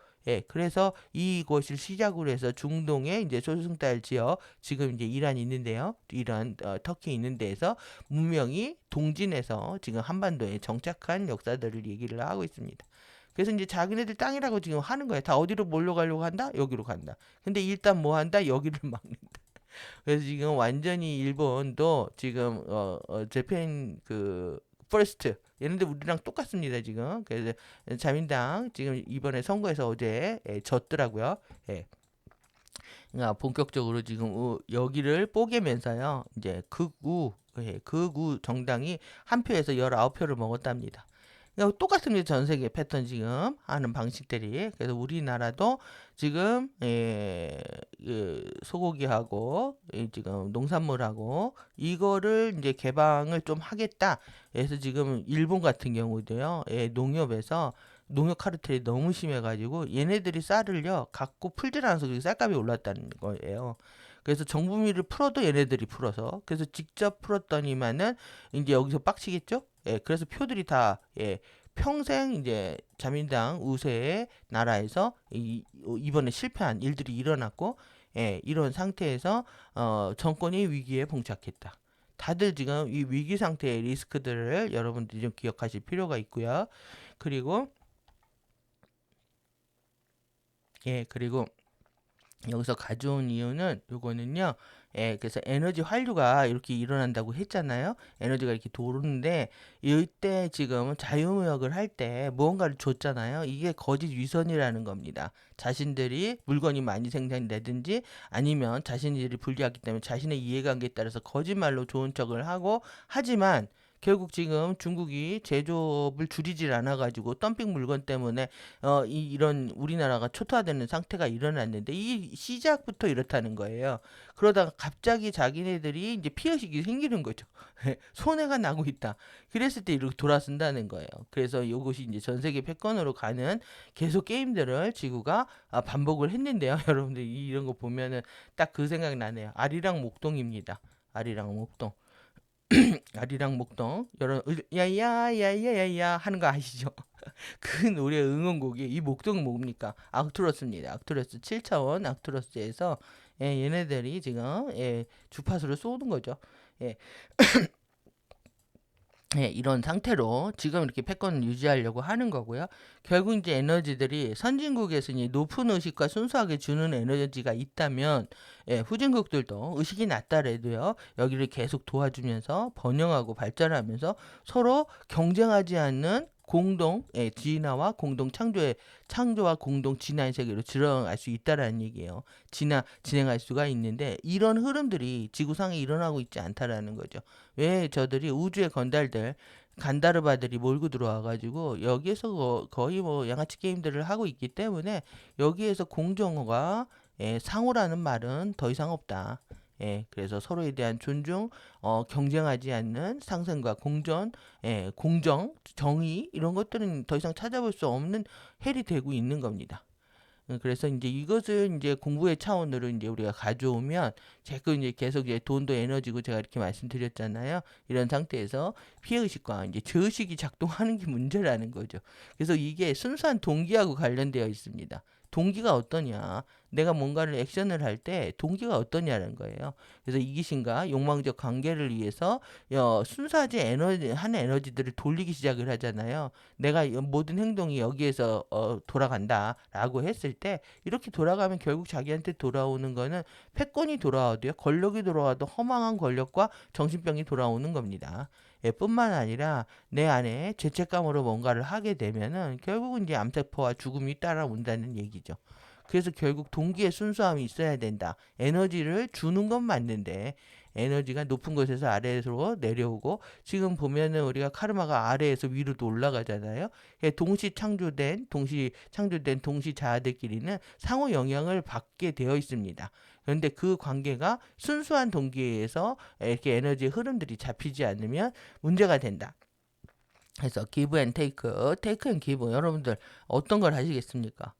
그래서 이것을 시작으로 해서 중동에 이제 소승달 지역, 지금 이제 이란이 있는데요. 이란, 터키 있는 데에서 문명이 동진해서 지금 한반도에 정착한 역사들을 얘기를 하고 있습니다. 그래서 이제 자기네들 땅이라고 지금 하는 거예요. 다 어디로 몰려가려고 한다? 여기로 간다. 근데 일단 뭐 한다? 여기를 막는다. 그래서 지금 완전히 일본도 지금 재팬 그 퍼스트 얘네들 우리랑 똑같습니다 지금. 그래서 자민당 지금 이번에 선거에서 어제 졌더라고요. 그러니까 본격적으로 지금 여기를 뽀개면서요 이제 극우 정당이 한 표에서 19표를 먹었답니다. 똑같습니다. 전 세계 패턴 지금 하는 방식들이. 그래서 우리나라도 지금 소고기하고 지금 농산물하고 이거를 이제 개방을 좀 하겠다. 그래서 지금 일본 같은 경우도요. 농협에서 농협 카르텔이 너무 심해가지고 얘네들이 쌀을요 갖고 풀질 않아서 쌀값이 올랐다는 거예요. 그래서 정부미를 풀어도 얘네들이 풀어서 그래서 직접 풀었더니만은 이제 여기서 빡치겠죠? 그래서 표들이 다 평생 이제 자민당 우세의 나라에서 이번에 실패한 일들이 일어났고 이런 상태에서 정권이 위기에 봉착했다. 다들 지금 이 위기 상태의 리스크들을 여러분들이 좀 기억하실 필요가 있고요. 그리고 그리고 여기서 가져온 이유는 요거는요. 그래서 에너지 환류가 이렇게 일어난다고 했잖아요. 에너지가 이렇게 도는데 이때 지금 자유무역을 할 때 무언가를 줬잖아요. 이게 거짓 위선이라는 겁니다. 자신들이 물건이 많이 생산되든지 아니면 자신들이 불리하기 때문에 자신의 이해관계에 따라서 거짓말로 좋은 척을 하고 하지만 결국 지금 중국이 제조업을 줄이질 않아가지고 덤핑 물건 때문에 이런 우리나라가 초토화되는 상태가 일어났는데 이 시작부터 이렇다는 거예요. 그러다가 갑자기 자기네들이 이제 피해식이 생기는 거죠. 손해가 나고 있다. 그랬을 때 이렇게 돌아선다는 거예요. 그래서 이것이 이제 전 세계 패권으로 가는 계속 게임들을 지구가 반복을 했는데요. 여러분들 이런 거 보면은 딱 그 생각 나네요. 아리랑 목동입니다. 아리랑 목동. 아리랑 목동 여러 야야야야야야 하는 거 아시죠? 그 노래 응원곡이 이 목동은 뭡니까? 악투러스입니다. 악투러스 7차원 악투러스에서 얘네들이 지금 주파수를 쏘는 거죠. 예. 이런 상태로 지금 이렇게 패권을 유지하려고 하는 거고요. 결국 이제 에너지들이 선진국에서 이제 높은 의식과 순수하게 주는 에너지가 있다면 후진국들도 의식이 낮다래도요. 여기를 계속 도와주면서 번영하고 발전하면서 서로 경쟁하지 않는 공동 진화와 공동 창조와 공동 진화의 세계로 들어갈 수 있다라는 얘기예요. 진행할 수가 있는데 이런 흐름들이 지구상에 일어나고 있지 않다라는 거죠. 왜 저들이 우주의 간다르바들이 몰고 들어와가지고 여기에서 거의 뭐 양아치 게임들을 하고 있기 때문에 여기에서 공정과 상호라는 말은 더 이상 없다. 그래서 서로에 대한 존중, 경쟁하지 않는 상생과 공존, 공정, 정의 이런 것들은 더 이상 찾아볼 수 없는 헬이 되고 있는 겁니다. 그래서 이제 이것을 이제 공부의 차원으로 이제 우리가 가져오면 자꾸 이제 계속 이제 돈도 에너지고 제가 이렇게 말씀드렸잖아요. 이런 상태에서 피해의식과 이제 죄의식이 작동하는 게 문제라는 거죠. 그래서 이게 순수한 동기하고 관련되어 있습니다. 동기가 어떠냐? 내가 뭔가를 액션을 할 때 동기가 어떠냐는 거예요. 그래서 이기심과 욕망적 관계를 위해서 순수하지 한 에너지들을 돌리기 시작을 하잖아요. 내가 모든 행동이 여기에서 돌아간다라고 했을 때 이렇게 돌아가면 결국 자기한테 돌아오는 거는 패권이 돌아와도요, 권력이 돌아와도 허망한 권력과 정신병이 돌아오는 겁니다. 뿐만 아니라 내 안에 죄책감으로 뭔가를 하게 되면은 결국은 이제 암세포와 죽음이 따라온다는 얘기죠. 그래서 결국 동기의 순수함이 있어야 된다. 에너지를 주는 건 맞는데 에너지가 높은 곳에서 아래로 내려오고, 지금 보면은 우리가 카르마가 아래에서 위로도 올라가잖아요. 동시 창조된 동시 자아들끼리는 상호 영향을 받게 되어 있습니다. 그런데 그 관계가 순수한 동기에 의해서 이렇게 에너지의 흐름들이 잡히지 않으면 문제가 된다. 그래서 기브 앤 테이크, 테이크 앤 기브, 여러분들 어떤 걸 하시겠습니까?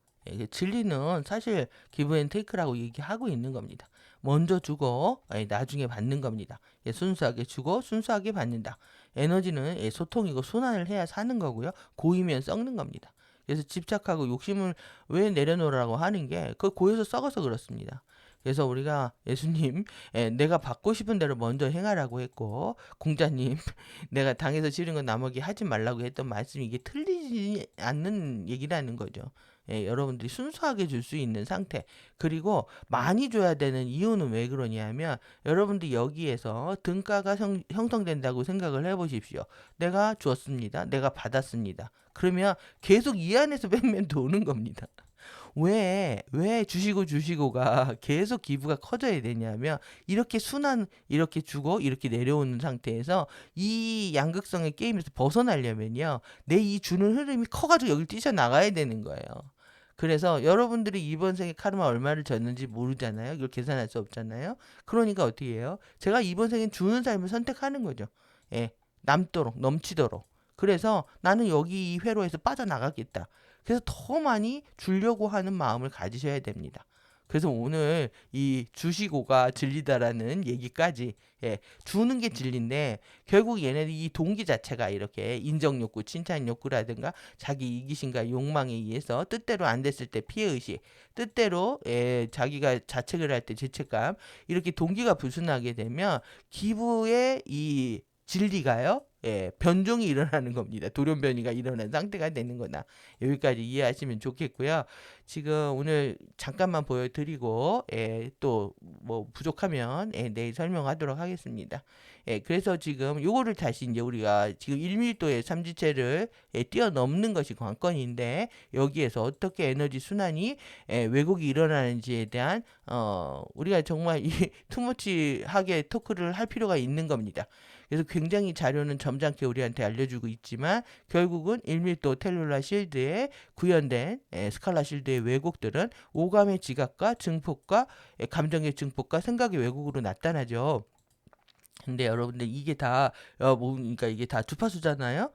진리는 사실 기브 앤 테이크라고 얘기하고 있는 겁니다. 먼저 주고 나중에 받는 겁니다. 순수하게 주고 순수하게 받는다. 에너지는 소통이고 순환을 해야 사는 거고요. 고이면 썩는 겁니다. 그래서 집착하고 욕심을 왜 내려놓으라고 하는 게 그 고여서 썩어서 그렇습니다. 그래서 우리가 예수님, 내가 받고 싶은 대로 먼저 행하라고 했고, 공자님, 내가 당해서 싫은 건 나머지 하지 말라고 했던 말씀이 이게 틀리지 않는 얘기라는 거죠. 여러분들이 순수하게 줄 수 있는 상태, 그리고 많이 줘야 되는 이유는 왜 그러냐면, 여러분들이 여기에서 등가가 형성된다고 생각을 해보십시오. 내가 줬습니다. 내가 받았습니다. 그러면 계속 이 안에서 빼면 도는 겁니다. 왜 주시고가 계속 기부가 커져야 되냐면, 이렇게 이렇게 주고 이렇게 내려오는 상태에서 이 양극성의 게임에서 벗어나려면요, 내 이 주는 흐름이 커가지고 여기 뛰쳐나가야 되는 거예요. 그래서 여러분들이 이번 생에 카르마 얼마를 졌는지 모르잖아요. 이걸 계산할 수 없잖아요. 그러니까 어떻게 해요? 제가 이번 생엔 주는 삶을 선택하는 거죠. 남도록, 넘치도록. 그래서 나는 여기 이 회로에서 빠져나가겠다. 그래서 더 많이 주려고 하는 마음을 가지셔야 됩니다. 그래서 오늘 이 주시고가 진리다라는 얘기까지, 주는 게 진리인데, 결국 얘네들이 이 동기 자체가 이렇게 인정욕구, 칭찬욕구라든가 자기 이기심과 욕망에 의해서 뜻대로 안 됐을 때 피해의식, 뜻대로 자기가 자책을 할 때 죄책감, 이렇게 동기가 불순하게 되면 기부의 이 진리가요, 변종이 일어나는 겁니다. 돌연변이가 일어난 상태가 되는 거나, 여기까지 이해하시면 좋겠고요. 지금 오늘 잠깐만 보여드리고, 또 뭐 부족하면 내일 설명하도록 하겠습니다. 그래서 지금 요거를 다시 이제 우리가 지금 1밀도의 삼지체를 뛰어넘는 것이 관건인데, 여기에서 어떻게 에너지 순환이 왜곡이 일어나는지에 대한 우리가 정말 이 투머치하게 토크를 할 필요가 있는 겁니다. 그래서 굉장히 자료는 점잖게 우리한테 알려주고 있지만, 결국은 1밀도 텔룰라 실드에 구현된 스칼라 실드의 왜곡들은 오감의 지각과 증폭과 감정의 증폭과 생각의 왜곡으로 나타나죠. 근데 여러분들 이게 다 그러니까 이게 다 주파수잖아요.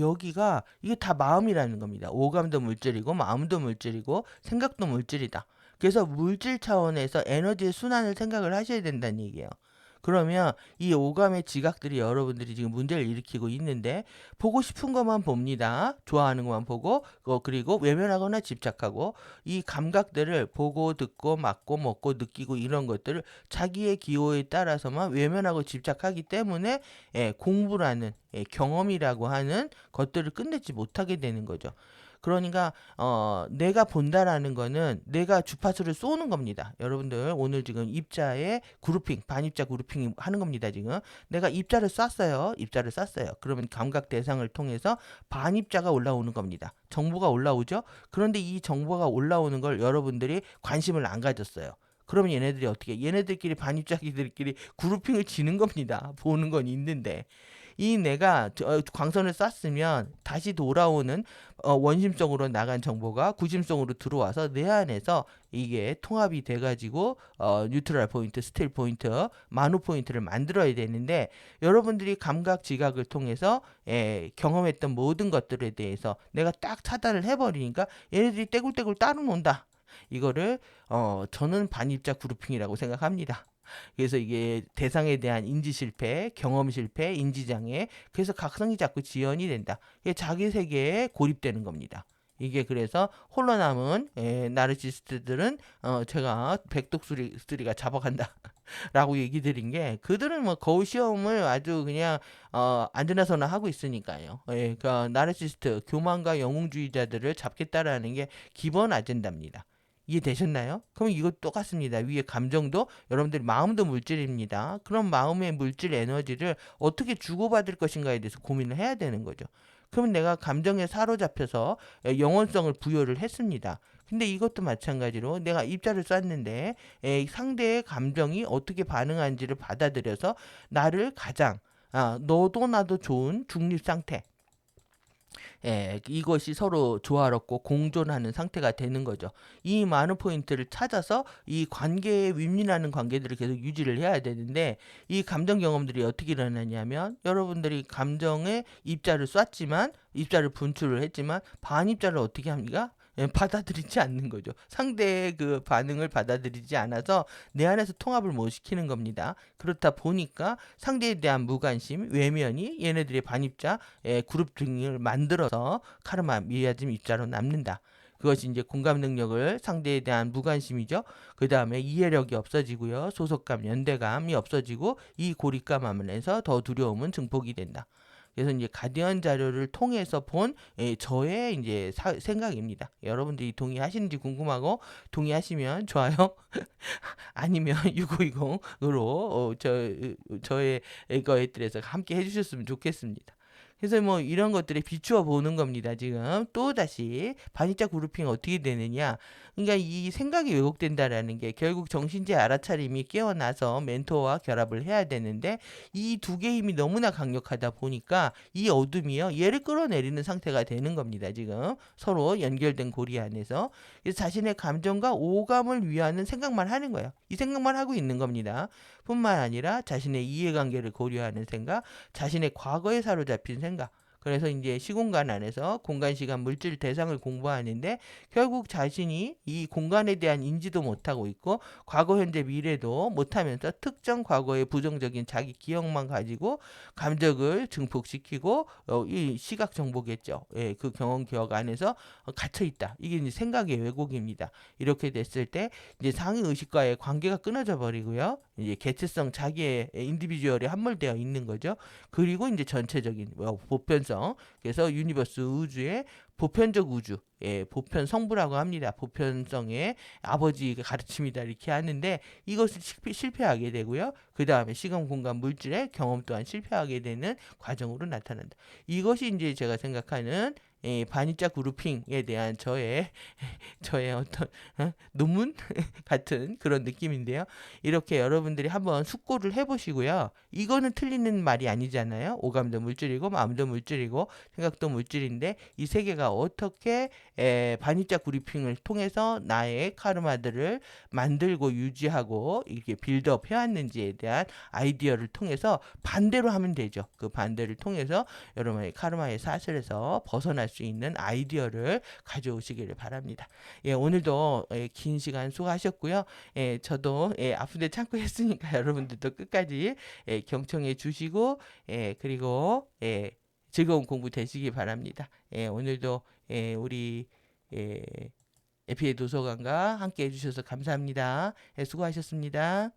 여기가 이게 다 마음이라는 겁니다. 오감도 물질이고 마음도 물질이고 생각도 물질이다. 그래서 물질 차원에서 에너지의 순환을 생각을 하셔야 된다는 얘기예요. 그러면 이 오감의 지각들이 여러분들이 지금 문제를 일으키고 있는데, 보고 싶은 것만 봅니다. 좋아하는 것만 보고, 그리고 외면하거나 집착하고, 이 감각들을 보고 듣고 맡고 먹고 느끼고 이런 것들을 자기의 기호에 따라서만 외면하고 집착하기 때문에 공부라는 경험이라고 하는 것들을 끝내지 못하게 되는 거죠. 그러니까 내가 본다라는 거는 내가 주파수를 쏘는 겁니다. 여러분들 오늘 지금 입자의 그룹핑, 반입자 그룹핑 하는 겁니다. 지금 내가 입자를 쐈어요. 그러면 감각 대상을 통해서 반입자가 올라오는 겁니다. 정보가 올라오죠. 그런데 이 정보가 올라오는 걸 여러분들이 관심을 안 가졌어요. 그러면 얘네들끼리 반입자들끼리 그룹핑을 지는 겁니다. 보는 건 있는데, 이 내가 광선을 쐈으면 다시 돌아오는 원심성으로 나간 정보가 구심성으로 들어와서 내 안에서 이게 통합이 돼가지고 뉴트럴 포인트, 스틸 포인트, 만호 포인트를 만들어야 되는데 여러분들이 감각 지각을 통해서 경험했던 모든 것들에 대해서 내가 딱 차단을 해버리니까 얘네들이 떼굴떼굴 따로 논다. 이거를 저는 반입자 그룹핑이라고 생각합니다. 그래서 이게 대상에 대한 인지 실패, 경험 실패, 인지 장애, 그래서 각성이 자꾸 지연이 된다. 이게 자기 세계에 고립되는 겁니다. 이게 그래서 홀로 남은 나르시스트들은 제가 백독수리가 잡아간다. 라고 얘기 드린 게 그들은 뭐 거울 시험을 아주 그냥 안전하서나 하고 있으니까요. 그러니까 나르시스트, 교만과 영웅주의자들을 잡겠다라는 게 기본 아젠다입니다. 이해되셨나요? 그럼 이거 똑같습니다. 위에 감정도 여러분들 마음도 물질입니다. 그럼 마음의 물질 에너지를 어떻게 주고받을 것인가에 대해서 고민을 해야 되는 거죠. 그러면 내가 감정에 사로잡혀서 영혼성을 부여를 했습니다. 근데 이것도 마찬가지로 내가 입자를 쐈는데 상대의 감정이 어떻게 반응하는지를 받아들여서 나를 가장 너도 나도 좋은 중립 상태, 이것이 서로 조화롭고 공존하는 상태가 되는 거죠. 이 많은 포인트를 찾아서 이 관계에 윈윈하는 관계들을 계속 유지를 해야 되는데 이 감정 경험들이 어떻게 일어나냐면 여러분들이 감정에 입자를 쐈지만 입자를 분출을 했지만 반입자를 어떻게 합니까? 받아들이지 않는 거죠. 상대의 그 반응을 받아들이지 않아서 내 안에서 통합을 못 시키는 겁니다. 그렇다 보니까 상대에 대한 무관심, 외면이 얘네들의 반입자, 그룹 등을 만들어서 카르마, 미야즘 입자로 남는다. 그것이 이제 공감 능력을 상대에 대한 무관심이죠. 그 다음에 이해력이 없어지고요. 소속감, 연대감이 없어지고 이 고립감 하면서 더 두려움은 증폭이 된다. 그래서 이제 가디언 자료를 통해서 본 저의 이제 생각입니다. 여러분들이 동의하시는지 궁금하고 동의하시면 좋아요. 아니면 6520으로 저의 것들에서 함께 해주셨으면 좋겠습니다. 그래서 뭐 이런 것들에 비추어 보는 겁니다. 지금 또 다시 반입자 그룹핑 어떻게 되느냐. 그러니까 이 생각이 왜곡된다라는 게 결국 정신제 알아차림이 깨어나서 멘토와 결합을 해야 되는데 이 두 개의 힘이 너무나 강력하다 보니까 이 어둠이요 얘를 끌어내리는 상태가 되는 겁니다. 지금 서로 연결된 고리 안에서 그래서 자신의 감정과 오감을 위하는 생각만 하는 거예요. 이 생각만 하고 있는 겁니다. 뿐만 아니라 자신의 이해관계를 고려하는 생각, 자신의 과거에 사로잡힌 생각. 그래서 이제 시공간 안에서 공간, 시간, 물질, 대상을 공부하는데 결국 자신이 이 공간에 대한 인지도 못하고 있고 과거, 현재, 미래도 못하면서 특정 과거의 부정적인 자기 기억만 가지고 감정을 증폭시키고 이 시각 정보겠죠. 그 경험 기억 안에서 갇혀 있다. 이게 이제 생각의 왜곡입니다. 이렇게 됐을 때 이제 상위 의식과의 관계가 끊어져 버리고요. 이제 개체성 자기의 인디비주얼이 함몰되어 있는 거죠. 그리고 이제 전체적인 보편성. 그래서 유니버스 우주의 보편적 우주, 보편 성부라고 합니다. 보편성의 아버지 가르침이다 이렇게 하는데 이것을 실패하게 되고요. 그 다음에 시간, 공간, 물질의 경험 또한 실패하게 되는 과정으로 나타난다. 이것이 이제 제가 생각하는 반입자 그룹핑에 대한 저의 어떤 논문 같은 그런 느낌인데요. 이렇게 여러분들이 한번 숙고를 해보시고요. 이거는 틀리는 말이 아니잖아요. 오감도 물질이고 마음도 물질이고 생각도 물질인데 이 세 개가 어떻게 반입자 그룹핑을 통해서 나의 카르마들을 만들고 유지하고 이렇게 빌드업 해왔는지에 대한 아이디어를 통해서 반대로 하면 되죠. 그 반대를 통해서 여러분의 카르마의 사슬에서 벗어날 수 있는 아이디어를 가져오시기를 바랍니다. 오늘도 긴 시간 수고하셨고요. 저도 아픈데 참고 했으니까 여러분들도 끝까지 경청해 주시고 그리고 즐거운 공부 되시기 바랍니다. 오늘도 우리 에피의 도서관과 함께 해주셔서 감사합니다. 수고하셨습니다.